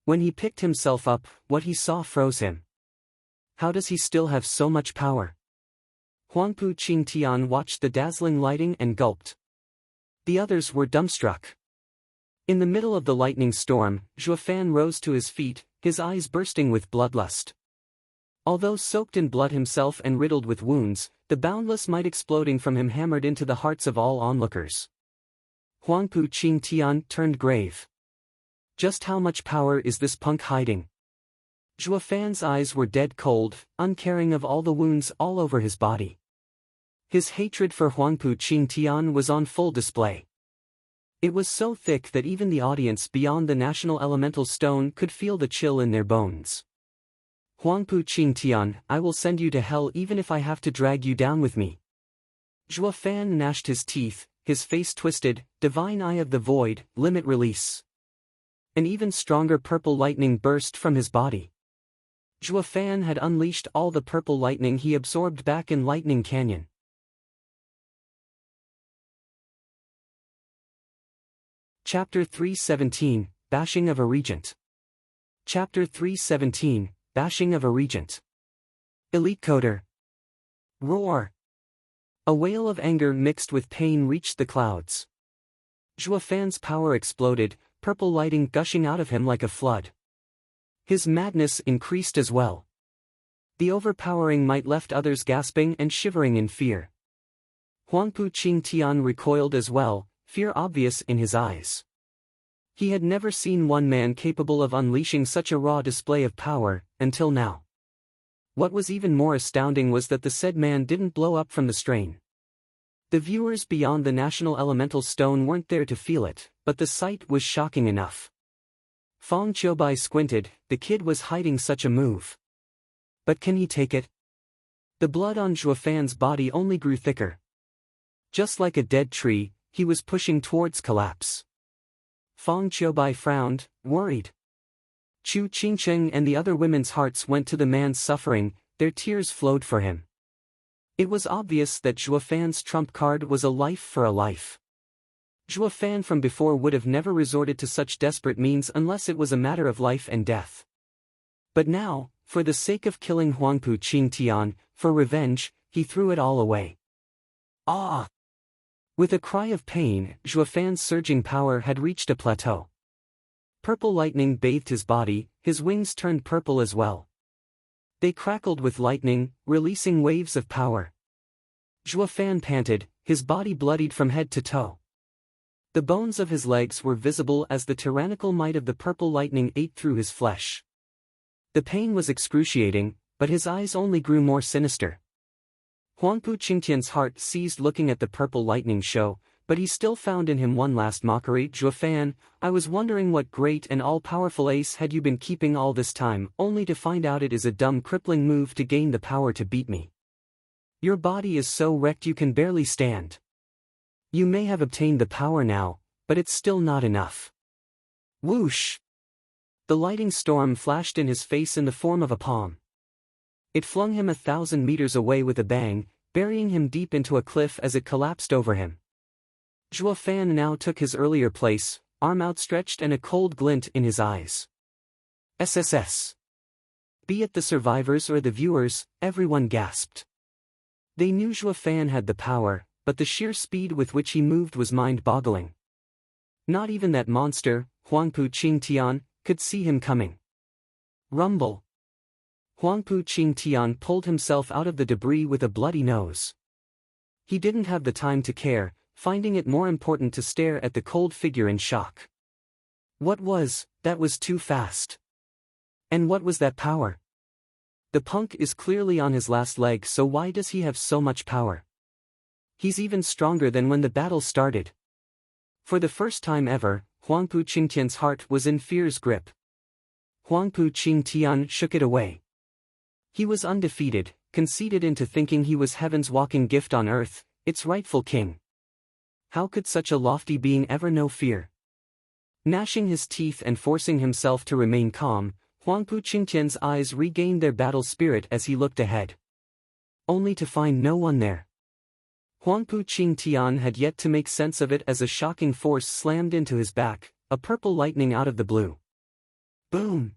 When he picked himself up, what he saw froze him. How does he still have so much power? Huangpu Qingtian watched the dazzling lighting and gulped. The others were dumbstruck. In the middle of the lightning storm, Zhuo Fan rose to his feet, his eyes bursting with bloodlust. Although soaked in blood himself and riddled with wounds, the boundless might exploding from him hammered into the hearts of all onlookers. Huangpu Qingtian turned grave. Just how much power is this punk hiding? Zhuo Fan's eyes were dead cold, uncaring of all the wounds all over his body. His hatred for Huangpu Qingtian was on full display. It was so thick that even the audience beyond the national elemental stone could feel the chill in their bones. Huangpu Qingtian, I will send you to hell even if I have to drag you down with me. Zhuo Fan gnashed his teeth, his face twisted, divine eye of the void, limit release. An even stronger purple lightning burst from his body. Zhuo Fan had unleashed all the purple lightning he absorbed back in Lightning Canyon. Chapter 317, Bashing of a Regent. Chapter 317, Bashing of a Regent. Elite Coder. Roar. A wail of anger mixed with pain reached the clouds. Zhuo Fan's power exploded, purple lighting gushing out of him like a flood. His madness increased as well. The overpowering might left others gasping and shivering in fear. Huangpu Qingtian recoiled as well, fear obvious in his eyes. He had never seen one man capable of unleashing such a raw display of power, until now. What was even more astounding was that the said man didn't blow up from the strain. The viewers beyond the National Elemental Stone weren't there to feel it, but the sight was shocking enough. Fong Qiubai squinted, the kid was hiding such a move. But can he take it? The blood on Zhuo Fan's body only grew thicker. Just like a dead tree, he was pushing towards collapse. Fong Qiubai frowned, worried. Chu Qingcheng and the other women's hearts went to the man's suffering, their tears flowed for him. It was obvious that Zhuo Fan's trump card was a life for a life. Zhuo Fan from before would have never resorted to such desperate means unless it was a matter of life and death. But now, for the sake of killing Huangpu Qingtian, for revenge, he threw it all away. Ah! With a cry of pain, Zhuo Fan's surging power had reached a plateau. Purple lightning bathed his body, his wings turned purple as well. They crackled with lightning, releasing waves of power. Zhuo Fan panted, his body bloodied from head to toe. The bones of his legs were visible as the tyrannical might of the purple lightning ate through his flesh. The pain was excruciating, but his eyes only grew more sinister. Huangpu Qingtian's heart ceased looking at the purple lightning show, but he still found in him one last mockery. Zhuo Fan, I was wondering what great and all-powerful ace had you been keeping all this time, only to find out it is a dumb crippling move to gain the power to beat me. Your body is so wrecked you can barely stand. You may have obtained the power now, but it's still not enough. Whoosh! The lighting storm flashed in his face in the form of a palm. It flung him 1,000 meters away with a bang, burying him deep into a cliff as it collapsed over him. Zhuo Fan now took his earlier place, arm outstretched and a cold glint in his eyes. SSS. Be it the survivors or the viewers, everyone gasped. They knew Zhuo Fan had the power, but the sheer speed with which he moved was mind-boggling. Not even that monster, Huangpu Qingtian, could see him coming. Rumble. Huangpu Qingtian pulled himself out of the debris with a bloody nose. He didn't have the time to care, finding it more important to stare at the cold figure in shock. That was too fast. And what was that power? The punk is clearly on his last leg, so why does he have so much power? He's even stronger than when the battle started. For the first time ever, Huangpu Qingtian's heart was in fear's grip. Huangpu Qingtian shook it away. He was undefeated, conceited into thinking he was heaven's walking gift on earth, its rightful king. How could such a lofty being ever know fear? Gnashing his teeth and forcing himself to remain calm, Huangpu Qingtian's eyes regained their battle spirit as he looked ahead. Only to find no one there. Huangpu Qingtian had yet to make sense of it as a shocking force slammed into his back, a purple lightning out of the blue. Boom!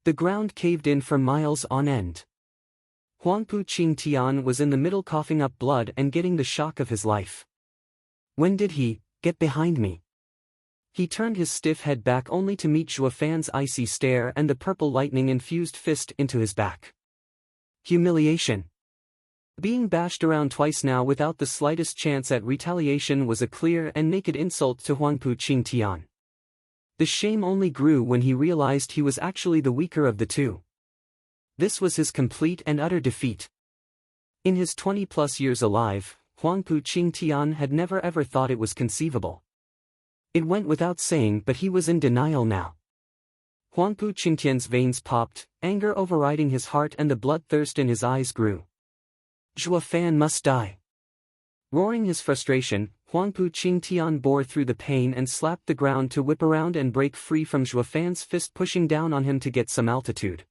The ground caved in for miles on end. Huangpu Qingtian was in the middle coughing up blood and getting the shock of his life. When did he get behind me? He turned his stiff head back only to meet Zhuo Fan's icy stare and the purple lightning-infused fist into his back. Humiliation. Being bashed around twice now without the slightest chance at retaliation was a clear and naked insult to Huangpu Qingtian. The shame only grew when he realized he was actually the weaker of the two. This was his complete and utter defeat. In his 20-plus years alive, Huangpu Qingtian had never ever thought it was conceivable. It went without saying, but he was in denial now. Huangpu Qingtian's veins popped, anger overriding his heart and the bloodthirst in his eyes grew. Zhuo Fan must die. Roaring his frustration, Huangpu Qingtian bore through the pain and slapped the ground to whip around and break free from Zhuo Fan's fist, pushing down on him to get some altitude.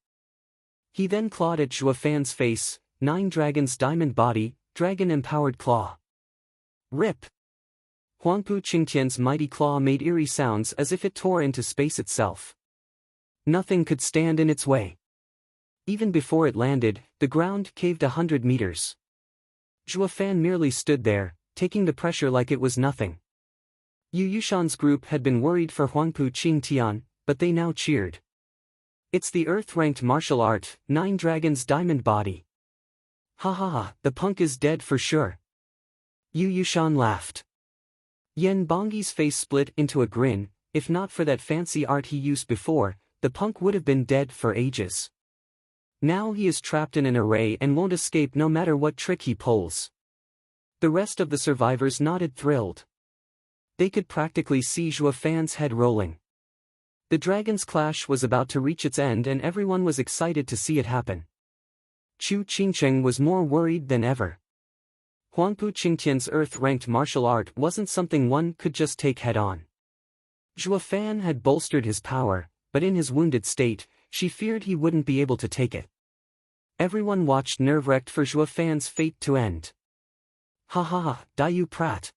He then clawed at Zhuo Fan's face, 9 Dragon's diamond body, dragon-empowered claw. Rip! Huangpu Qingtian's mighty claw made eerie sounds as if it tore into space itself. Nothing could stand in its way. Even before it landed, the ground caved 100 meters. Zhuo Fan merely stood there, taking the pressure like it was nothing. Yu Yushan's group had been worried for Huangpu Qingtian, but they now cheered. It's the Earth-ranked martial art, 9 Dragon's diamond body. Ha ha ha, the punk is dead for sure. Yu Yushan laughed. Yen Bongi's face split into a grin. If not for that fancy art he used before, the punk would have been dead for ages. Now he is trapped in an array and won't escape no matter what trick he pulls. The rest of the survivors nodded thrilled. They could practically see Zhuo Fan's head rolling. The dragon's clash was about to reach its end and everyone was excited to see it happen. Chu Qingcheng was more worried than ever. Huangpu Qingtian's Earth-ranked martial art wasn't something one could just take head-on. Zhuo Fan had bolstered his power, but in his wounded state, she feared he wouldn't be able to take it. Everyone watched nerve-wrecked for Zhuo Fan's fate to end. Ha ha ha, Dayu Prat.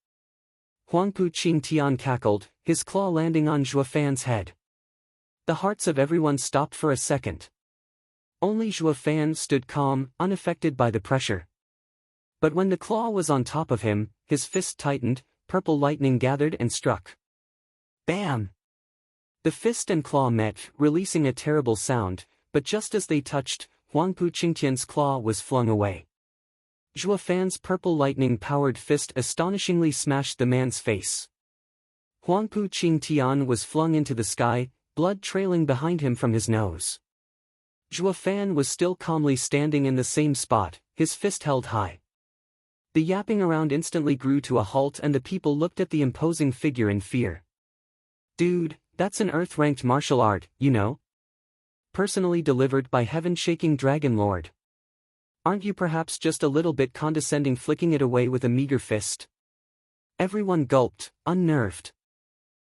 Huangpu Qingtian cackled, his claw landing on Zhuo Fan's head. The hearts of everyone stopped for a second. Only Zhuo Fan stood calm, unaffected by the pressure. But when the claw was on top of him, his fist tightened, purple lightning gathered and struck. Bam! The fist and claw met, releasing a terrible sound, but just as they touched, Huangpu Qingtian's claw was flung away. Zhuo Fan's purple lightning-powered fist astonishingly smashed the man's face. Huangpu Qingtian was flung into the sky, blood trailing behind him from his nose. Zhuo Fan was still calmly standing in the same spot, his fist held high. The yapping around instantly grew to a halt and the people looked at the imposing figure in fear. Dude, that's an Earth-ranked martial art, you know? Personally delivered by heaven-shaking Dragon Lord. Aren't you perhaps just a little bit condescending, flicking it away with a meager fist? Everyone gulped, unnerved.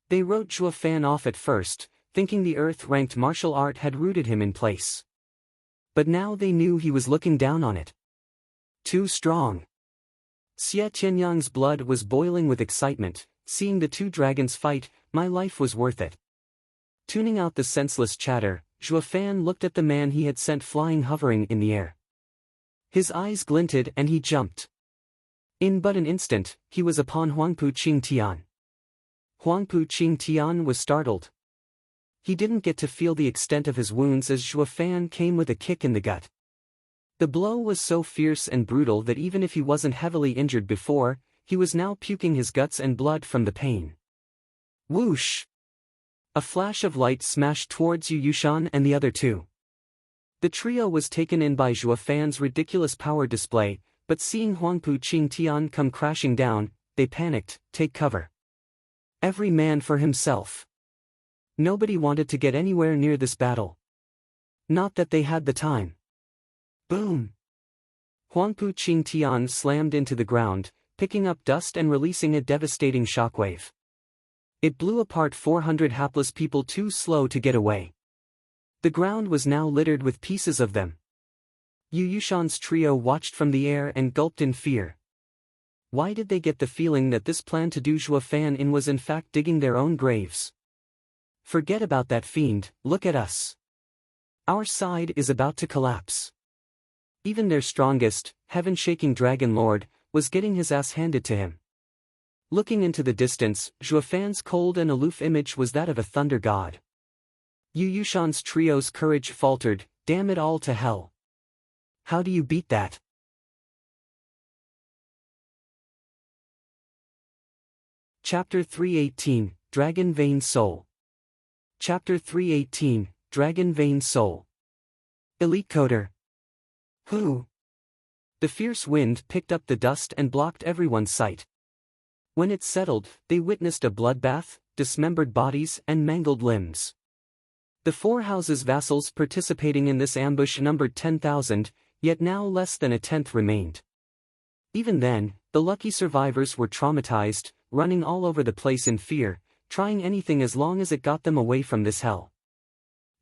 They wrote Zhuo Fan off at first, thinking the Earth-ranked martial art had rooted him in place. But now they knew he was looking down on it. Too strong. Xie Tianyang's blood was boiling with excitement, seeing the 2 dragons fight. My life was worth it. Tuning out the senseless chatter, Zhuo Fan looked at the man he had sent flying, hovering in the air. His eyes glinted and he jumped. In but an instant, he was upon Huangpu Qingtian. Huangpu Qingtian was startled. He didn't get to feel the extent of his wounds as Zhuo Fan came with a kick in the gut. The blow was so fierce and brutal that even if he wasn't heavily injured before, he was now puking his guts and blood from the pain. Whoosh! A flash of light smashed towards Yu Yushan and the other 2. The trio was taken in by Zhuo Fan's ridiculous power display, but seeing Huangpu Qingtian come crashing down, they panicked. Take cover. Every man for himself. Nobody wanted to get anywhere near this battle. Not that they had the time. Boom! Huangpu Qingtian slammed into the ground, picking up dust and releasing a devastating shockwave. It blew apart 400 hapless people too slow to get away. The ground was now littered with pieces of them. Yu Yushan's trio watched from the air and gulped in fear. Why did they get the feeling that this plan to do Zhuo Fan in was in fact digging their own graves? Forget about that fiend, look at us. Our side is about to collapse. Even their strongest, heaven-shaking Dragon Lord, was getting his ass handed to him. Looking into the distance, Zhuo Fan's cold and aloof image was that of a thunder god. Yu Yushan's trio's courage faltered. Damn it all to hell. How do you beat that? Chapter 318, Dragon Vein Soul. Chapter 318, Dragon Vein Soul. Elite coder. Who? The fierce wind picked up the dust and blocked everyone's sight. When it settled, they witnessed a bloodbath, dismembered bodies and mangled limbs. The four houses' vassals participating in this ambush numbered 10,000, yet now less than a tenth remained. Even then, the lucky survivors were traumatized, running all over the place in fear, trying anything as long as it got them away from this hell.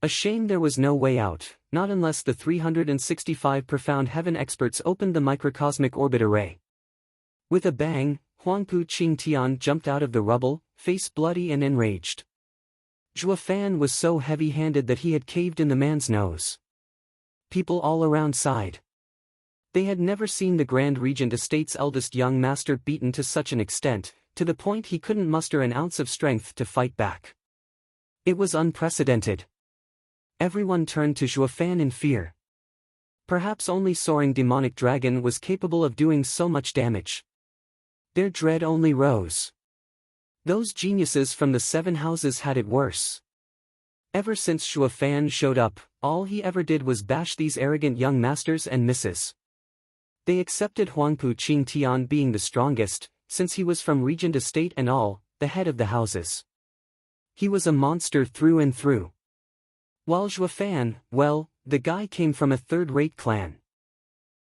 A shame there was no way out, not unless the 365 profound heaven experts opened the microcosmic orbit array. With a bang, Huangpu Qingtian jumped out of the rubble, face bloody and enraged. Zhuo Fan was so heavy-handed that he had caved in the man's nose. People all around sighed. They had never seen the Grand Regent Estate's eldest young master beaten to such an extent, to the point he couldn't muster an ounce of strength to fight back. It was unprecedented. Everyone turned to Zhuo Fan in fear. Perhaps only soaring demonic dragon was capable of doing so much damage. Their dread only rose. Those geniuses from the seven houses had it worse. Ever since Zhuo Fan showed up, all he ever did was bash these arrogant young masters and misses. They accepted Huangpu Qingtian being the strongest, since he was from Regent Estate and all, the head of the houses. He was a monster through and through. While Zhuo Fan, well, the guy came from a third-rate clan.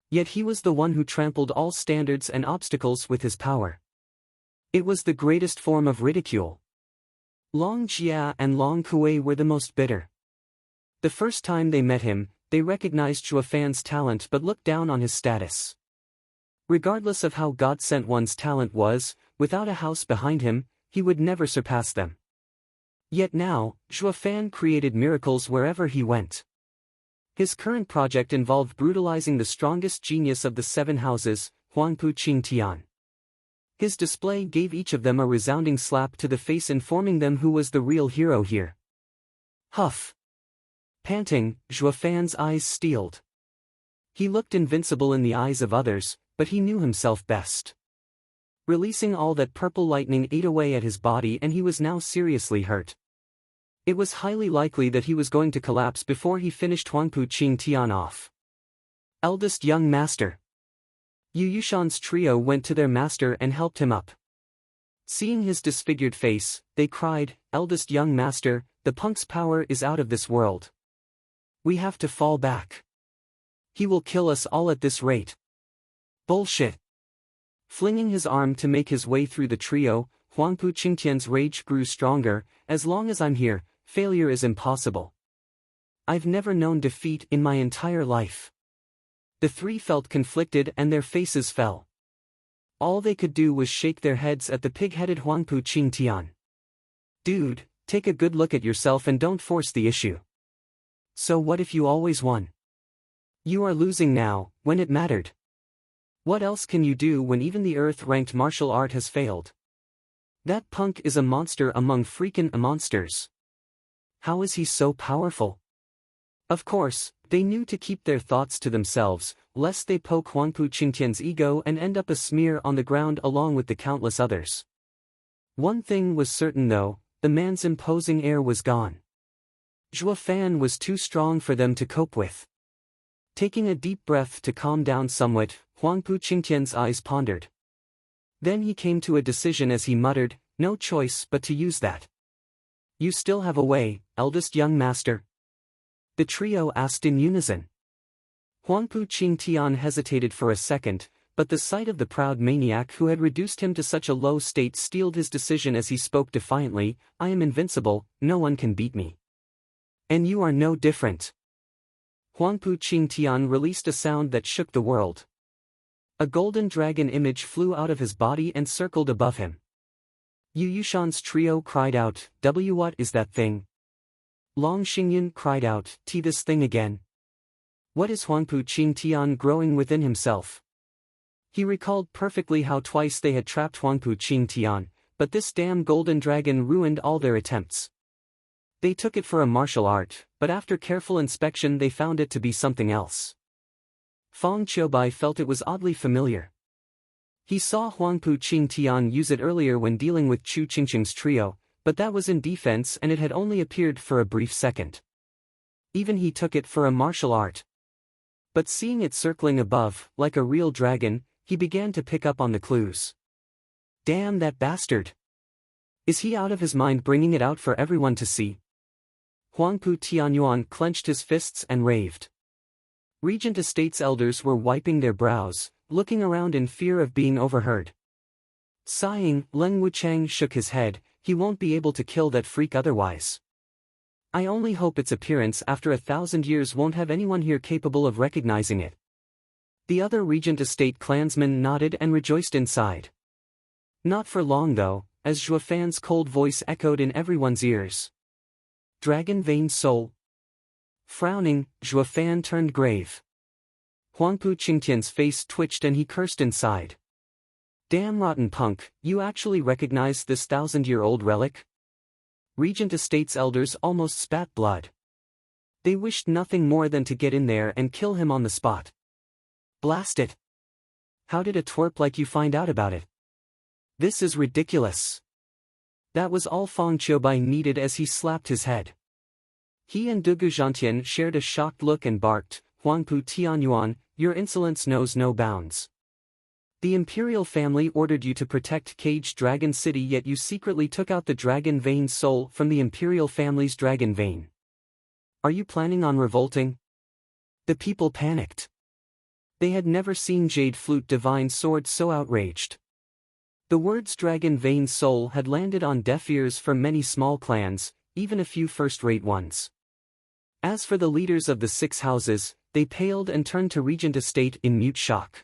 Yet he was the one who trampled all standards and obstacles with his power. It was the greatest form of ridicule. Long Jia and Long Kuei were the most bitter. The first time they met him, they recognized Zhuo Fan's talent but looked down on his status. Regardless of how God-sent one's talent was, without a house behind him, he would never surpass them. Yet now, Zhuo Fan created miracles wherever he went. His current project involved brutalizing the strongest genius of the seven houses, Huangpu Qingtian. His display gave each of them a resounding slap to the face, informing them who was the real hero here. Huff. Panting, Zhuo Fan's eyes steeled. He looked invincible in the eyes of others, but he knew himself best. Releasing all that purple lightning ate away at his body, and he was now seriously hurt. It was highly likely that he was going to collapse before he finished Huangpu Qingtian off. Eldest young master. Yu Yushan's trio went to their master and helped him up. Seeing his disfigured face, they cried, "Eldest young master, the punk's power is out of this world. We have to fall back. He will kill us all at this rate." Bullshit. Flinging his arm to make his way through the trio, Huangpu Qingtian's rage grew stronger. "As long as I'm here, failure is impossible. I've never known defeat in my entire life." The three felt conflicted and their faces fell. All they could do was shake their heads at the pig-headed Huangpu Qingtian. "Dude, take a good look at yourself and don't force the issue. So what if you always won? You are losing now, when it mattered. What else can you do when even the Earth-ranked martial art has failed? That punk is a monster among freaking monsters. How is he so powerful?" Of course, they knew to keep their thoughts to themselves, lest they poke Huangpu Qingtian's ego and end up a smear on the ground along with the countless others. One thing was certain though, the man's imposing air was gone. Zhuo Fan was too strong for them to cope with. Taking a deep breath to calm down somewhat, Huangpu Qingtian's eyes pondered. Then he came to a decision as he muttered, "No choice but to use that." "You still have a way, eldest young master?" the trio asked in unison. Huangpu Qingtian hesitated for a second, but the sight of the proud maniac who had reduced him to such a low state steeled his decision as he spoke defiantly, "I am invincible, no one can beat me. And you are no different." Huangpu Qingtian released a sound that shook the world. A golden dragon image flew out of his body and circled above him. Yu Yushan's trio cried out, "What is that thing?" Long Xingyan cried out, "This thing again." What is Huangpu Qingtian growing within himself? He recalled perfectly how twice they had trapped Huangpu Qingtian, but this damn golden dragon ruined all their attempts. They took it for a martial art, but after careful inspection they found it to be something else. Fong Qiubai felt it was oddly familiar. He saw Huangpu Qingtian use it earlier when dealing with Chu Qingqing's trio, but that was in defense and it had only appeared for a brief second. Even he took it for a martial art. But seeing it circling above, like a real dragon, he began to pick up on the clues. Damn that bastard! Is he out of his mind bringing it out for everyone to see? Huangpu Tianyuan clenched his fists and raved. Regent Estate's elders were wiping their brows, looking around in fear of being overheard. Sighing, Leng Wuchang shook his head. He won't be able to kill that freak otherwise. I only hope its appearance after 1,000 years won't have anyone here capable of recognizing it. The other Regent Estate clansmen nodded and rejoiced inside. Not for long though, as Zhuofan's cold voice echoed in everyone's ears. Dragon Vein Soul. Frowning, Zhuofan turned grave. Huangpu Qingtian's face twitched and he cursed inside. Damn rotten punk, you actually recognize this 1,000-year-old relic? Regent Estate's elders almost spat blood. They wished nothing more than to get in there and kill him on the spot. Blast it! How did a twerp like you find out about it? This is ridiculous. That was all Feng Qiubai needed as he slapped his head. He and Dugu Zhantian shared a shocked look and barked, Huangpu Tianyuan, your insolence knows no bounds. The imperial family ordered you to protect Caged Dragon City, yet you secretly took out the Dragon Vein soul from the imperial family's Dragon Vein. Are you planning on revolting? The people panicked. They had never seen Jade Flute Divine Sword so outraged. The words Dragon Vein Soul had landed on deaf ears for many small clans, even a few first-rate ones. As for the leaders of the 6 houses, they paled and turned to Regent Estate in mute shock.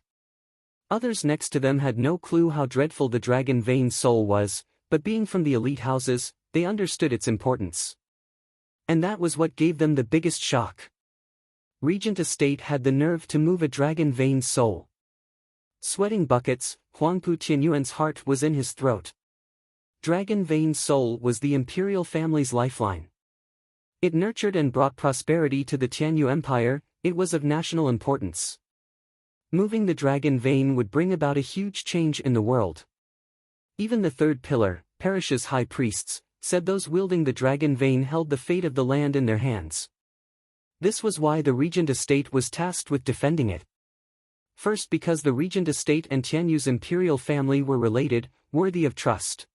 Others next to them had no clue how dreadful the Dragon Vein Soul was, but being from the elite houses, they understood its importance. And that was what gave them the biggest shock. Regent Estate had the nerve to move a Dragon Vein Soul. Sweating buckets, Huangpu Tianyuan's heart was in his throat. Dragon Vein Soul was the imperial family's lifeline. It nurtured and brought prosperity to the Tianyu Empire. It was of national importance. Moving the Dragon Vein would bring about a huge change in the world. Even the third pillar, Parish's high priests, said those wielding the Dragon Vein held the fate of the land in their hands. This was why the Regent Estate was tasked with defending it. First, because the Regent Estate and Tianyu's imperial family were related, worthy of trust.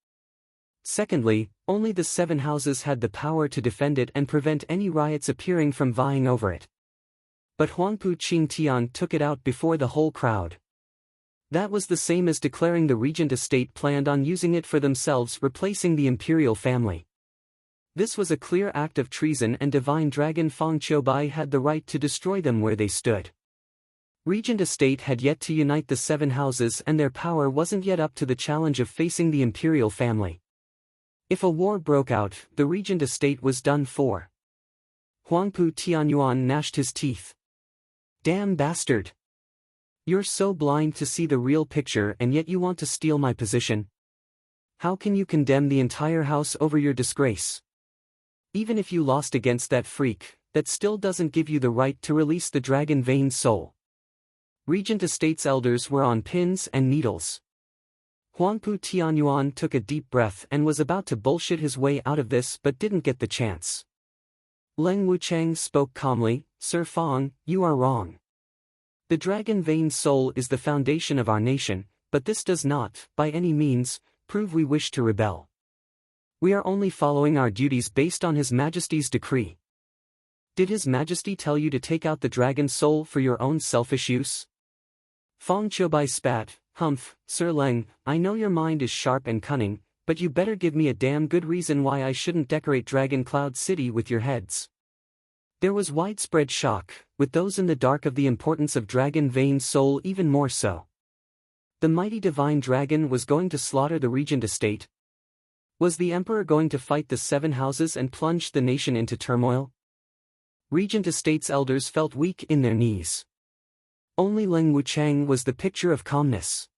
Secondly, only the 7 houses had the power to defend it and prevent any riots appearing from vying over it. But Huangpu Qingtian took it out before the whole crowd. That was the same as declaring the Regent Estate planned on using it for themselves, replacing the imperial family. This was a clear act of treason, and Divine Dragon Feng Qiubai had the right to destroy them where they stood. Regent Estate had yet to unite the 7 houses, and their power wasn't yet up to the challenge of facing the imperial family. If a war broke out, the Regent Estate was done for. Huangpu Tianyuan gnashed his teeth. Damn bastard! You're so blind to see the real picture, and yet you want to steal my position. How can you condemn the entire house over your disgrace? Even if you lost against that freak, that still doesn't give you the right to release the Dragon Vein Soul. Regent Estate's elders were on pins and needles. Huangpu Tianyuan took a deep breath and was about to bullshit his way out of this, but didn't get the chance. Leng Wuchang spoke calmly, Sir Feng, you are wrong. The Dragon Vein Soul is the foundation of our nation, but this does not, by any means, prove we wish to rebel. We are only following our duties based on His Majesty's decree. Did His Majesty tell you to take out the Dragon Soul for your own selfish use? Feng Qiubai spat, Humph, Sir Leng, I know your mind is sharp and cunning, but you better give me a damn good reason why I shouldn't decorate Dragon Cloud City with your heads. There was widespread shock, with those in the dark of the importance of Dragon Vein Soul even more so. The mighty divine dragon was going to slaughter the Regent Estate. Was the Emperor going to fight the 7 houses and plunge the nation into turmoil? Regent Estate's elders felt weak in their knees. Only Leng Wuchang was the picture of calmness.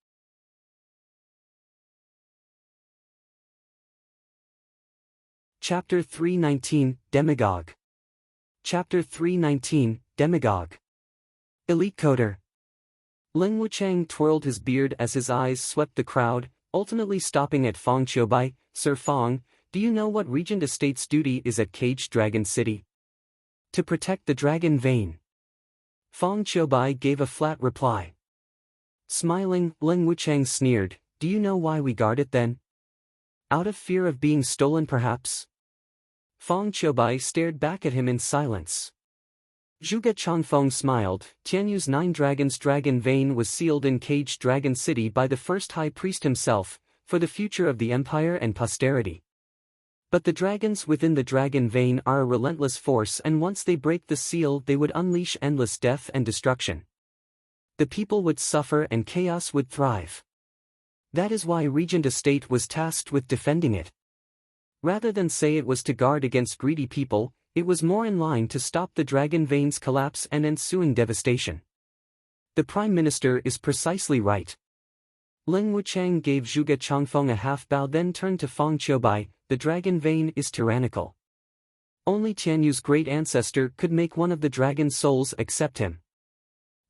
Chapter 319, Demagogue. Chapter 319, Demagogue. Elite Coder. Leng Wuchang twirled his beard as his eyes swept the crowd, ultimately stopping at Feng Qiubai. Sir Feng, do you know what Regent Estate's duty is at Caged Dragon City? To protect the dragon vein. Fang Qiubai gave a flat reply. Smiling, Leng Wuchang sneered, do you know why we guard it then? Out of fear of being stolen perhaps? Fang Qiubai stared back at him in silence. Zhuge Changfeng smiled. Tianyu's 9 dragons dragon vein was sealed in Caged Dragon City by the first high priest himself, for the future of the empire and posterity. But the dragons within the dragon vein are a relentless force, and once they break the seal they would unleash endless death and destruction. The people would suffer and chaos would thrive. That is why Regent Estate was tasked with defending it. Rather than say it was to guard against greedy people, it was more in line to stop the dragon vein's collapse and ensuing devastation. The Prime Minister is precisely right. Leng Wuchang gave Zhuge Changfeng a half bow, then turned to Fang Qiubai. The dragon vein is tyrannical. Only Tianyu's great ancestor could make one of the dragon souls accept him.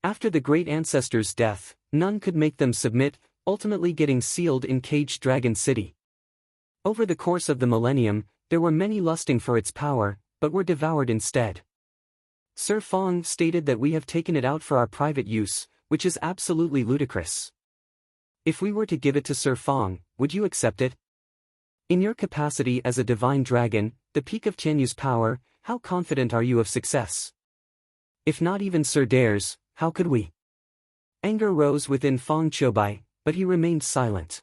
After the great ancestor's death, none could make them submit, ultimately getting sealed in Caged Dragon City. Over the course of the millennium, there were many lusting for its power, but were devoured instead. Sir Fang stated that we have taken it out for our private use, which is absolutely ludicrous. If we were to give it to Sir Fang, would you accept it? In your capacity as a divine dragon, the peak of Tianyu's power, how confident are you of success? If not even Sir dares, how could we? Anger rose within Fang Qiubai, but he remained silent.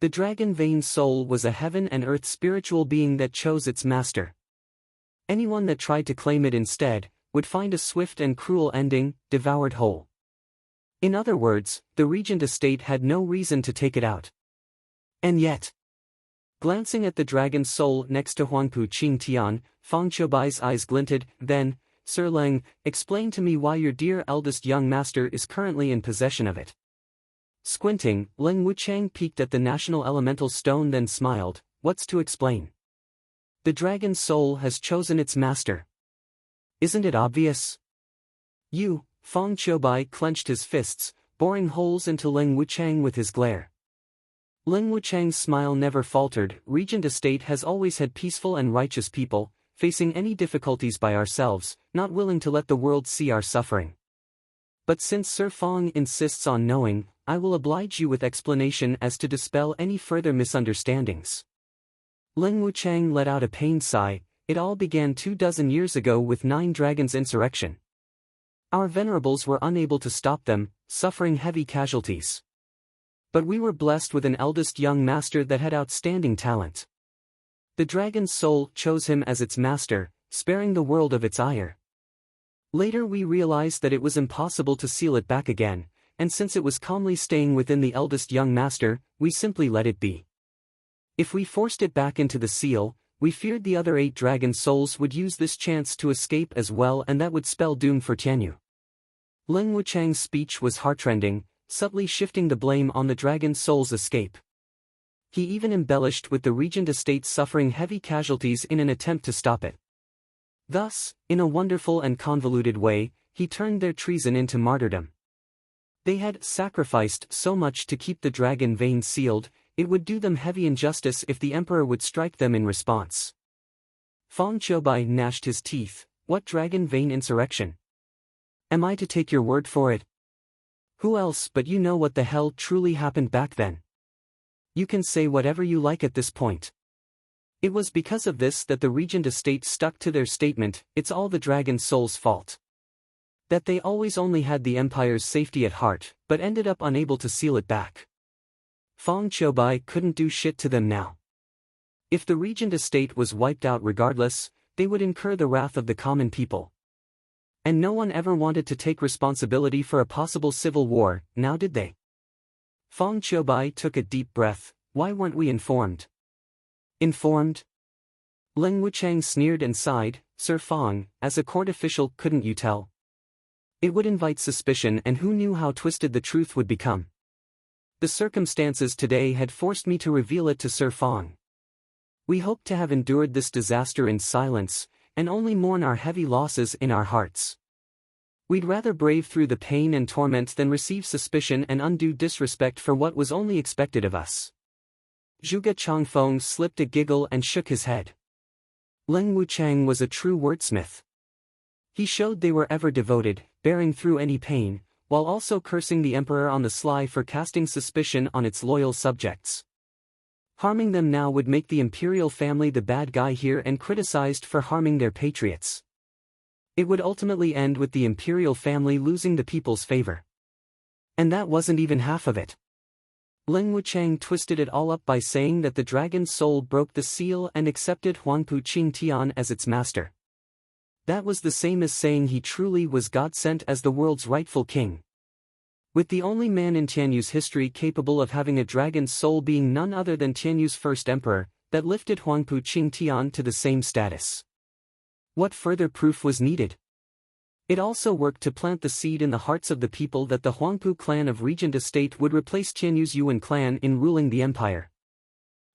The dragon vein soul was a heaven and earth spiritual being that chose its master. Anyone that tried to claim it instead, would find a swift and cruel ending, devoured whole. In other words, the Regent Estate had no reason to take it out. And yet, glancing at the dragon soul next to Huangpu Qingtian, Fang Qiubai's eyes glinted. Then, Sir Leng, explain to me why your dear eldest young master is currently in possession of it. Squinting, Leng Wuchang peeked at the national elemental stone, then smiled. What's to explain? The dragon soul has chosen its master. Isn't it obvious? You, Fang Qiubai clenched his fists, boring holes into Leng Wuchang with his glare. Leng Wuchang's smile never faltered. Regent Estate has always had peaceful and righteous people, facing any difficulties by ourselves, not willing to let the world see our suffering. But since Sir Fang insists on knowing, I will oblige you with explanation as to dispel any further misunderstandings. Leng Wuchang let out a pained sigh. It all began 24 years ago with 9 Dragons' insurrection. Our venerables were unable to stop them, suffering heavy casualties. But we were blessed with an eldest young master that had outstanding talent. The dragon's soul chose him as its master, sparing the world of its ire. Later we realized that it was impossible to seal it back again, and since it was calmly staying within the eldest young master, we simply let it be. If we forced it back into the seal, we feared the other 8 dragon souls would use this chance to escape as well, and that would spell doom for Tianyu. Leng Wuchang's speech was heartrending, subtly shifting the blame on the dragon soul's escape. He even embellished with the Regent Estate suffering heavy casualties in an attempt to stop it. Thus, in a wonderful and convoluted way, he turned their treason into martyrdom. They had sacrificed so much to keep the dragon vein sealed, it would do them heavy injustice if the emperor would strike them in response. Fang Qiubai gnashed his teeth. What dragon vein insurrection? Am I to take your word for it? Who else but you know what the hell truly happened back then? You can say whatever you like at this point. It was because of this that the Regent Estate stuck to their statement, it's all the dragon soul's fault. That they always only had the empire's safety at heart, but ended up unable to seal it back. Fang Qiubai couldn't do shit to them now. If the Regent Estate was wiped out regardless, they would incur the wrath of the common people. And no one ever wanted to take responsibility for a possible civil war, now did they? Fang Qiubai took a deep breath. Why weren't we informed? Informed? Leng Wuchang sneered and sighed. Sir Fang, as a court official, couldn't you tell? It would invite suspicion, and who knew how twisted the truth would become? The circumstances today had forced me to reveal it to Sir Fang. We hoped to have endured this disaster in silence, and only mourn our heavy losses in our hearts. We'd rather brave through the pain and torment than receive suspicion and undue disrespect for what was only expected of us. Zhuge Changfeng slipped a giggle and shook his head. Leng Wuchang was a true wordsmith. He showed they were ever devoted, bearing through any pain, while also cursing the emperor on the sly for casting suspicion on its loyal subjects. Harming them now would make the imperial family the bad guy here and criticized for harming their patriots. It would ultimately end with the imperial family losing the people's favor. And that wasn't even half of it. Leng Wuchang twisted it all up by saying that the dragon's soul broke the seal and accepted Huangpu Qingtian as its master. That was the same as saying he truly was God sent as the world's rightful king. With the only man in Tianyu's history capable of having a dragon's soul being none other than Tianyu's first emperor, that lifted Huangpu Qingtian to the same status. What further proof was needed? It also worked to plant the seed in the hearts of the people that the Huangpu clan of Regent Estate would replace Tianyu's Yuan clan in ruling the empire.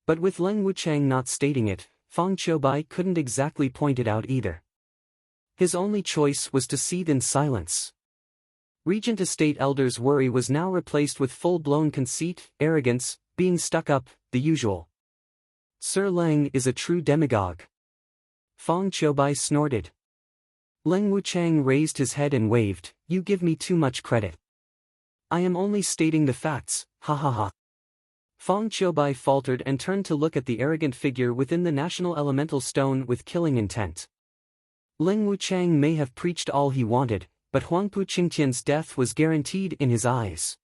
But with Leng Wuchang not stating it, Fang Qiubai couldn't exactly point it out either. His only choice was to seethe in silence. Regent Estate elders' worry was now replaced with full-blown conceit, arrogance, being stuck up, the usual. Sir Leng is a true demagogue. Fang Qiubai snorted. Leng Wuchang raised his head and waved, "You give me too much credit. I am only stating the facts, ha ha ha." Fang Qiubai faltered and turned to look at the arrogant figure within the national elemental stone with killing intent. Leng Wuchang may have preached all he wanted, but Huangpu Qingtian's death was guaranteed in his eyes.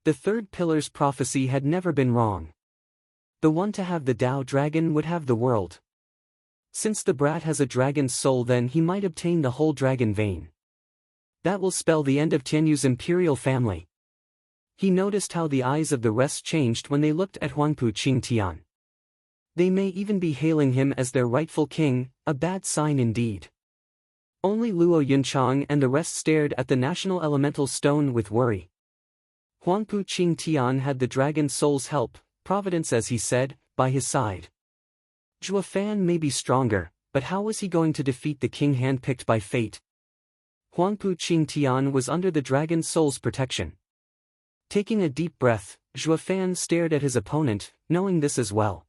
The third pillar's prophecy had never been wrong. The one to have the Tao dragon would have the world. Since the brat has a dragon's soul, then he might obtain the whole dragon vein. That will spell the end of Tianyu's imperial family. He noticed how the eyes of the rest changed when they looked at Huangpu Qingtian. They may even be hailing him as their rightful king, a bad sign indeed. Only Luo Yunchang and the rest stared at the national elemental stone with worry. Huangpu Qingtian had the dragon soul's help, providence as he said, by his side. Zhuo Fan may be stronger, but how was he going to defeat the king handpicked by fate? Huangpu Qingtian was under the dragon soul's protection. Taking a deep breath, Zhuo Fan stared at his opponent, knowing this as well.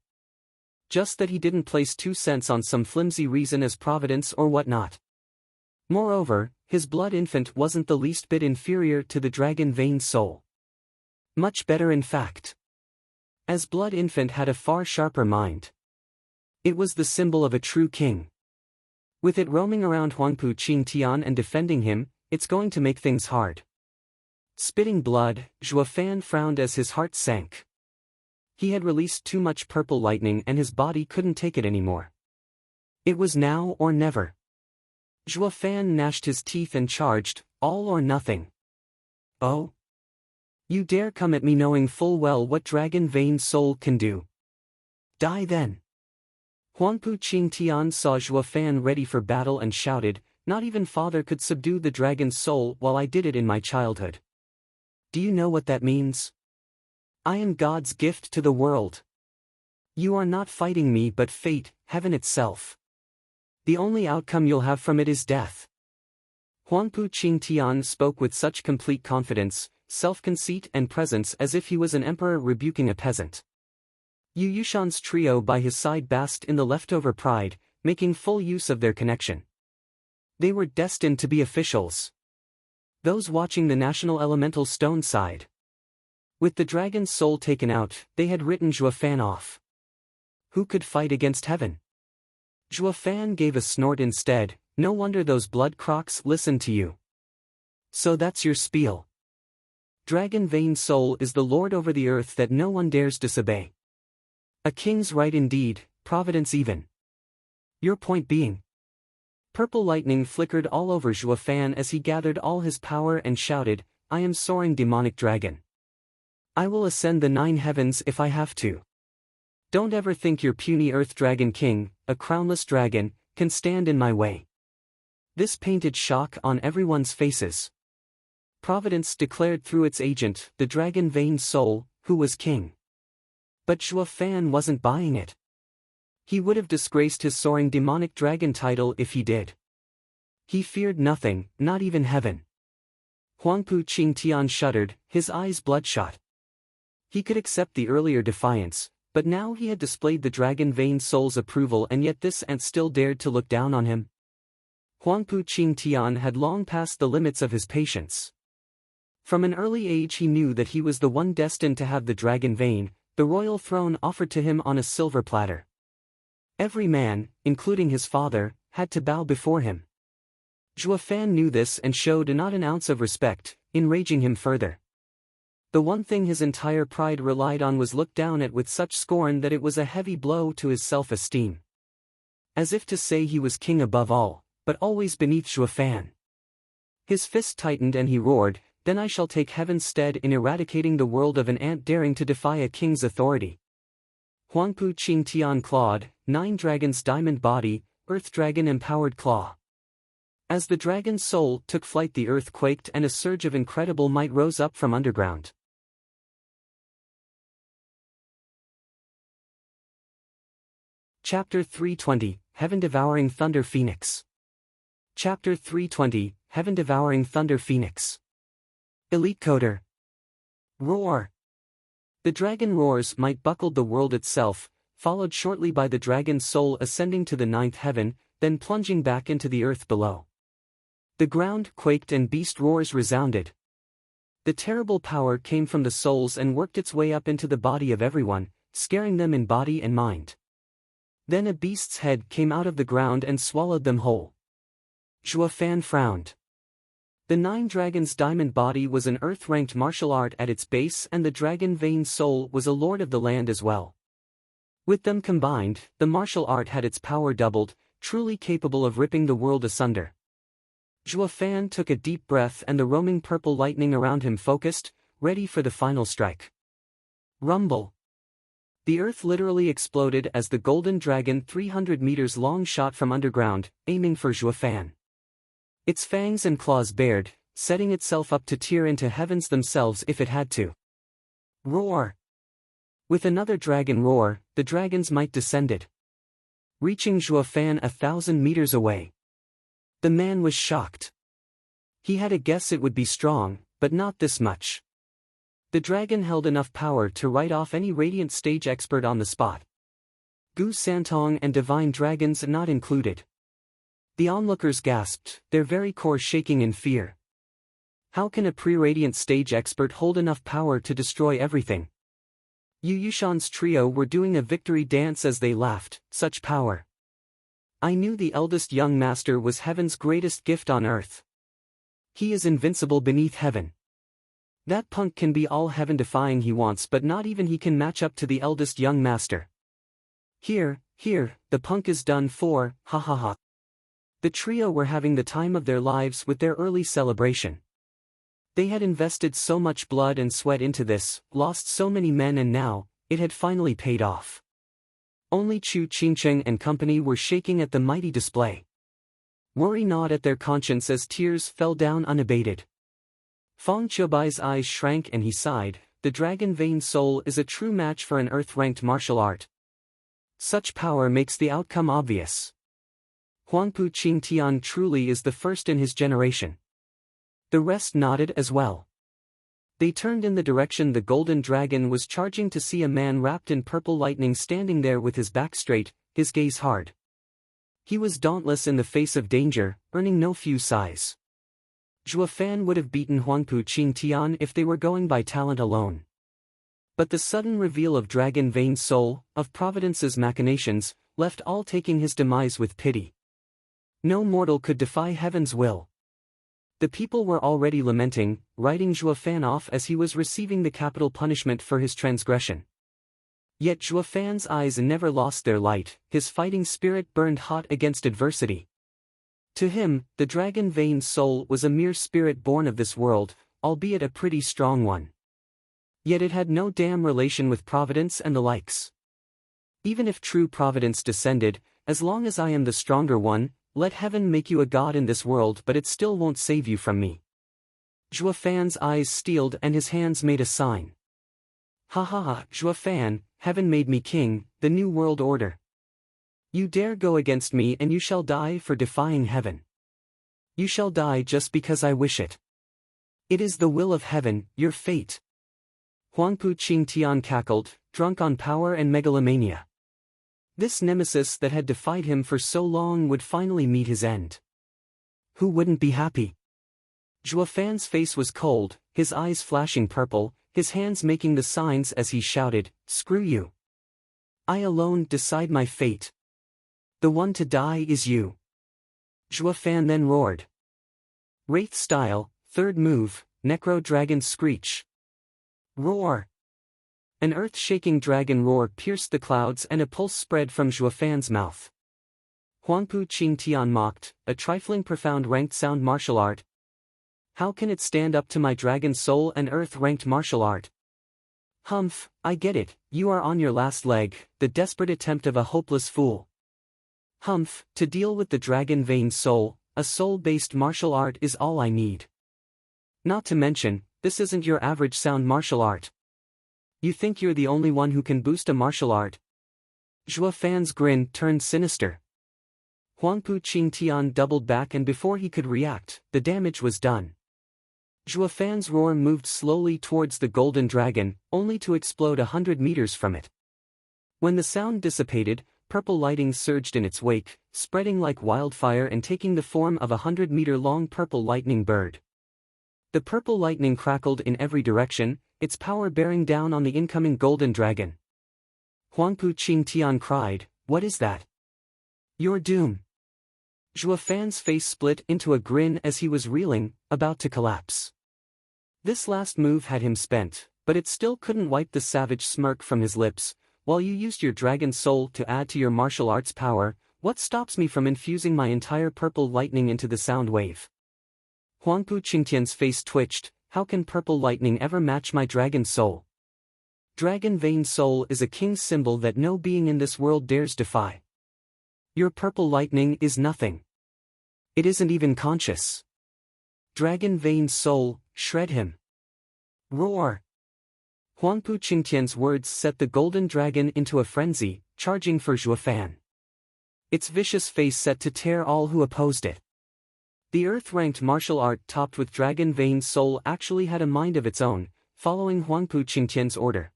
Just that he didn't place 2 cents on some flimsy reason as providence or whatnot. Moreover, his blood infant wasn't the least bit inferior to the dragon vein soul. Much better in fact. As blood infant had a far sharper mind. It was the symbol of a true king. With it roaming around Huangpu Qingtian and defending him, it's going to make things hard. Spitting blood, Zhuo Fan frowned as his heart sank. He had released too much purple lightning and his body couldn't take it anymore. It was now or never. Zhuo Fan gnashed his teeth and charged, all or nothing. Oh? You dare come at me knowing full well what dragon vein soul can do? Die then. Huangpu Qingtian saw Zhuo Fan ready for battle and shouted, "Not even father could subdue the dragon's soul while I did it in my childhood. Do you know what that means? I am God's gift to the world. You are not fighting me but fate, heaven itself. The only outcome you'll have from it is death." Huangpu Qingtian spoke with such complete confidence, self-conceit and presence as if he was an emperor rebuking a peasant. Yu Yushan's trio by his side basked in the leftover pride, making full use of their connection. They were destined to be officials. Those watching the national elemental stone side. With the dragon's soul taken out, they had written Zhuo Fan off. Who could fight against heaven? Zhuo Fan gave a snort instead. No wonder those blood crocs listened to you. So that's your spiel. Dragon vein soul is the lord over the earth that no one dares disobey. A king's right indeed, providence even. Your point being? Purple lightning flickered all over Zhuo Fan as he gathered all his power and shouted, "I am soaring demonic dragon. I will ascend the 9 heavens if I have to. Don't ever think your puny earth dragon king, a crownless dragon, can stand in my way." This painted shock on everyone's faces. Providence declared through its agent, the dragon vein soul, who was king. But Zhuo Fan wasn't buying it. He would have disgraced his soaring demonic dragon title if he did. He feared nothing, not even heaven. Huangpu Qingtian shuddered, his eyes bloodshot. He could accept the earlier defiance, but now he had displayed the dragon vein soul's approval and yet this ant still dared to look down on him. Huangpu Qingtian had long passed the limits of his patience. From an early age he knew that he was the one destined to have the dragon vein, the royal throne offered to him on a silver platter. Every man, including his father, had to bow before him. Zhuofan knew this and showed not an ounce of respect, enraging him further. The one thing his entire pride relied on was looked down at with such scorn that it was a heavy blow to his self-esteem. As if to say he was king above all, but always beneath Zhuofan. His fist tightened and he roared, "Then I shall take heaven's stead in eradicating the world of an ant daring to defy a king's authority." Huangpu Qingtian clawed, 9 dragons diamond body, earth dragon empowered claw. As the dragon's soul took flight, the earth quaked and a surge of incredible might rose up from underground. Chapter 320, Heaven-Devouring Thunder Phoenix. Chapter 320, Heaven-Devouring Thunder Phoenix. Elite Coder. Roar. The dragon roar's might buckled the world itself, followed shortly by the dragon's soul ascending to the 9th heaven, then plunging back into the earth below. The ground quaked and beast roars resounded. The terrible power came from the souls and worked its way up into the body of everyone, scaring them in body and mind. Then a beast's head came out of the ground and swallowed them whole. Zhuofan frowned. The 9 dragons' diamond body was an earth-ranked martial art at its base, and the dragon vein soul was a lord of the land as well. With them combined, the martial art had its power doubled, truly capable of ripping the world asunder. Zhuofan took a deep breath and the roaming purple lightning around him focused, ready for the final strike. Rumble. The earth literally exploded as the golden dragon 300 meters long shot from underground, aiming for Zhuofan. Its fangs and claws bared, setting itself up to tear into heavens themselves if it had to. Roar. With another dragon roar, the dragon's might descended, reaching Zhuofan 1,000 meters away. The man was shocked. He had a guess it would be strong, but not this much. The dragon held enough power to write off any radiant stage expert on the spot. Gu Santong and divine dragons not included. The onlookers gasped, their very core shaking in fear. How can a pre-radiant stage expert hold enough power to destroy everything? Yu Yushan's trio were doing a victory dance as they laughed, such power. I knew the eldest young master was heaven's greatest gift on earth. He is invincible beneath heaven. That punk can be all heaven-defying he wants, but not even he can match up to the eldest young master. Here, the punk is done for, ha ha ha. The trio were having the time of their lives with their early celebration. They had invested so much blood and sweat into this, lost so many men, and now, it had finally paid off. Only Chu Qingcheng and company were shaking at the mighty display. Worry gnawed at their conscience as tears fell down unabated. Feng Qiubai's eyes shrank and he sighed, the dragon vein soul is a true match for an earth-ranked martial art. Such power makes the outcome obvious. Huangpu Qingtian truly is the first in his generation. The rest nodded as well. They turned in the direction the golden dragon was charging to see a man wrapped in purple lightning standing there with his back straight, his gaze hard. He was dauntless in the face of danger, earning no few sighs. Zhuofan would have beaten Huangpu Qingtian if they were going by talent alone. But the sudden reveal of dragon vein soul, of Providence's machinations, left all taking his demise with pity. No mortal could defy heaven's will. The people were already lamenting, writing Zhuofan off as he was receiving the capital punishment for his transgression. Yet Zhuofan's eyes never lost their light, his fighting spirit burned hot against adversity. To him, the dragon vein soul was a mere spirit born of this world, albeit a pretty strong one. Yet it had no damn relation with Providence and the likes. Even if true Providence descended, as long as I am the stronger one, let heaven make you a god in this world, but it still won't save you from me. Zhuofan's eyes steeled and his hands made a sign. Ha ha ha, Zhuofan, heaven made me king, the new world order. You dare go against me and you shall die for defying heaven. You shall die just because I wish it. It is the will of heaven, your fate. Huangpu Qingtian cackled, drunk on power and megalomania. This nemesis that had defied him for so long would finally meet his end. Who wouldn't be happy? Zhuofan's face was cold, his eyes flashing purple, his hands making the signs as he shouted, "Screw you! I alone decide my fate. The one to die is you." Zhuofan then roared. Wraith style, third move, Necro Dragon Screech. Roar! An earth-shaking dragon roar pierced the clouds and a pulse spread from Zhuofan's mouth. Huangpu Qingtian mocked, "A trifling profound ranked sound martial art. How can it stand up to my dragon soul and earth-ranked martial art?" "Humph, I get it, you are on your last leg, the desperate attempt of a hopeless fool. Humph, to deal with the dragon vein soul, a soul-based martial art is all I need. Not to mention, this isn't your average sound martial art. You think you're the only one who can boost a martial art?" Zhuofan's grin turned sinister. Huangpu Qingtian doubled back, and before he could react, the damage was done. Zhuofan's roar moved slowly towards the golden dragon, only to explode 100 meters from it. When the sound dissipated, purple lighting surged in its wake, spreading like wildfire and taking the form of a 100-meter-long purple lightning bird. The purple lightning crackled in every direction, its power bearing down on the incoming golden dragon. Huangpu Qingtian cried, "What is that?" "Your doom." Zhuofan's face split into a grin as he was reeling, about to collapse. This last move had him spent, but it still couldn't wipe the savage smirk from his lips. "While you used your dragon soul to add to your martial arts power, what stops me from infusing my entire purple lightning into the sound wave?" Huangpu Qingtian's face twitched. "How can purple lightning ever match my dragon soul? Dragon vein soul is a king's symbol that no being in this world dares defy. Your purple lightning is nothing. It isn't even conscious. Dragon vein soul, shred him. Roar!" Huangpu Qingtian's words set the golden dragon into a frenzy, charging for Zhuofan. Its vicious face set to tear all who opposed it. The earth-ranked martial art topped with dragon vein soul actually had a mind of its own, following Huangpu Qingtian's order.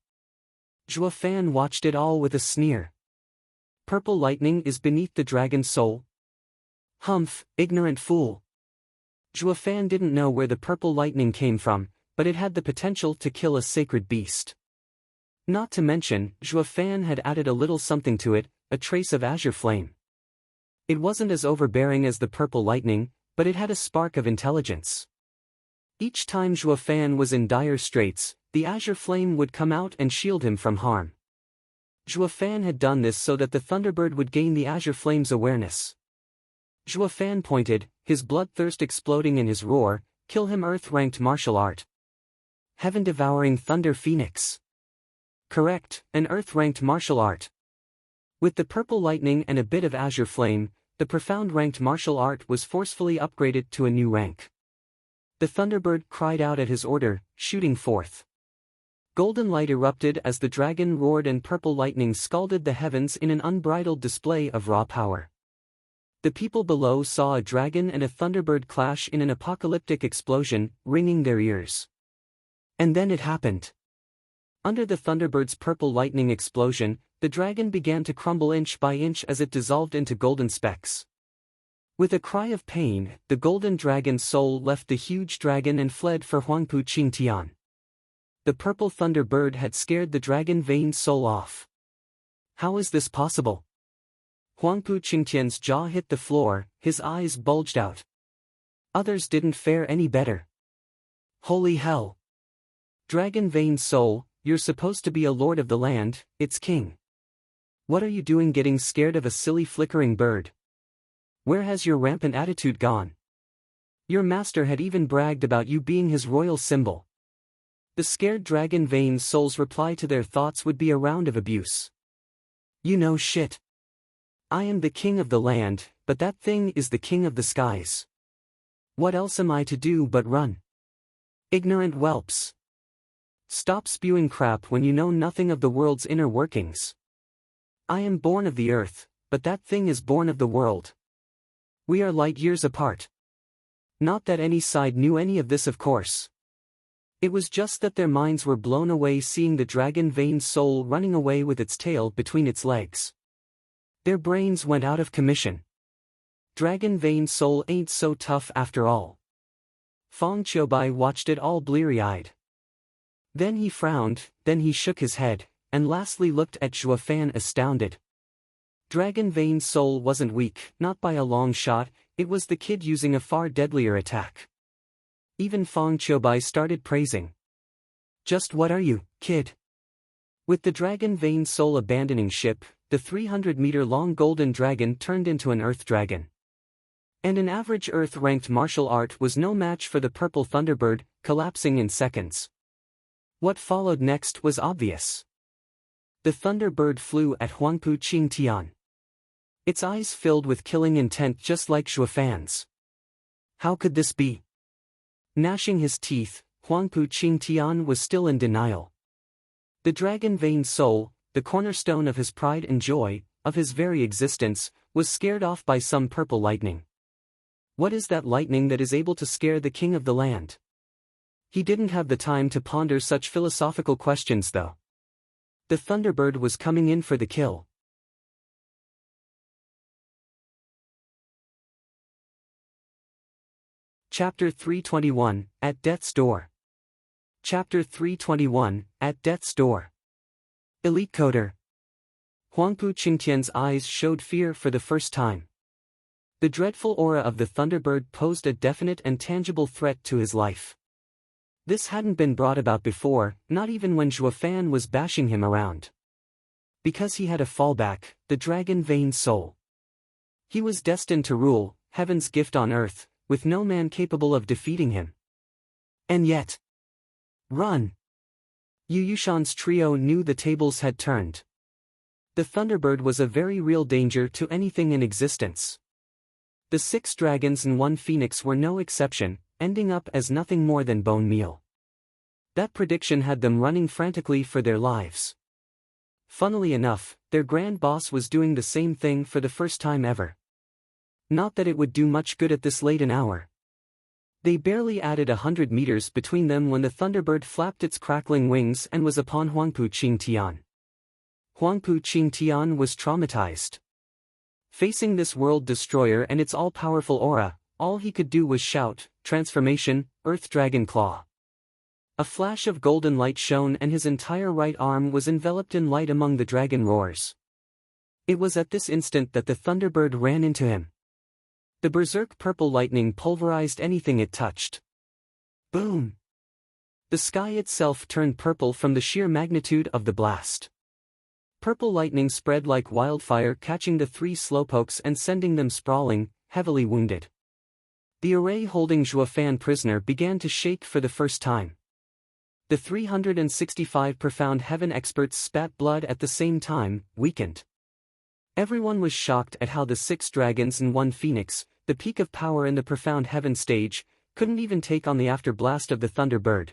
Zhuofan watched it all with a sneer. "Purple lightning is beneath the dragon soul? Humph, ignorant fool." Zhuofan didn't know where the purple lightning came from, but it had the potential to kill a sacred beast. Not to mention, Zhuofan had added a little something to it, a trace of azure flame. It wasn't as overbearing as the purple lightning, but it had a spark of intelligence. Each time Zhuofan was in dire straits, the azure flame would come out and shield him from harm. Zhuofan had done this so that the Thunderbird would gain the azure flame's awareness. Zhuofan pointed, his bloodthirst exploding in his roar, "Kill him, earth-ranked martial art. Heaven-devouring Thunder Phoenix." "Correct, an earth-ranked martial art." With the purple lightning and a bit of azure flame, the profound ranked martial art was forcefully upgraded to a new rank. The Thunderbird cried out at his order, shooting forth. Golden light erupted as the dragon roared and purple lightning scalded the heavens in an unbridled display of raw power. The people below saw a dragon and a Thunderbird clash in an apocalyptic explosion, ringing their ears. And then it happened. Under the Thunderbird's purple lightning explosion, the dragon began to crumble inch by inch as it dissolved into golden specks. With a cry of pain, the golden dragon's soul left the huge dragon and fled for Huangpu Qingtian. The purple Thunderbird had scared the dragon vein soul off. How is this possible? Huangpu Qingtian's jaw hit the floor, his eyes bulged out. Others didn't fare any better. Holy hell! Dragon vein soul, you're supposed to be a lord of the land, its king. What are you doing getting scared of a silly flickering bird? Where has your rampant attitude gone? Your master had even bragged about you being his royal symbol. The scared dragon vein soul's reply to their thoughts would be a round of abuse. You know shit. I am the king of the land, but that thing is the king of the skies. What else am I to do but run? Ignorant whelps. Stop spewing crap when you know nothing of the world's inner workings. I am born of the earth, but that thing is born of the world. We are light years apart. Not that any side knew any of this, of course. It was just that their minds were blown away seeing the dragon vein soul running away with its tail between its legs. Their brains went out of commission. Dragon Vein Soul ain't so tough after all. Fong Qiubai watched it all bleary-eyed. Then he frowned, then he shook his head, and lastly looked at Zhuo Fan astounded. Dragon Vein Soul wasn't weak, not by a long shot, it was the kid using a far deadlier attack. Even Fong Qiubai started praising. Just what are you, kid? With the Dragon Vein Soul abandoning ship, the 300-meter-long golden dragon turned into an earth dragon. And an average earth-ranked martial art was no match for the purple Thunderbird, collapsing in seconds. What followed next was obvious. The Thunderbird flew at Huangpu Qingtian. Its eyes filled with killing intent just like Zhuo Fan's. How could this be? Gnashing his teeth, Huangpu Qingtian was still in denial. The Dragon Vein Soul, the cornerstone of his pride and joy, of his very existence, was scared off by some purple lightning. What is that lightning that is able to scare the king of the land? He didn't have the time to ponder such philosophical questions though. The Thunderbird was coming in for the kill. Chapter 321, At Death's Door. Chapter 321, At Death's Door. Elite Coder. Huangpu Qingtian's eyes showed fear for the first time. The dreadful aura of the Thunderbird posed a definite and tangible threat to his life. This hadn't been brought about before, not even when Zhuo Fan was bashing him around. Because he had a fallback, the Dragon Vein Soul. He was destined to rule, heaven's gift on earth, with no man capable of defeating him. And yet... Run! Yu Yushan's trio knew the tables had turned. The Thunderbird was a very real danger to anything in existence. The 6 dragons and 1 phoenix were no exception, ending up as nothing more than bone meal. That prediction had them running frantically for their lives. Funnily enough, their grand boss was doing the same thing for the first time ever. Not that it would do much good at this late an hour. They barely added 100 meters between them when the Thunderbird flapped its crackling wings and was upon Huangpu Qingtian. Huangpu Qingtian was traumatized. Facing this world destroyer and its all-powerful aura, all he could do was shout, "Transformation, Earth Dragon Claw." A flash of golden light shone and his entire right arm was enveloped in light among the dragon roars. It was at this instant that the Thunderbird ran into him. The berserk purple lightning pulverized anything it touched. Boom! The sky itself turned purple from the sheer magnitude of the blast. Purple lightning spread like wildfire, catching the 3 slowpokes and sending them sprawling, heavily wounded. The array holding Zhuo Fan prisoner began to shake for the first time. The 365 profound heaven experts spat blood at the same time, weakened. Everyone was shocked at how the 6 dragons and 1 phoenix, the peak of power in the profound heaven stage, couldn't even take on the afterblast of the Thunderbird.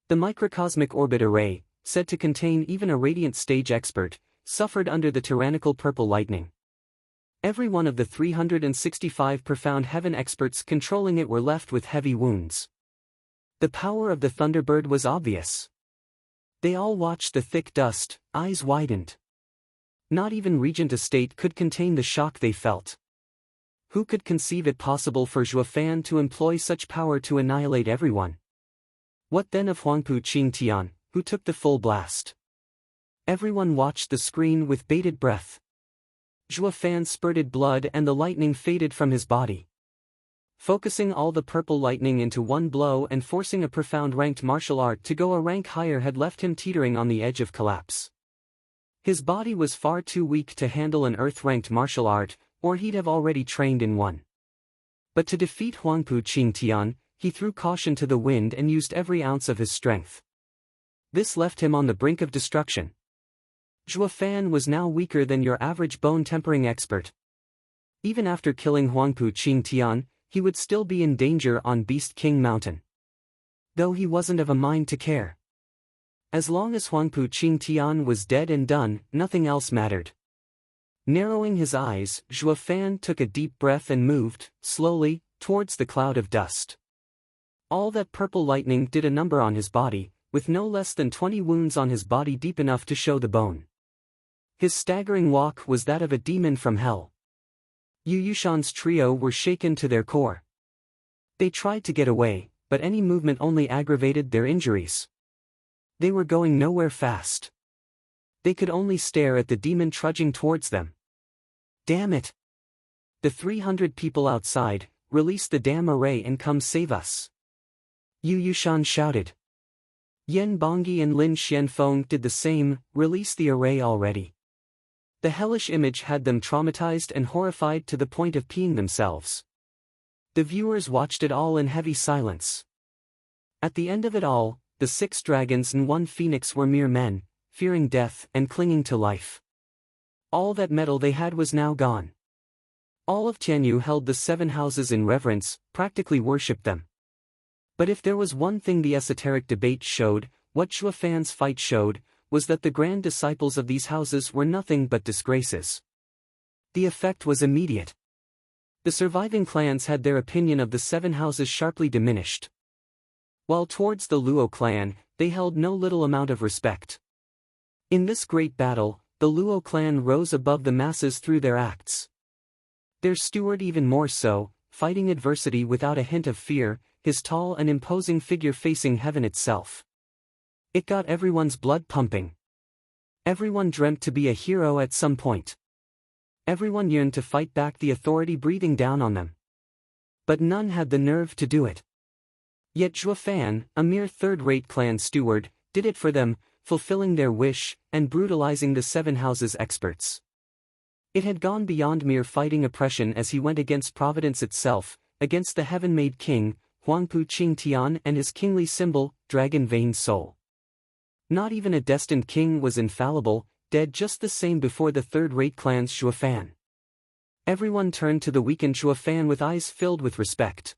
The microcosmic orbit array, said to contain even a radiant stage expert, suffered under the tyrannical purple lightning. Every one of the 365 profound heaven experts controlling it were left with heavy wounds. The power of the Thunderbird was obvious. They all watched the thick dust, eyes widened. Not even Regent Estate could contain the shock they felt. Who could conceive it possible for Zhuo Fan to employ such power to annihilate everyone? What then of Huangpu Qingtian, who took the full blast? Everyone watched the screen with bated breath. Zhuo Fan spurted blood and the lightning faded from his body. Focusing all the purple lightning into one blow and forcing a profound ranked martial art to go a rank higher had left him teetering on the edge of collapse. His body was far too weak to handle an earth-ranked martial art, or he'd have already trained in one. But to defeat Huangpu Qingtian, he threw caution to the wind and used every ounce of his strength. This left him on the brink of destruction. Zhuo Fan was now weaker than your average bone-tempering expert. Even after killing Huangpu Qingtian, he would still be in danger on Beast King Mountain. Though he wasn't of a mind to care. As long as Huangpu Qingtian was dead and done, nothing else mattered. Narrowing his eyes, Zhuo Fan took a deep breath and moved, slowly, towards the cloud of dust. All that purple lightning did a number on his body, with no less than 20 wounds on his body deep enough to show the bone. His staggering walk was that of a demon from hell. Yu Yushan's trio were shaken to their core. They tried to get away, but any movement only aggravated their injuries. They were going nowhere fast. They could only stare at the demon trudging towards them. Damn it! The 300 people outside, release the damn array and come save us. Yu Yushan shouted. Yen Bongyi and Lin Xianfeng did the same, release the array already. The hellish image had them traumatized and horrified to the point of peeing themselves. The viewers watched it all in heavy silence. At the end of it all, the 6 dragons and 1 phoenix were mere men, fearing death and clinging to life. All that metal they had was now gone. All of Tianyu held the 7 houses in reverence, practically worshipped them. But if there was one thing the esoteric debate showed, what Zhuofan's fight showed, was that the grand disciples of these houses were nothing but disgraces. The effect was immediate. The surviving clans had their opinion of the 7 houses sharply diminished. While towards the Luo clan, they held no little amount of respect. In this great battle, the Luo clan rose above the masses through their acts. Their steward even more so, fighting adversity without a hint of fear, his tall and imposing figure facing heaven itself. It got everyone's blood pumping. Everyone dreamt to be a hero at some point. Everyone yearned to fight back the authority breathing down on them. But none had the nerve to do it. Yet Zhuofan, a mere third-rate clan steward, did it for them, fulfilling their wish, and brutalizing the 7 houses experts. It had gone beyond mere fighting oppression as he went against Providence itself, against the heaven-made king, Huangpu Qingtian and his kingly symbol, Dragon Vein Soul. Not even a destined king was infallible, dead just the same before the third-rate clan's Zhuofan. Everyone turned to the weakened Zhuofan with eyes filled with respect.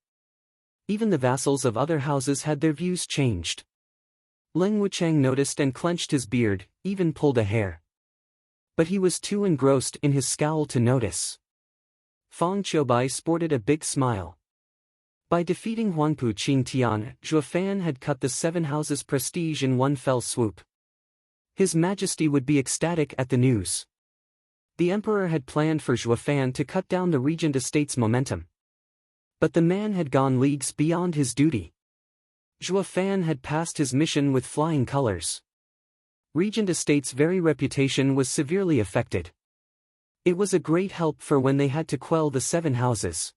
Even the vassals of other houses had their views changed. Leng Wuchang noticed and clenched his beard, even pulled a hair. But he was too engrossed in his scowl to notice. Fang Qiubai sported a big smile. By defeating Huangpu Qingtian, Zhuofan had cut the 7 houses' prestige in one fell swoop. His Majesty would be ecstatic at the news. The Emperor had planned for Zhuofan to cut down the Regent Estate's momentum. But the man had gone leagues beyond his duty. Zhuofan had passed his mission with flying colors. Regent Estate's very reputation was severely affected. It was a great help for when they had to quell the 7 houses.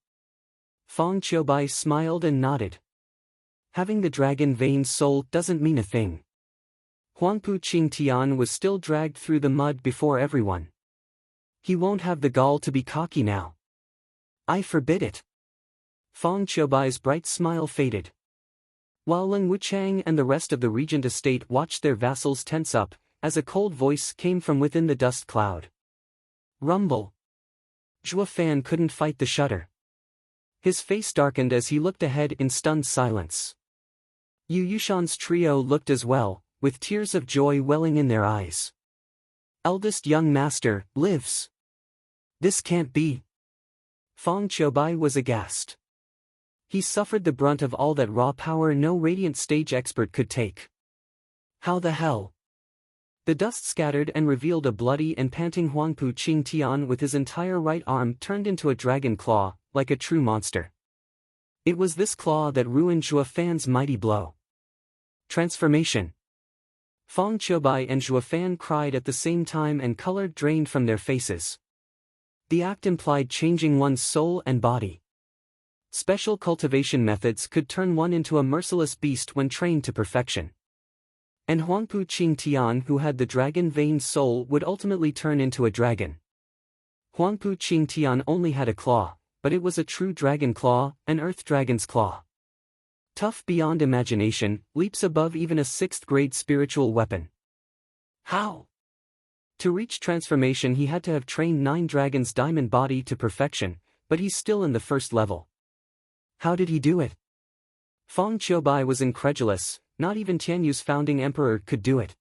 Fang Qiubai smiled and nodded. Having the Dragon Vein Soul doesn't mean a thing. Huangpu Qingtian was still dragged through the mud before everyone. He won't have the gall to be cocky now. I forbid it. Fang Qiubai's bright smile faded. While Leng Wuchang and the rest of the Regent Estate watched their vassals tense up, as a cold voice came from within the dust cloud. Rumble. Zhuofan couldn't fight the shudder. His face darkened as he looked ahead in stunned silence. Yu Yushan's trio looked as well, with tears of joy welling in their eyes. Eldest young master, lives. This can't be. Fang Qiubai was aghast. He suffered the brunt of all that raw power no radiant stage expert could take. How the hell? The dust scattered and revealed a bloody and panting Huangpu Qingtian with his entire right arm turned into a dragon claw, like a true monster. It was this claw that ruined Zhuofan's mighty blow. Transformation. Fang Qiubai and Zhuofan cried at the same time and color drained from their faces. The act implied changing one's soul and body. Special cultivation methods could turn one into a merciless beast when trained to perfection. And Huangpu Qingtian, who had the Dragon Vein Soul, would ultimately turn into a dragon. Huangpu Qingtian only had a claw, but it was a true dragon claw, an earth dragon's claw. Tough beyond imagination, leaps above even a 6th-grade spiritual weapon. How? To reach transformation he had to have trained 9 dragons' diamond body to perfection, but he's still in the 1st level. How did he do it? Fang Qiubai was incredulous, not even Tianyu's founding emperor could do it.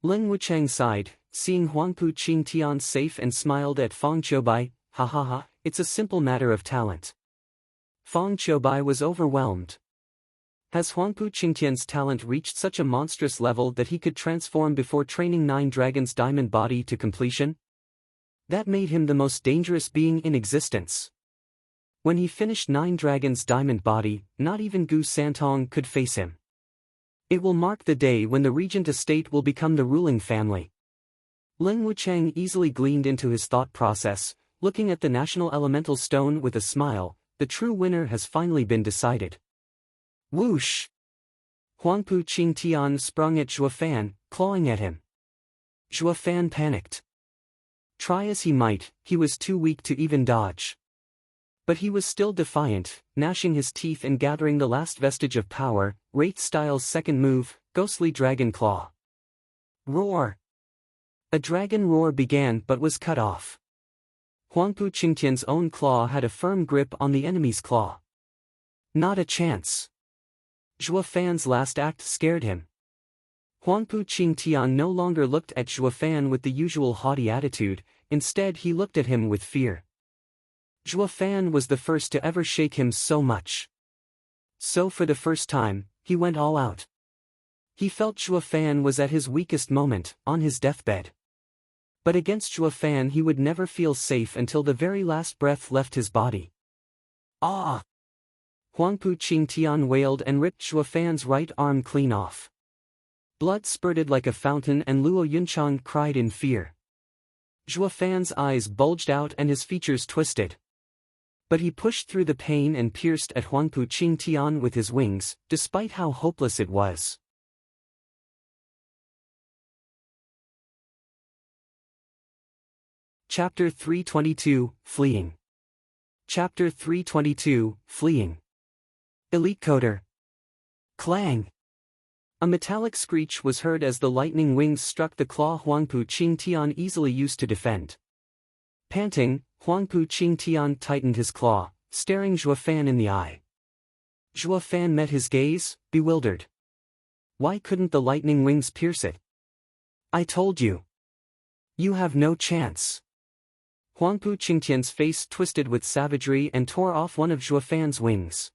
Leng Wuchang sighed, seeing Huangpu Qingtian safe and smiled at Fang Qiubai, ha ha ha, it's a simple matter of talent. Fang Qiubai was overwhelmed. Has Huangpu Qingtian's talent reached such a monstrous level that he could transform before training 9 dragons' diamond body to completion? That made him the most dangerous being in existence. When he finished Nine Dragons' diamond body, not even Gu Santong could face him. It will mark the day when the regent estate will become the ruling family. Lin Wuchang easily gleaned into his thought process, looking at the national elemental stone with a smile. The true winner has finally been decided. Whoosh! Huangpu Qingtian sprung at Zhuo Fan, clawing at him. Zhuo Fan panicked. Try as he might, he was too weak to even dodge. But he was still defiant, gnashing his teeth and gathering the last vestige of power. Wraith Style's second move, Ghostly Dragon Claw. Roar! A dragon roar began but was cut off. Huangpu Qingtian's own claw had a firm grip on the enemy's claw. Not a chance. Zhuo Fan's last act scared him. Huangpu Qingtian no longer looked at Zhuo Fan with the usual haughty attitude, instead he looked at him with fear. Zhuo Fan was the first to ever shake him so much. So for the first time, he went all out. He felt Zhuo Fan was at his weakest moment, on his deathbed. But against Zhuo Fan he would never feel safe until the very last breath left his body. Ah! Huangpu Qingtian wailed and ripped Zhuo Fan's right arm clean off. Blood spurted like a fountain and Luo Yunchang cried in fear. Zhuo Fan's eyes bulged out and his features twisted. But he pushed through the pain and pierced at Huangpu Qingtian with his wings, despite how hopeless it was. Chapter 322, Fleeing. Chapter 322, Fleeing. Elite Coder. Clang! A metallic screech was heard as the lightning wings struck the claw Huangpu Qingtian easily used to defend. Panting, Huangpu Qingtian tightened his claw, staring Zhuo Fan in the eye. Zhuo Fan met his gaze, bewildered. Why couldn't the lightning wings pierce it? I told you. You have no chance. Huangpu Qingtian's face twisted with savagery and tore off one of Zhuo Fan's wings.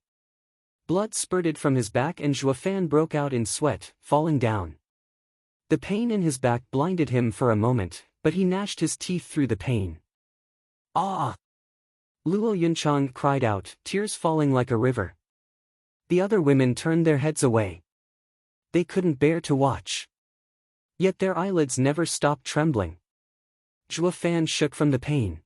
Blood spurted from his back and Zhuo Fan broke out in sweat, falling down. The pain in his back blinded him for a moment, but he gnashed his teeth through the pain. Ah! Luo Yunchang cried out, tears falling like a river. The other women turned their heads away. They couldn't bear to watch. Yet their eyelids never stopped trembling. Zhuo Fan shook from the pain.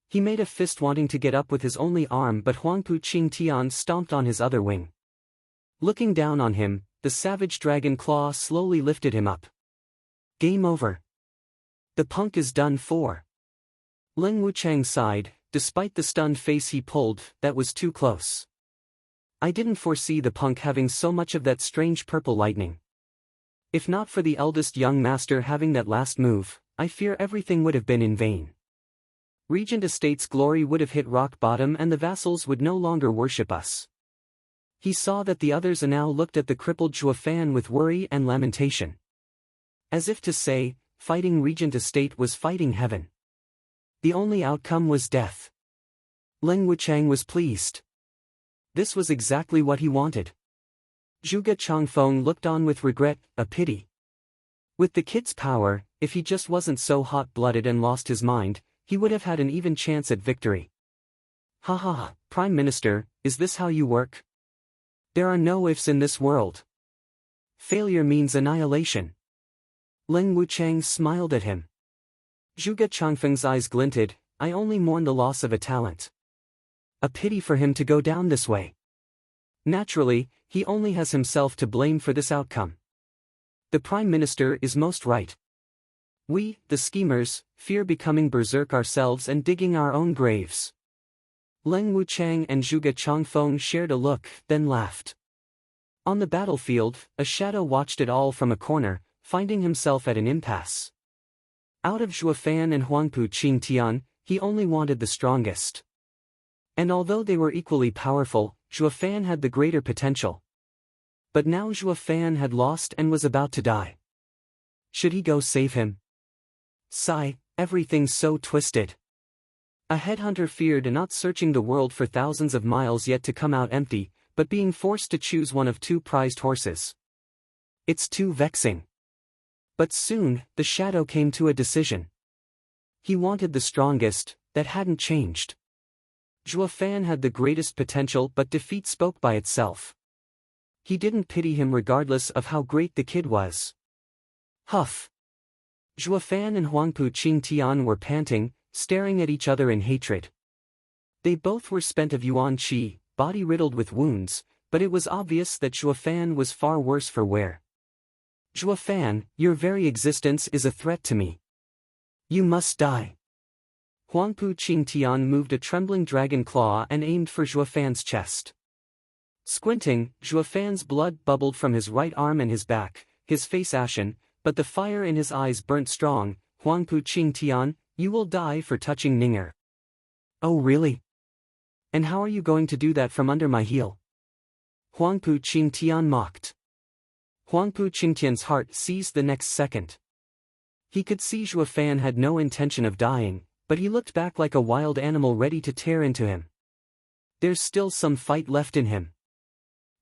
He made a fist wanting to get up with his only arm, but Huangpu Qingtian stomped on his other wing. Looking down on him, the savage dragon claw slowly lifted him up. Game over. The punk is done for. Lin Wuchang sighed, despite the stunned face he pulled, that was too close. I didn't foresee the punk having so much of that strange purple lightning. If not for the eldest young master having that last move, I fear everything would have been in vain. Regent Estate's glory would have hit rock bottom and the vassals would no longer worship us. He saw that the others now looked at the crippled Zhuo Fan with worry and lamentation. As if to say, fighting Regent Estate was fighting heaven. The only outcome was death. Lin Wuchang was pleased. This was exactly what he wanted. Zhuge Changfeng looked on with regret, a pity. With the kid's power, if he just wasn't so hot-blooded and lost his mind, he would have had an even chance at victory. Ha ha ha, Prime Minister, is this how you work? There are no ifs in this world. Failure means annihilation. Lin Wuchang smiled at him. Zhuge Changfeng's eyes glinted, I only mourn the loss of a talent. A pity for him to go down this way. Naturally, he only has himself to blame for this outcome. The Prime Minister is most right. We, the schemers, fear becoming berserk ourselves and digging our own graves. Lin Wuchang and Zhuge Changfeng shared a look, then laughed. On the battlefield, a shadow watched it all from a corner, finding himself at an impasse. Out of Zhuo Fan and Huangpu Qingtian, he only wanted the strongest. And although they were equally powerful, Zhuo Fan had the greater potential. But now Zhuo Fan had lost and was about to die. Should he go save him? Sigh, everything's so twisted. A headhunter feared not searching the world for thousands of miles yet to come out empty, but being forced to choose one of two prized horses. It's too vexing. But soon, the shadow came to a decision. He wanted the strongest, that hadn't changed. Zhuo Fan had the greatest potential, but defeat spoke by itself. He didn't pity him regardless of how great the kid was. Huff. Zhuo Fan and Huangpu Qingtian were panting, staring at each other in hatred. They both were spent of yuan qi, body riddled with wounds, but it was obvious that Zhuo Fan was far worse for wear. Zhuo Fan, your very existence is a threat to me. You must die. Huangpu Qingtian moved a trembling dragon claw and aimed for Zhuo Fan's chest. Squinting, Zhuo Fan's blood bubbled from his right arm and his back, his face ashen, but the fire in his eyes burnt strong. Huangpu Qingtian, you will die for touching Ninger. Oh really? And how are you going to do that from under my heel? Huangpu Qingtian mocked. Huangpu Qingtian's heart seized the next second. He could see Zhuo Fan had no intention of dying, but he looked back like a wild animal ready to tear into him. There's still some fight left in him.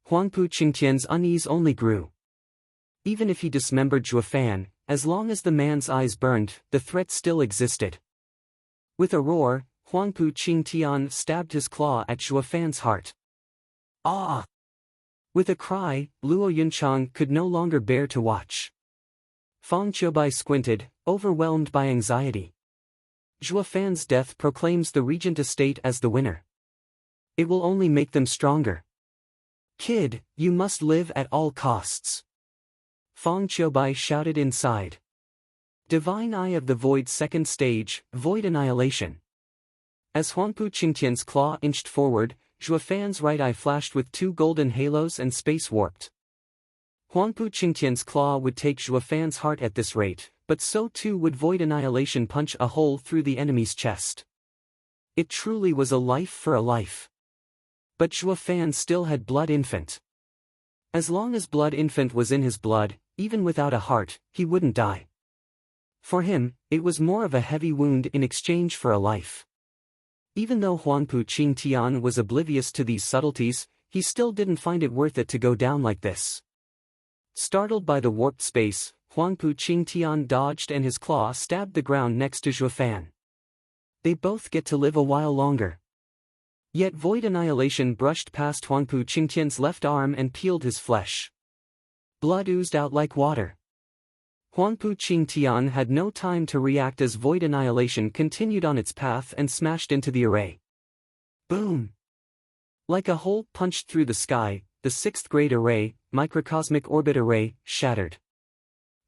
Huangpu Qingtian's unease only grew. Even if he dismembered Zhuo Fan, as long as the man's eyes burned, the threat still existed. With a roar, Huangpu Qingtian stabbed his claw at Zhuo Fan's heart. Ah! With a cry, Luo Yunchang could no longer bear to watch. Fang Qiubai squinted, overwhelmed by anxiety. Zhuo Fan's death proclaims the regent estate as the winner. It will only make them stronger. Kid, you must live at all costs. Fang Qiubai shouted inside. Divine Eye of the Void second stage, Void Annihilation. As Huangpu Qingtian's claw inched forward, Zhuo Fan's right eye flashed with two golden halos and space warped. Huangpu Qingtian's claw would take Zhuo Fan's heart at this rate, but so too would Void Annihilation punch a hole through the enemy's chest. It truly was a life for a life. But Zhuo Fan still had Blood Infant. As long as Blood Infant was in his blood, even without a heart, he wouldn't die. For him, it was more of a heavy wound in exchange for a life. Even though Huangpu Qingtian was oblivious to these subtleties, he still didn't find it worth it to go down like this. Startled by the warped space, Huangpu Qingtian dodged and his claw stabbed the ground next to Zhuo Fan. They both get to live a while longer. Yet Void Annihilation brushed past Huangpu Qingtian's left arm and peeled his flesh. Blood oozed out like water. Huangpu Qingtian had no time to react as Void Annihilation continued on its path and smashed into the array. Boom! Like a hole punched through the sky, the 6th grade array, Microcosmic Orbit Array, shattered.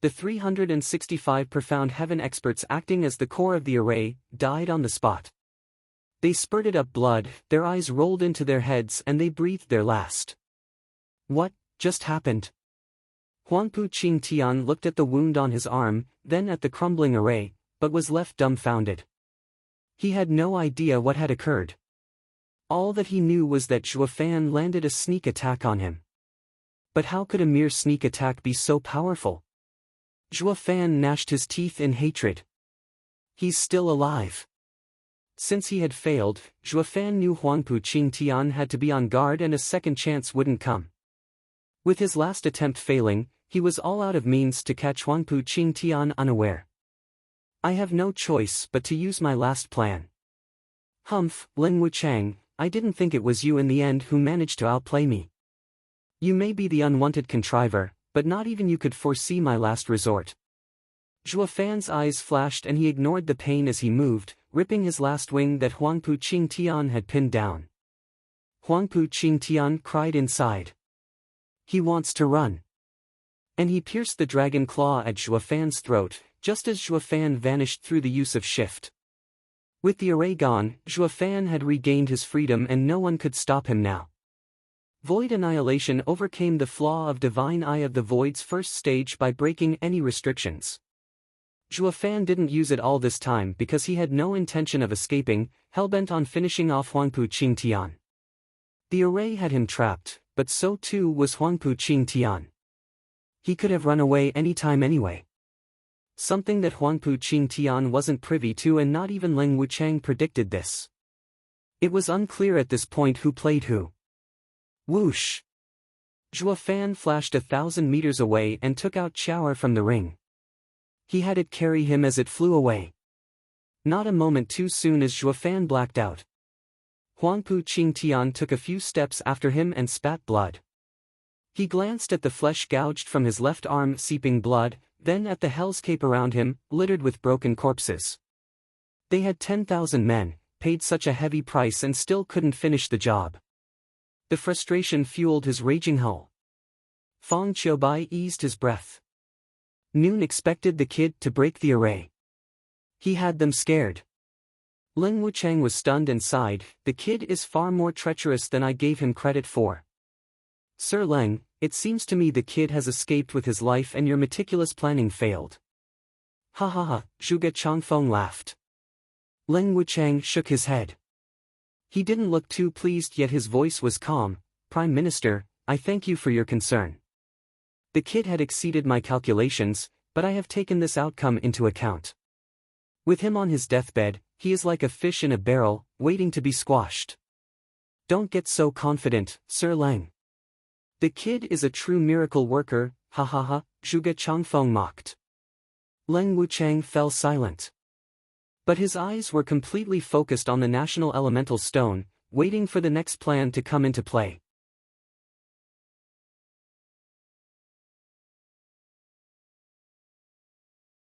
The 365 Profound Heaven experts acting as the core of the array, died on the spot. They spurted up blood, their eyes rolled into their heads and they breathed their last. What just happened? Huangpu Qingtian looked at the wound on his arm, then at the crumbling array, but was left dumbfounded. He had no idea what had occurred. All that he knew was that Zhuo Fan landed a sneak attack on him. But how could a mere sneak attack be so powerful? Zhuo Fan gnashed his teeth in hatred. He's still alive. Since he had failed, Zhuo Fan knew Huangpu Qingtian had to be on guard and a second chance wouldn't come. With his last attempt failing, he was all out of means to catch Huangpu Qingtian unaware. I have no choice but to use my last plan. Humph, Lin Wuchang, I didn't think it was you in the end who managed to outplay me. You may be the unwanted contriver, but not even you could foresee my last resort. Zhuo Fan's eyes flashed and he ignored the pain as he moved, ripping his last wing that Huangpu Qingtian had pinned down. Huangpu Qingtian cried inside. He wants to run. And he pierced the dragon claw at Zhuo Fan's throat, just as Zhuo Fan vanished through the use of shift. With the array gone, Zhuo Fan had regained his freedom and no one could stop him now. Void Annihilation overcame the flaw of Divine Eye of the Void's first stage by breaking any restrictions. Zhuo Fan didn't use it all this time because he had no intention of escaping, hellbent on finishing off Huangpu Qingtian. The array had him trapped, but so too was Huangpu Qingtian. He could have run away anytime anyway. Something that Huangpu Qingtian wasn't privy to, and not even Ling Wuchang predicted this. It was unclear at this point who played who. Whoosh! Zhuo Fan flashed 1,000 meters away and took out Chower from the ring. He had it carry him as it flew away. Not a moment too soon as Zhuofan blacked out. Huangpu Qingtian took a few steps after him and spat blood. He glanced at the flesh gouged from his left arm seeping blood, then at the hellscape around him, littered with broken corpses. They had 10,000 men, paid such a heavy price and still couldn't finish the job. The frustration fueled his raging hull. Fang Qiubai eased his breath. Noon expected the kid to break the array. He had them scared. Leng Wuchang was stunned and sighed, "The kid is far more treacherous than I gave him credit for. Sir Leng, it seems to me the kid has escaped with his life and your meticulous planning failed." "Ha ha ha," Zhuge Changfeng laughed. Leng Wuchang shook his head. He didn't look too pleased yet his voice was calm. "Prime Minister, I thank you for your concern. The kid had exceeded my calculations, but I have taken this outcome into account. With him on his deathbed, he is like a fish in a barrel, waiting to be squashed. Don't get so confident, Sir Leng. The kid is a true miracle worker, ha ha ha," Zhuge Changfeng mocked. Leng Wuchang fell silent. But his eyes were completely focused on the national elemental stone, waiting for the next plan to come into play.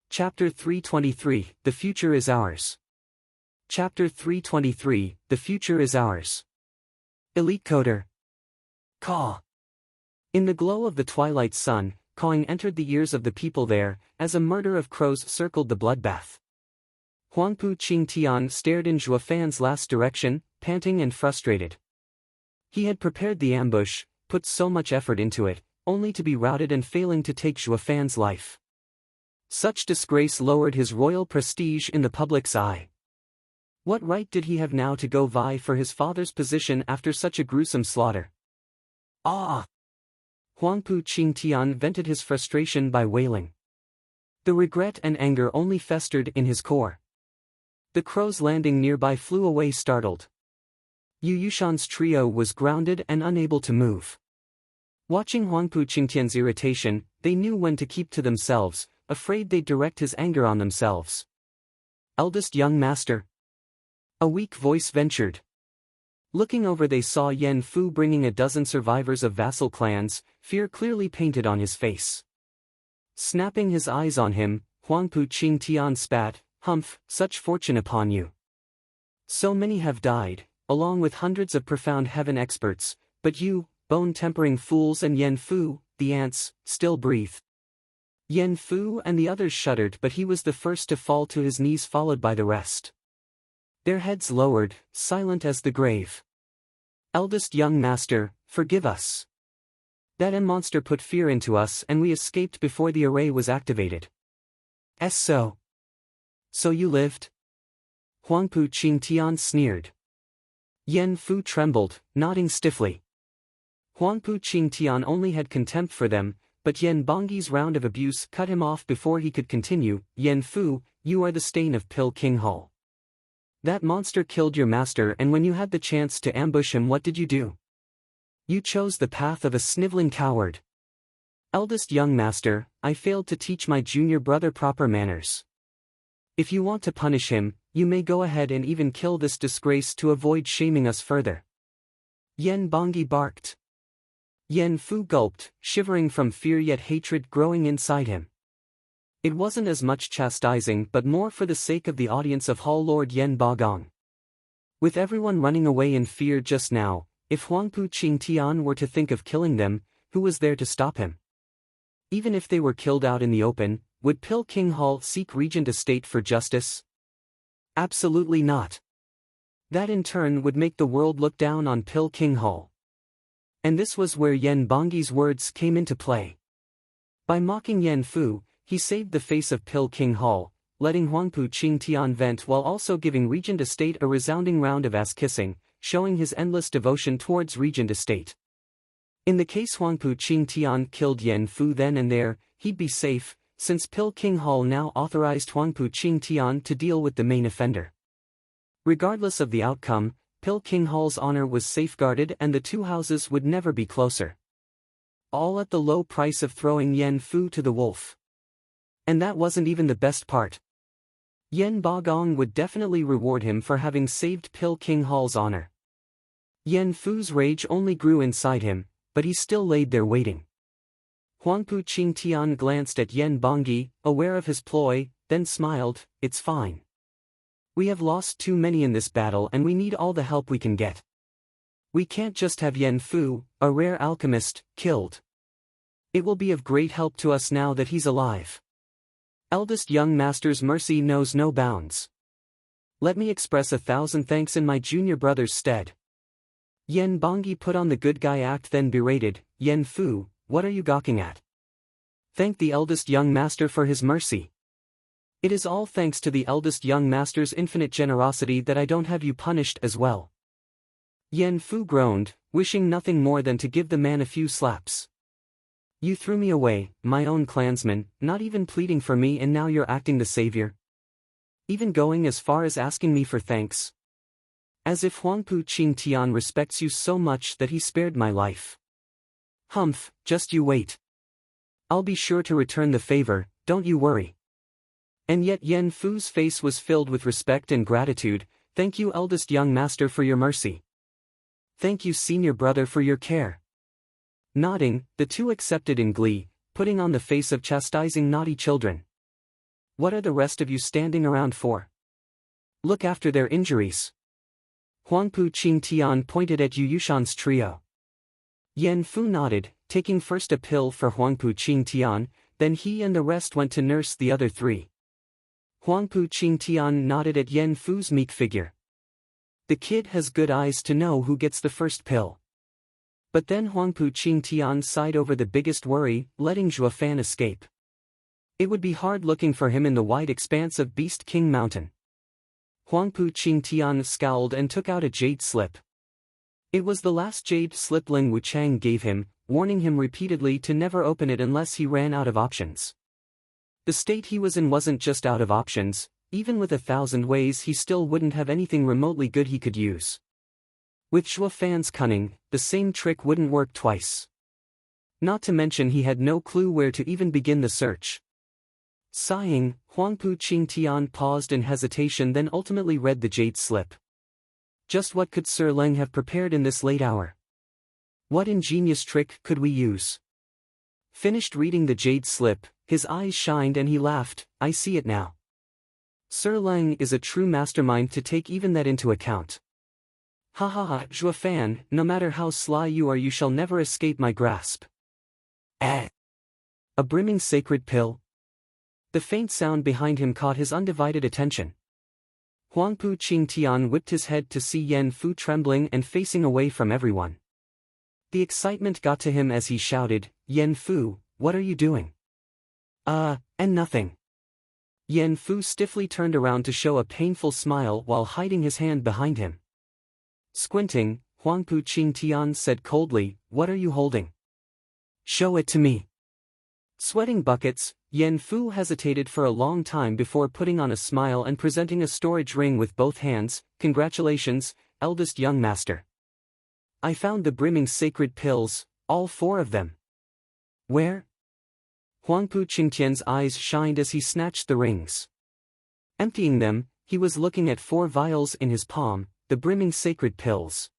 Chapter 323, The Future is Ours. Chapter 323, The Future is Ours. Elite Coder. Caw. In the glow of the twilight sun, cawing entered the ears of the people there, as a murder of crows circled the bloodbath. Huangpu Qingtian stared in Zhuofan's last direction, panting and frustrated. He had prepared the ambush, put so much effort into it, only to be routed and failing to take Zhuofan's life. Such disgrace lowered his royal prestige in the public's eye. What right did he have now to go vie for his father's position after such a gruesome slaughter? Ah! Huangpu Qingtian vented his frustration by wailing. The regret and anger only festered in his core. The crows landing nearby flew away startled. Yu Yushan's trio was grounded and unable to move. Watching Huangpu Qingtian's irritation, they knew when to keep to themselves, afraid they'd direct his anger on themselves. "Eldest young master?" A weak voice ventured. Looking over they saw Yen Fu bringing a dozen survivors of vassal clans, fear clearly painted on his face. Snapping his eyes on him, Huangpu Qingtian spat, "Humph, such fortune upon you. So many have died, along with hundreds of profound heaven experts, but you, bone-tempering fools and Yen Fu, the ants, still breathe." Yen Fu and the others shuddered but he was the first to fall to his knees followed by the rest. Their heads lowered, silent as the grave. "Eldest young master, forgive us. That monster put fear into us and we escaped before the array was activated." So you lived?" Huangpu Qingtian sneered. Yen Fu trembled, nodding stiffly. Huangpu Qingtian only had contempt for them, but Yen Bongyi's round of abuse cut him off before he could continue. "Yen Fu, you are the stain of Pil King Hall. That monster killed your master and when you had the chance to ambush him what did you do? You chose the path of a sniveling coward. Eldest young master, I failed to teach my junior brother proper manners. If you want to punish him, you may go ahead and even kill this disgrace to avoid shaming us further." Yen Bongyi barked. Yen Fu gulped, shivering from fear yet hatred growing inside him. It wasn't as much chastising but more for the sake of the audience of Hall Lord Yen Bagong. With everyone running away in fear just now, if Huangpu Qingtian were to think of killing them, who was there to stop him? Even if they were killed out in the open, would Pil King Hall seek Regent Estate for justice? Absolutely not. That in turn would make the world look down on Pil King Hall. And this was where Yen Bongyi's words came into play. By mocking Yen Fu, he saved the face of Pil King Hall, letting Huangpu Qingtian vent while also giving Regent Estate a resounding round of ass-kissing, showing his endless devotion towards Regent Estate. In the case Huangpu Qingtian killed Yen Fu then and there, he'd be safe, since Pil King Hall now authorized Huangpu Qingtian to deal with the main offender. Regardless of the outcome, Pil King Hall's honor was safeguarded and the two houses would never be closer. All at the low price of throwing Yen Fu to the wolf. And that wasn't even the best part. Yen Bagong would definitely reward him for having saved Pill King Hall's honor. Yen Fu's rage only grew inside him, but he still laid there waiting. Huangpu Qingtian glanced at Yen Bongyi, aware of his ploy, then smiled, "It's fine. We have lost too many in this battle and we need all the help we can get. We can't just have Yen Fu, a rare alchemist, killed. It will be of great help to us now that he's alive. Eldest young master's mercy knows no bounds. Let me express 1,000 thanks in my junior brother's stead." Yen Bongyi put on the good guy act, then berated, "Yen Fu, what are you gawking at? Thank the eldest young master for his mercy. It is all thanks to the eldest young master's infinite generosity that I don't have you punished as well." Yen Fu groaned, wishing nothing more than to give the man a few slaps. "You threw me away, my own clansman, not even pleading for me, and now you're acting the savior? Even going as far as asking me for thanks? As if Huangpu Qingtian respects you so much that he spared my life. Humph, just you wait. I'll be sure to return the favor, don't you worry." And yet Yen Fu's face was filled with respect and gratitude. "Thank you, eldest young master, for your mercy. Thank you, senior brother, for your care." Nodding, the two accepted in glee, putting on the face of chastising naughty children. "What are the rest of you standing around for? Look after their injuries." Huangpu Qingtian pointed at Yu Yushan's trio. Yen Fu nodded, taking first a pill for Huangpu Qingtian, then he and the rest went to nurse the other three. Huangpu Qingtian nodded at Yen Fu's meek figure. The kid has good eyes to know who gets the first pill. But then Huangpu Qingtian sighed over the biggest worry, letting Zhuofan escape. It would be hard looking for him in the wide expanse of Beast King Mountain. Huangpu Qingtian scowled and took out a jade slip. It was the last jade slip Ling Wuchang gave him, warning him repeatedly to never open it unless he ran out of options. The state he was in wasn't just out of options, even with 1,000 ways he still wouldn't have anything remotely good he could use. With Zhuofan's cunning, the same trick wouldn't work twice. Not to mention he had no clue where to even begin the search. Sighing, Huangpu Qingtian paused in hesitation, then ultimately read the jade slip. Just what could Sir Leng have prepared in this late hour? What ingenious trick could we use? Finished reading the jade slip, his eyes shined and he laughed, "I see it now. Sir Leng is a true mastermind to take even that into account. Ha ha ha, Zhuofan, no matter how sly you are, you shall never escape my grasp." A brimming sacred pill? The faint sound behind him caught his undivided attention. Huangpu Qingtian whipped his head to see Yen Fu trembling and facing away from everyone. The excitement got to him as he shouted, "Yen Fu, what are you doing?" And nothing." Yen Fu stiffly turned around to show a painful smile while hiding his hand behind him. Squinting, Huangpu Qingtian said coldly, "What are you holding? Show it to me." Sweating buckets, Yen Fu hesitated for a long time before putting on a smile and presenting a storage ring with both hands. "Congratulations, eldest young master. I found the brimming sacred pills, all 4 of them." "Where?" Huangpu Qingtian's eyes shined as he snatched the rings. Emptying them, he was looking at 4 vials in his palm, the brimming sacred pills.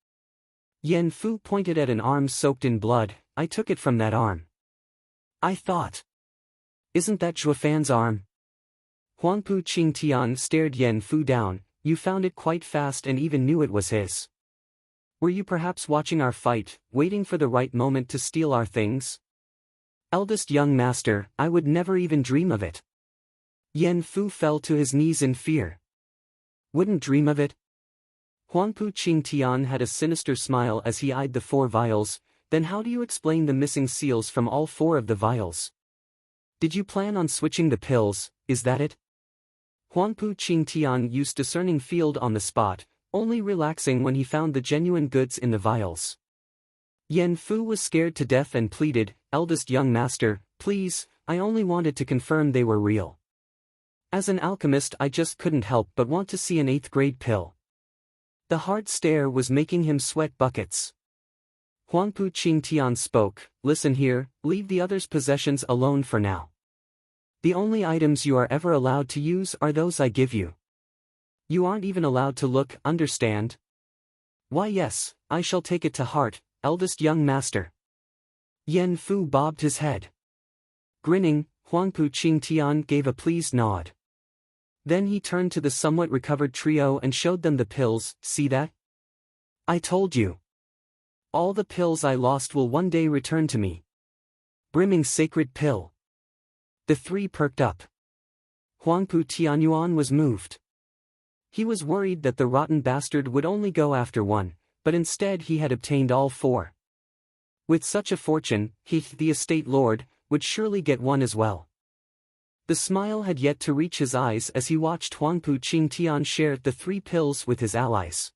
Yen Fu pointed at an arm soaked in blood. "I took it from that arm. I thought. Isn't that Zhuofan's arm?" Huangpu Qingtian stared Yen Fu down. "You found it quite fast and even knew it was his. Were you perhaps watching our fight, waiting for the right moment to steal our things?" "Eldest young master, I would never even dream of it." Yen Fu fell to his knees in fear. "Wouldn't dream of it?" Huangpu Qingtian had a sinister smile as he eyed the 4 vials. "Then how do you explain the missing seals from all 4 of the vials? Did you plan on switching the pills, is that it?" Huangpu Qingtian used discerning field on the spot, only relaxing when he found the genuine goods in the vials. Yen Fu was scared to death and pleaded, "Eldest young master, please, I only wanted to confirm they were real. As an alchemist I just couldn't help but want to see an 8th grade pill." The hard stare was making him sweat buckets. Huangpu Qingtian spoke, "Listen here, leave the others' possessions alone for now. The only items you are ever allowed to use are those I give you. You aren't even allowed to look, understand? Why yes, I shall take it to heart, eldest young master. Yen Fu bobbed his head. Grinning, Huangpu Qingtian gave a pleased nod. Then he turned to the somewhat recovered trio and showed them the pills. See that? I told you. All the pills I lost will one day return to me. Brimming sacred pill. The three perked up. Huangpu Tianyuan was moved. He was worried that the rotten bastard would only go after one, but instead he had obtained all four. With such a fortune, he, the estate lord, would surely get one as well. The smile had yet to reach his eyes as he watched Huangpu Qingtian share the 3 pills with his allies.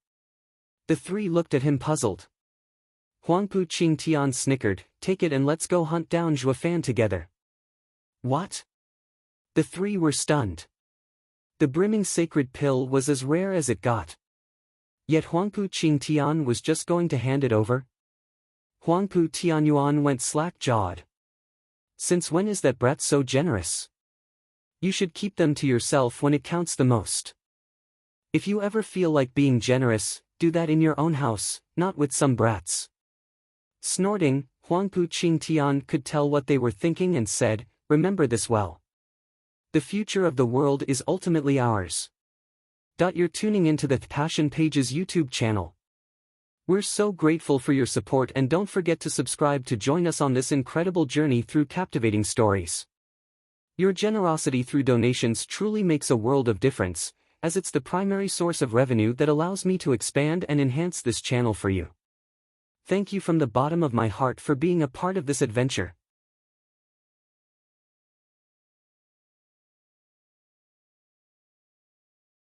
The three looked at him puzzled. Huangpu Qingtian snickered, take it and let's go hunt down Zhuofan together. What? The three were stunned. The brimming sacred pill was as rare as it got. Yet Huangpu Qingtian was just going to hand it over? Huangpu Tianyuan went slack-jawed. Since when is that brat so generous? You should keep them to yourself when it counts the most. If you ever feel like being generous, do that in your own house, not with some brats. Snorting, Huangpu Qingtian could tell what they were thinking and said, remember this well. The future of the world is ultimately ours. You're tuning into the Passion Pages YouTube channel. We're so grateful for your support and don't forget to subscribe to join us on this incredible journey through captivating stories. Your generosity through donations truly makes a world of difference, as it's the primary source of revenue that allows me to expand and enhance this channel for you. Thank you from the bottom of my heart for being a part of this adventure.